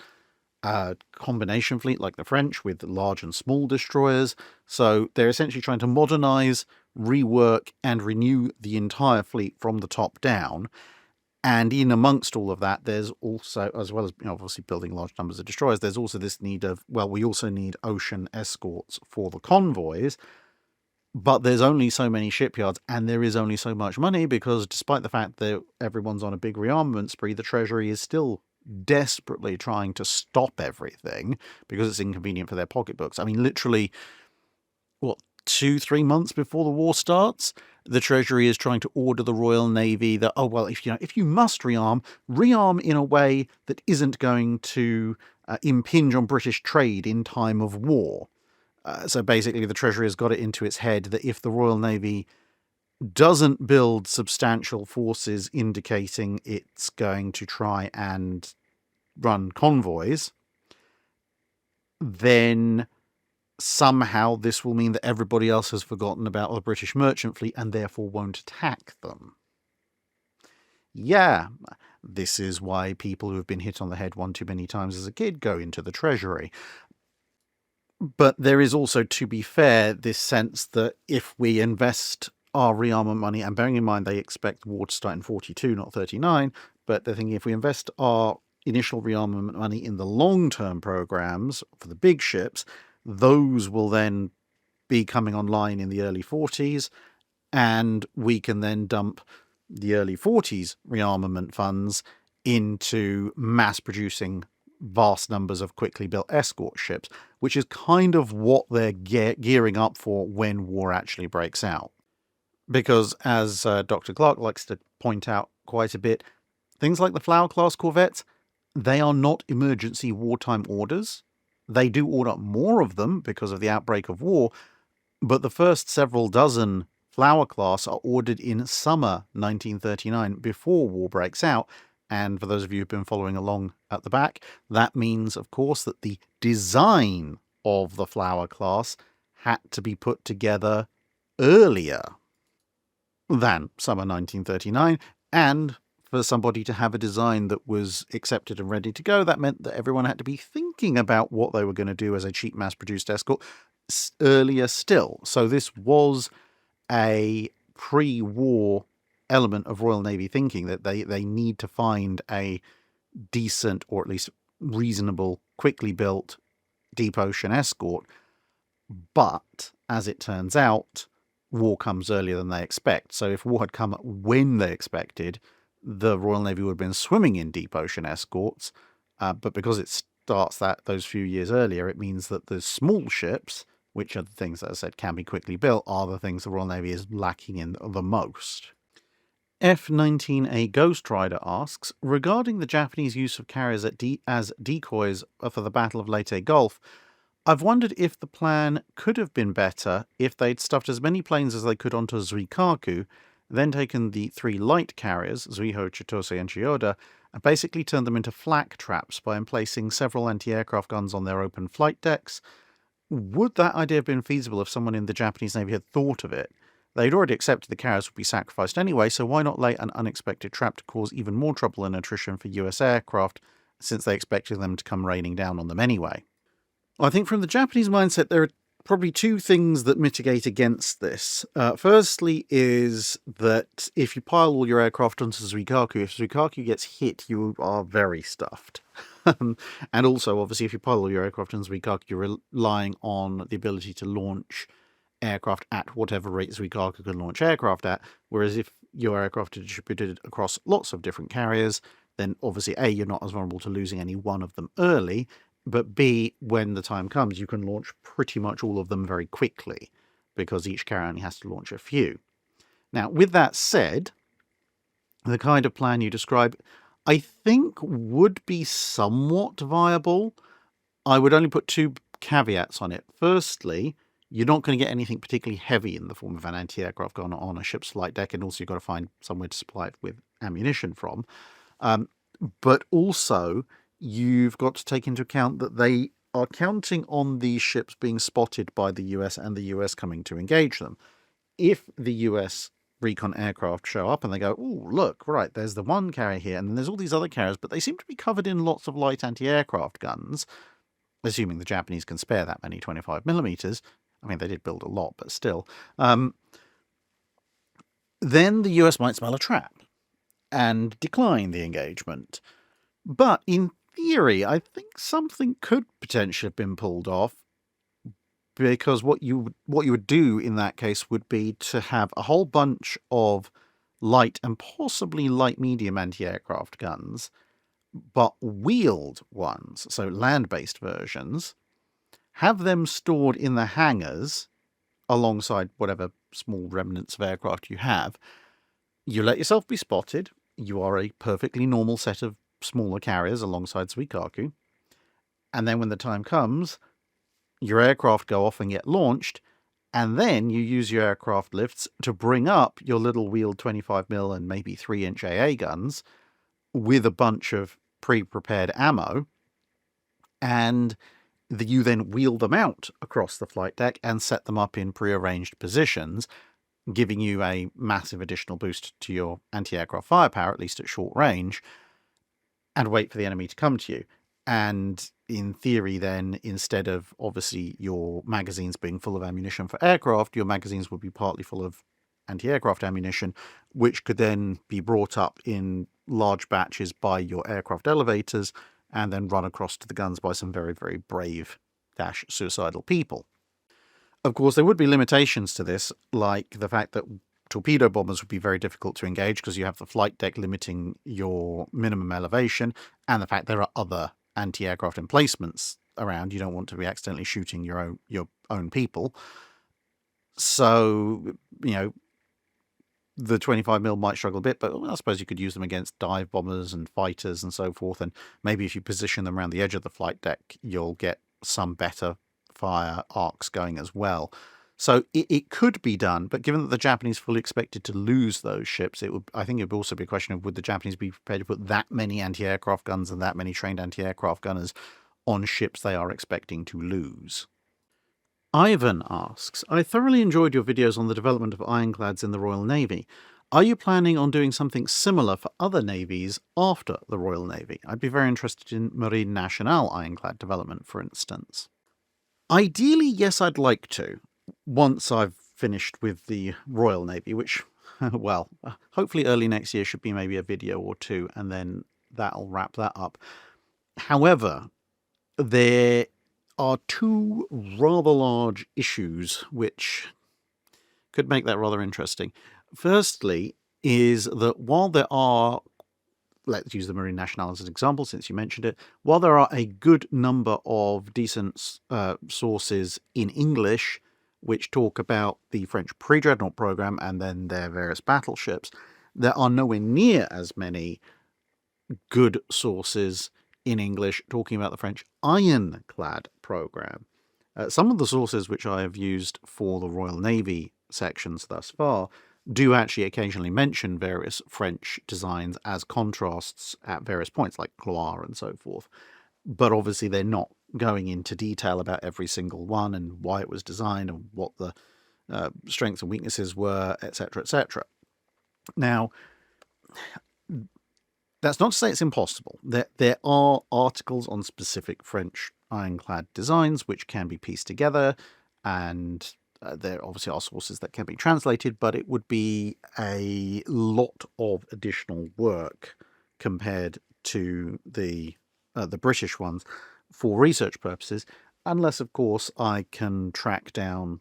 a combination fleet like the French with large and small destroyers? So they're essentially trying to modernize, rework, and renew the entire fleet from the top down. And in amongst all of that, there's also, as well as obviously building large numbers of destroyers, there's also this need of, we also need ocean escorts for the convoys. But there's only so many shipyards, and there is only so much money, because despite the fact that everyone's on a big rearmament spree, the Treasury is still desperately trying to stop everything because it's inconvenient for their pocketbooks. I mean, literally, 2-3 months before the war starts, the Treasury is trying to order the Royal Navy that, if you must rearm in a way that isn't going to impinge on British trade in time of war. So basically the Treasury has got it into its head that if the Royal Navy doesn't build substantial forces indicating it's going to try and run convoys, then somehow this will mean that everybody else has forgotten about the British merchant fleet and therefore won't attack them. Yeah, this is why people who have been hit on the head one too many times as a kid go into the Treasury. But there is also, to be fair, this sense that if we invest our rearmament money, and bearing in mind they expect war to start in 42, not 39, but they're thinking if we invest our initial rearmament money in the long-term programs for the big ships, those will then be coming online in the early 40s, and we can then dump the early 40s rearmament funds into mass producing vast numbers of quickly built escort ships, which is kind of what they're gearing up for when war actually breaks out. Because, as Dr. Clark likes to point out quite a bit, things like the Flower-class corvettes, they are not emergency wartime orders. They do order more of them because of the outbreak of war, but the first several dozen Flower-class are ordered in summer 1939 before war breaks out. And for those of you who've been following along at the back, that means, of course, that the design of the Flower-class had to be put together earlier than summer 1939, and for somebody to have a design that was accepted and ready to go, that meant that everyone had to be thinking about what they were going to do as a cheap mass-produced escort earlier still. So this was a pre-war element of Royal Navy thinking, that they need to find a decent, or at least reasonable, quickly built deep ocean escort. But, as it turns out, war comes earlier than they expect. So if war had come when they expected, the Royal Navy would have been swimming in deep ocean escorts. But because it starts those few years earlier, it means that the small ships, which are the things that I said can be quickly built, are the things the Royal Navy is lacking in the most. F-19A Ghost Rider asks, regarding the Japanese use of carriers as decoys for the Battle of Leyte Gulf, I've wondered if the plan could have been better if they'd stuffed as many planes as they could onto Zuikaku, then taken the 3 light carriers, Zuiho, Chitose, and Chiyoda, and basically turned them into flak traps by emplacing several anti-aircraft guns on their open flight decks. Would that idea have been feasible if someone in the Japanese Navy had thought of it? They'd already accepted the carriers would be sacrificed anyway, so why not lay an unexpected trap to cause even more trouble and attrition for US aircraft, since they expected them to come raining down on them anyway? I think from the Japanese mindset, there are probably 2 things that mitigate against this. Firstly is that if you pile all your aircraft onto Zuikaku, if Zuikaku gets hit, you are very stuffed. And also, obviously, if you pile all your aircraft onto Zuikaku, you're relying on the ability to launch aircraft at whatever rate Zuikaku can launch aircraft at, whereas if your aircraft are distributed across lots of different carriers, then obviously A, you're not as vulnerable to losing any one of them early, but B, when the time comes, you can launch pretty much all of them very quickly, because each carrier only has to launch a few. Now, with that said, the kind of plan you describe, I think would be somewhat viable. I would only put 2 caveats on it. Firstly, you're not going to get anything particularly heavy in the form of an anti-aircraft gun on a ship's flight deck, and also you've got to find somewhere to supply it with ammunition from. But also, you've got to take into account that they are counting on these ships being spotted by the US and the US coming to engage them. If the US recon aircraft show up and they go, oh, look, right, there's the one carrier here, and then there's all these other carriers, but they seem to be covered in lots of light anti-aircraft guns, assuming the Japanese can spare that many 25mm. I mean, they did build a lot, but still. Then the US might smell a trap and decline the engagement. But in theory, I think something could potentially have been pulled off, because what you would do in that case would be to have a whole bunch of light and possibly light-medium anti-aircraft guns, but wheeled ones, so land-based versions, have them stored in the hangars alongside whatever small remnants of aircraft you have. You let yourself be spotted. You are a perfectly normal set of smaller carriers alongside Zuikaku. And then when the time comes, your aircraft go off and get launched, and then you use your aircraft lifts to bring up your little wheeled 25mm and maybe 3-inch AA guns with a bunch of pre-prepared ammo, and you then wheel them out across the flight deck and set them up in prearranged positions, giving you a massive additional boost to your anti-aircraft firepower, at least at short range, and wait for the enemy to come to you. And in theory, then, instead of obviously your magazines being full of ammunition for aircraft, your magazines would be partly full of anti-aircraft ammunition, which could then be brought up in large batches by your aircraft elevators and then run across to the guns by some very, very brave - suicidal people. Of course, there would be limitations to this, like the fact that torpedo bombers would be very difficult to engage because you have the flight deck limiting your minimum elevation, and the fact there are other anti-aircraft emplacements around. You don't want to be accidentally shooting your own people. So, the 25mm might struggle a bit, but I suppose you could use them against dive bombers and fighters and so forth, and maybe if you position them around the edge of the flight deck, you'll get some better fire arcs going as well. So it could be done, but given that the Japanese fully expected to lose those ships, I think it would also be a question of, would the Japanese be prepared to put that many anti-aircraft guns and that many trained anti-aircraft gunners on ships they are expecting to lose? Ivan asks, I thoroughly enjoyed your videos on the development of ironclads in the Royal Navy. Are you planning on doing something similar for other navies after the Royal Navy? I'd be very interested in Marine Nationale ironclad development, for instance. Ideally, yes, I'd like to, once I've finished with the Royal Navy, which, well, hopefully early next year should be maybe a video or two, and then that'll wrap that up. However, there are two rather large issues which could make that rather interesting. Firstly, is that while there are, let's use the Marine Nationale as an example since you mentioned it, while there are a good number of decent sources in English which talk about the French pre-dreadnought program and then their various battleships, there are nowhere near as many good sources in English talking about the French ironclad program. Some of the sources which I have used for the Royal Navy sections thus far do actually occasionally mention various French designs as contrasts at various points, like Gloire and so forth. But obviously they're not going into detail about every single one and why it was designed and what the strengths and weaknesses were, etc., etc. Now, that's not to say it's impossible. There are articles on specific French ironclad designs which can be pieced together, and there obviously are sources that can be translated, but it would be a lot of additional work compared to the British ones for research purposes, unless, of course, I can track down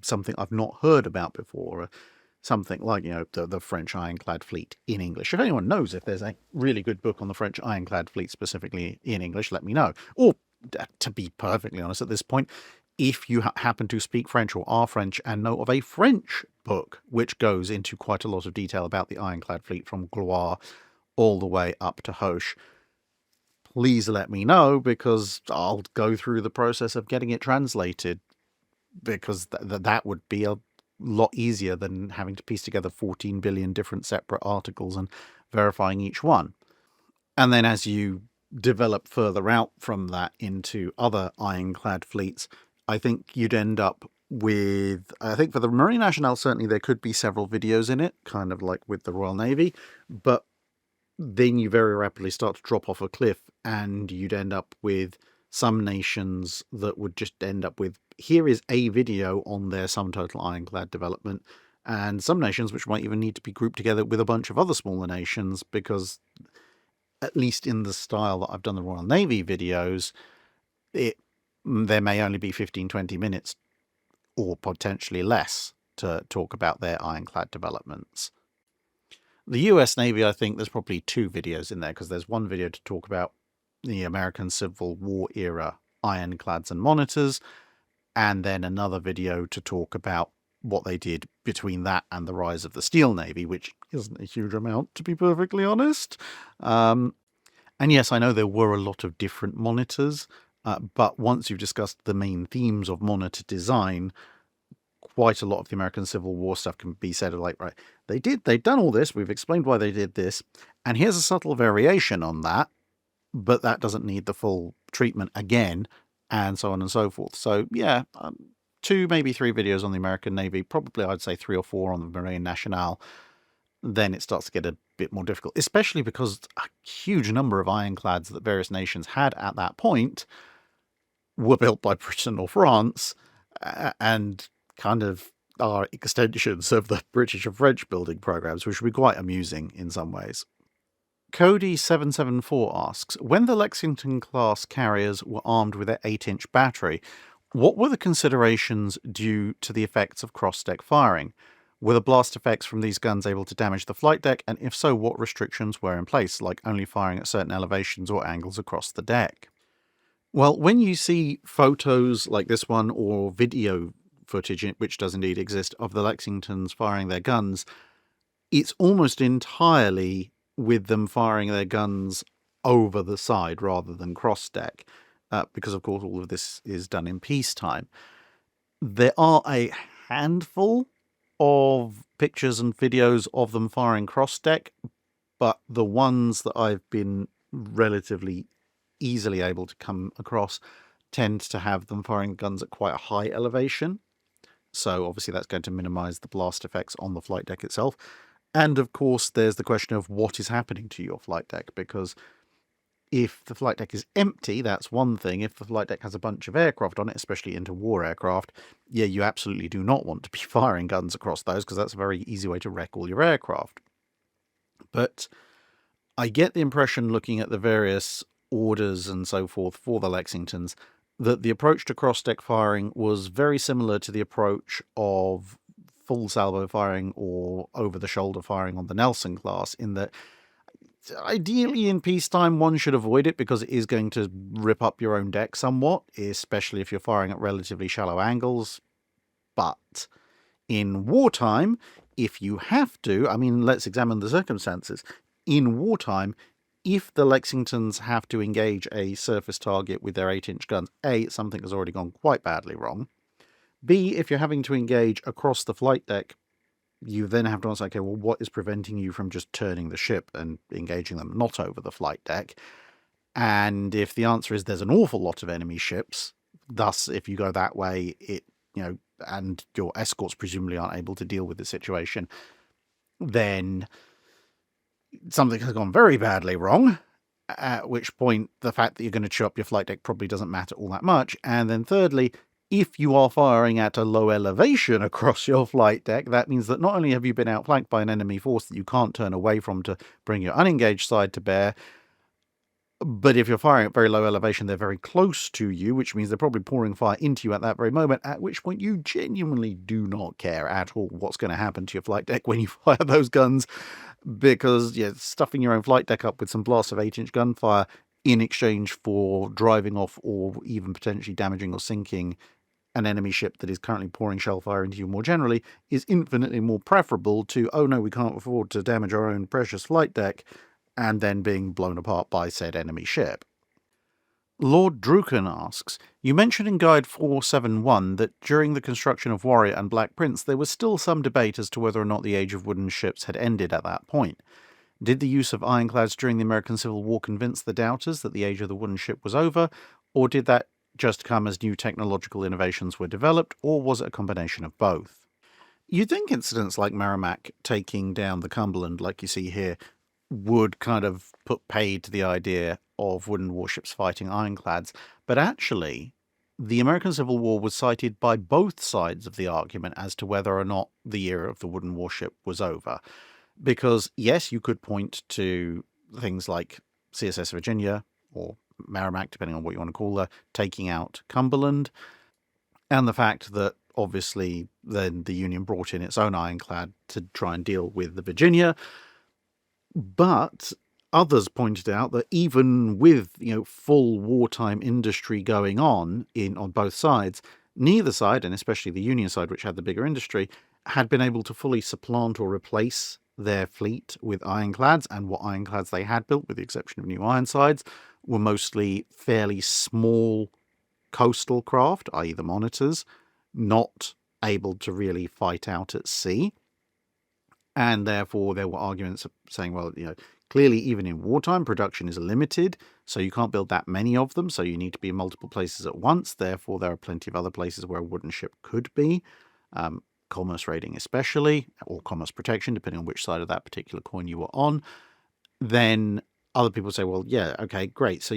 something I've not heard about before, something like, the French ironclad fleet in English. If anyone knows if there's a really good book on the French ironclad fleet specifically in English, let me know. Or, to be perfectly honest at this point, if you happen to speak French or are French and know of a French book which goes into quite a lot of detail about the ironclad fleet from Gloire all the way up to Hoche, please let me know, because I'll go through the process of getting it translated, because that would be a lot easier than having to piece together 14 billion different separate articles and verifying each one. And then as you develop further out from that into other ironclad fleets, I think you'd end up with, I think for the Marine Nationale, certainly there could be several videos in it, kind of like with the Royal Navy, but then you very rapidly start to drop off a cliff, and you'd end up with some nations that would just end up with, here is a video on their sum total ironclad development, and some nations which might even need to be grouped together with a bunch of other smaller nations, because at least in the style that I've done the Royal Navy videos, there may only be 15-20 minutes or potentially less to talk about their ironclad developments. The US Navy, I think there's probably 2 videos in there, because there's one video to talk about the American Civil War era ironclads and monitors, and then another video to talk about what they did between that and the rise of the Steel Navy, which isn't a huge amount, to be perfectly honest. And yes, I know there were a lot of different monitors, but once you've discussed the main themes of monitor design, quite a lot of the American Civil War stuff can be said of, like, right, they've done all this, we've explained why they did this, and here's a subtle variation on that, but that doesn't need the full treatment again, and so on and so forth. So yeah, 2, maybe 3 videos on the American Navy, probably I'd say 3 or 4 on the Marine Nationale, then it starts to get a bit more difficult, especially because a huge number of ironclads that various nations had at that point were built by Britain or France and kind of are extensions of the British and French building programs, which would be quite amusing in some ways. Cody774 asks, when the Lexington-class carriers were armed with their 8-inch battery, what were the considerations due to the effects of cross-deck firing? Were the blast effects from these guns able to damage the flight deck, and if so, what restrictions were in place, like only firing at certain elevations or angles across the deck? Well, when you see photos like this one or video footage, which does indeed exist, of the Lexingtons firing their guns, it's almost entirely with them firing their guns over the side rather than cross-deck, because, of course, all of this is done in peacetime. There are a handful of pictures and videos of them firing cross-deck, but the ones that I've been relatively easily able to come across tend to have them firing guns at quite a high elevation. So obviously that's going to minimize the blast effects on the flight deck itself. And of course, there's the question of what is happening to your flight deck, because if the flight deck is empty, that's one thing. If the flight deck has a bunch of aircraft on it, especially interwar aircraft, yeah, you absolutely do not want to be firing guns across those, because that's a very easy way to wreck all your aircraft. But I get the impression, looking at the various orders and so forth for the Lexingtons, that the approach to cross-deck firing was very similar to the approach of full salvo firing or over-the-shoulder firing on the Nelson class, in that ideally in peacetime one should avoid it because it is going to rip up your own deck somewhat, especially if you're firing at relatively shallow angles. But in wartime, if you have to, I mean, let's examine the circumstances. In wartime, if the Lexingtons have to engage a surface target with their 8-inch guns, A, something has already gone quite badly wrong. B, if you're having to engage across the flight deck, you then have to ask, okay, well, what is preventing you from just turning the ship and engaging them not over the flight deck? And if the answer is there's an awful lot of enemy ships, thus, if you go that way, and your escorts presumably aren't able to deal with the situation, then something has gone very badly wrong, at which point the fact that you're going to chew up your flight deck probably doesn't matter all that much. And then thirdly, if you are firing at a low elevation across your flight deck, that means that not only have you been outflanked by an enemy force that you can't turn away from to bring your unengaged side to bear, but if you're firing at very low elevation, they're very close to you, which means they're probably pouring fire into you at that very moment, at which point you genuinely do not care at all what's going to happen to your flight deck when you fire those guns, because stuffing your own flight deck up with some blasts of 8-inch gunfire in exchange for driving off or even potentially damaging or sinking an enemy ship that is currently pouring shell fire into you more generally is infinitely more preferable to, oh no, we can't afford to damage our own precious flight deck, and then being blown apart by said enemy ship. Lord Druken asks, you mentioned in Guide 471 that during the construction of Warrior and Black Prince there was still some debate as to whether or not the age of wooden ships had ended at that point. Did the use of ironclads during the American Civil War convince the doubters that the age of the wooden ship was over, or did that just come as new technological innovations were developed, or was it a combination of both? You'd think incidents like Merrimack taking down the Cumberland, like you see here, would kind of put paid to the idea of wooden warships fighting ironclads, but actually the American Civil War was cited by both sides of the argument as to whether or not the era of the wooden warship was over. Because yes, you could point to things like CSS Virginia or Merrimack, depending on what you want to call her, taking out Cumberland, and the fact that obviously then the Union brought in its own ironclad to try and deal with the Virginia. But others pointed out that even with full wartime industry going on both sides, neither side, and especially the Union side, which had the bigger industry, had been able to fully supplant or replace their fleet with ironclads, and what ironclads they had built, with the exception of new Ironsides, were mostly fairly small coastal craft, i.e. the monitors, not able to really fight out at sea. And therefore there were arguments saying, well, clearly even in wartime production is limited, so you can't build that many of them, so you need to be in multiple places at once. Therefore there are plenty of other places where a wooden ship could be. commerce raiding especially, or commerce protection, depending on which side of that particular coin you were on, then other people say, well, yeah, okay, great. So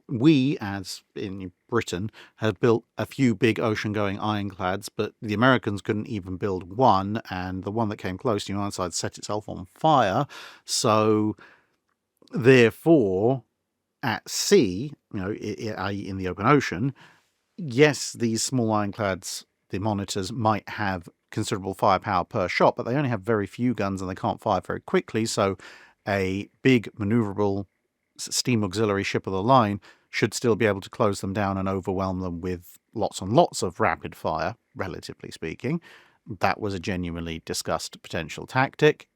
we, as in Britain, had built a few big ocean-going ironclads, but the Americans couldn't even build one, and the one that came close to the United States set itself on fire. So, therefore, at sea, i.e. in the open ocean, yes, these small ironclads, the monitors, might have considerable firepower per shot, but they only have very few guns and they can't fire very quickly, so a big maneuverable steam auxiliary ship of the line should still be able to close them down and overwhelm them with lots and lots of rapid fire, relatively speaking. That was a genuinely discussed potential tactic.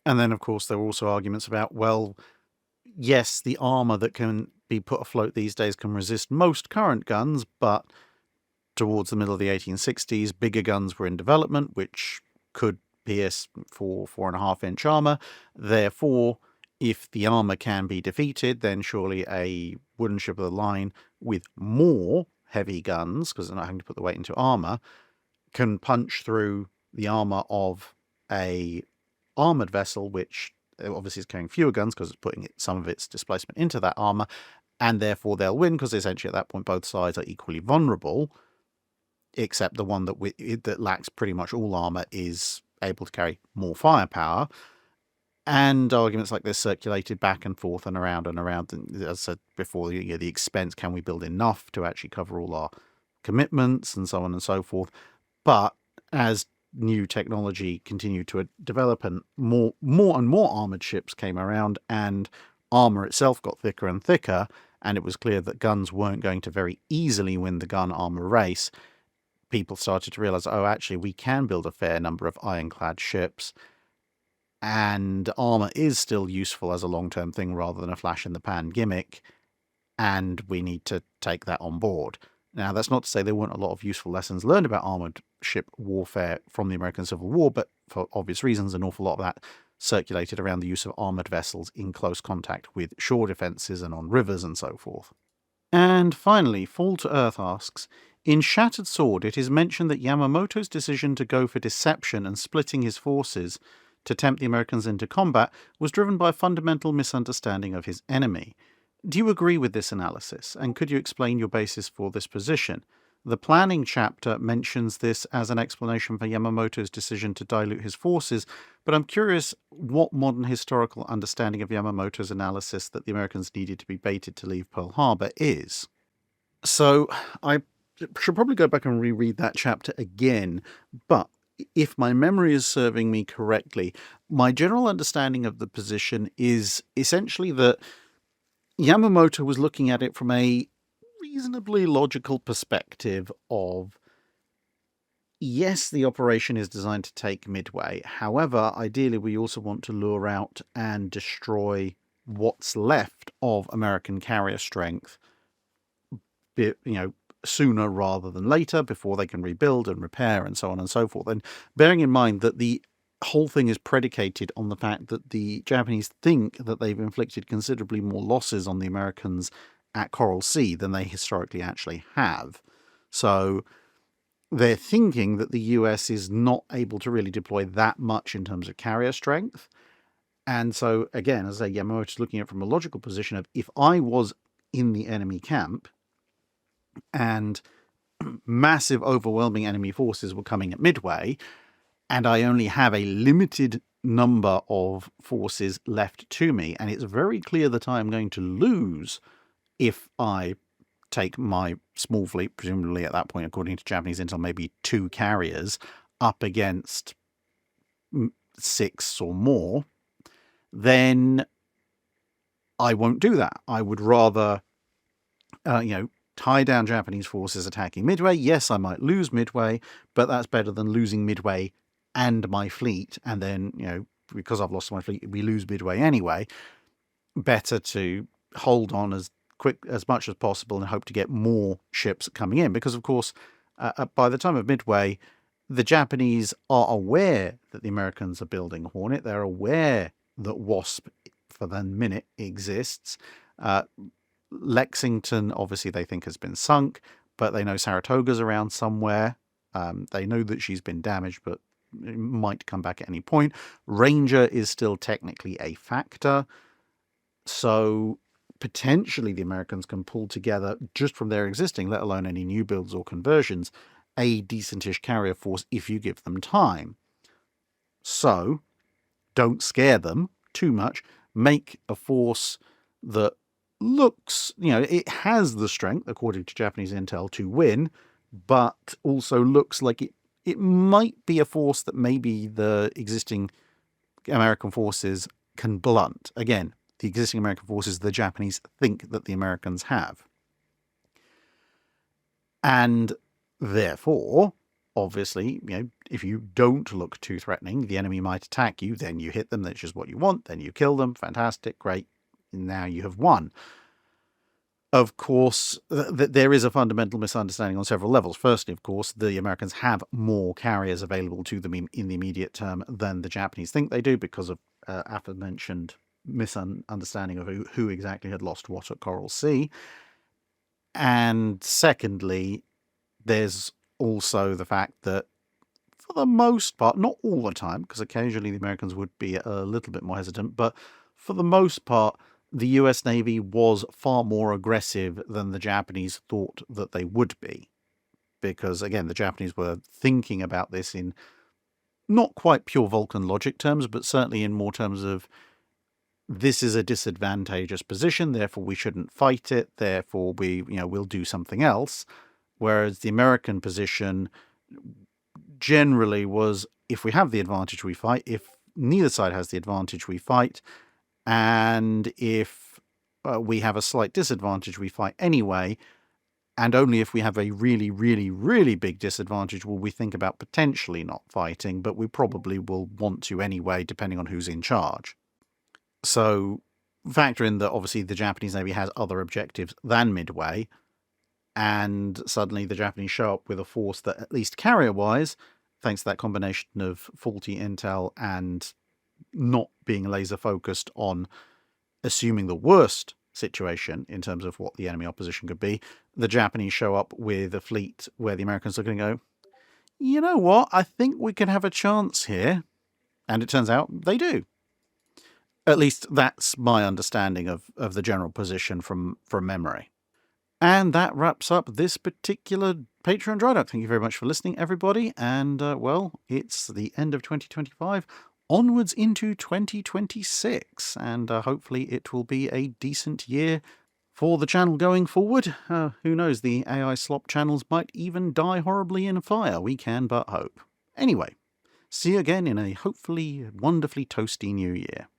And then, of course, there were also arguments about, well, yes, the armour that can be put afloat these days can resist most current guns, but towards the middle of the 1860s, bigger guns were in development, which could pierce 4.5-inch armour. Therefore, if the armour can be defeated, then surely a wooden ship of the line with more heavy guns, because they're not having to put the weight into armour, can punch through the armour of a armoured vessel, which obviously is carrying fewer guns because it's putting some of its displacement into that armour, and therefore they'll win, because essentially at that point both sides are equally vulnerable, except the one that lacks pretty much all armour is able to carry more firepower. And arguments like this circulated back and forth and around. And as I said before, the expense, can we build enough to actually cover all our commitments, and so on and so forth. But as new technology continued to develop and more and more armoured ships came around, and armour itself got thicker and thicker, and it was clear that guns weren't going to very easily win the gun armour race, people started to realise, oh, actually, we can build a fair number of ironclad ships, and armour is still useful as a long-term thing rather than a flash-in-the-pan gimmick, and we need to take that on board. Now, that's not to say there weren't a lot of useful lessons learned about armoured ship warfare from the American Civil War, but for obvious reasons, an awful lot of that circulated around the use of armoured vessels in close contact with shore defences and on rivers and so forth. And finally, Fall to Earth asks, in Shattered Sword, it is mentioned that Yamamoto's decision to go for deception and splitting his forces to tempt the Americans into combat was driven by a fundamental misunderstanding of his enemy. Do you agree with this analysis, and could you explain your basis for this position? The planning chapter mentions this as an explanation for Yamamoto's decision to dilute his forces, but I'm curious what modern historical understanding of Yamamoto's analysis that the Americans needed to be baited to leave Pearl Harbor is. So I should probably go back and reread that chapter again, but if my memory is serving me correctly, my general understanding of the position is essentially that Yamamoto was looking at it from a reasonably logical perspective of, yes, the operation is designed to take Midway. However, ideally, we also want to lure out and destroy what's left of American carrier strength, sooner rather than later, before they can rebuild and repair and so on and so forth. And bearing in mind that the whole thing is predicated on the fact that the Japanese think that they've inflicted considerably more losses on the Americans at Coral Sea than they historically actually have. So they're thinking that the US is not able to really deploy that much in terms of carrier strength. And so, again, as I say, Yamamoto's looking at it from a logical position of, if I was in the enemy camp and massive, overwhelming enemy forces were coming at Midway, and I only have a limited number of forces left to me, and it's very clear that I am going to lose if I take my small fleet, presumably at that point, according to Japanese intel, maybe 2 carriers, up against 6 or more, then I won't do that. I would rather, tie down Japanese forces attacking Midway. Yes, I might lose Midway, but that's better than losing Midway and my fleet, and then, because I've lost my fleet, we lose Midway anyway. Better to hold on as much as possible and hope to get more ships coming in, because of course by the time of Midway, the Japanese are aware that the Americans are building Hornet. They're aware that Wasp for the minute exists. Lexington obviously they think has been sunk, but they know Saratoga's around somewhere, They know that she's been damaged, but it might come back at any point. Ranger is still technically a factor. So potentially the Americans can pull together, just from their existing, let alone any new builds or conversions, a decentish carrier force if you give them time. So don't scare them too much. Make a force that looks, it has the strength, according to Japanese intel, to win, but also looks like it might be a force that maybe the existing American forces can blunt. Again, the existing American forces the Japanese think that the Americans have. And therefore, obviously, if you don't look too threatening, the enemy might attack you, then you hit them, that's just what you want, then you kill them, fantastic, great, now you have won. Of course, there is a fundamental misunderstanding on several levels. Firstly, of course, the Americans have more carriers available to them in the immediate term than the Japanese think they do because of aforementioned misunderstanding of who exactly had lost what at Coral Sea. And secondly, there's also the fact that for the most part, not all the time, because occasionally the Americans would be a little bit more hesitant, but for the most part, the US Navy was far more aggressive than the Japanese thought that they would be. Because, again, the Japanese were thinking about this in not quite pure Vulcan logic terms, but certainly in more terms of this is a disadvantageous position, therefore we shouldn't fight it, therefore we'll do something else. Whereas the American position generally was, if we have the advantage, we fight. If neither side has the advantage, we fight. And if we have a slight disadvantage, we fight anyway. And only if we have a really, really, really big disadvantage will we think about potentially not fighting, but we probably will want to anyway, depending on who's in charge. So factor in that obviously the Japanese Navy has other objectives than Midway, and suddenly the Japanese show up with a force that, at least carrier-wise, thanks to that combination of faulty intel and not being laser-focused on assuming the worst situation in terms of what the enemy opposition could be, the Japanese show up with a fleet where the Americans are going to go, you know what, I think we can have a chance here. And it turns out they do. At least that's my understanding of the general position from memory. And that wraps up this particular Patreon Drydock. Thank you very much for listening, everybody. And, it's the end of 2025, onwards into 2026. And hopefully it will be a decent year for the channel going forward. Who knows, the AI slop channels might even die horribly in a fire. We can but hope. Anyway, see you again in a hopefully wonderfully toasty new year.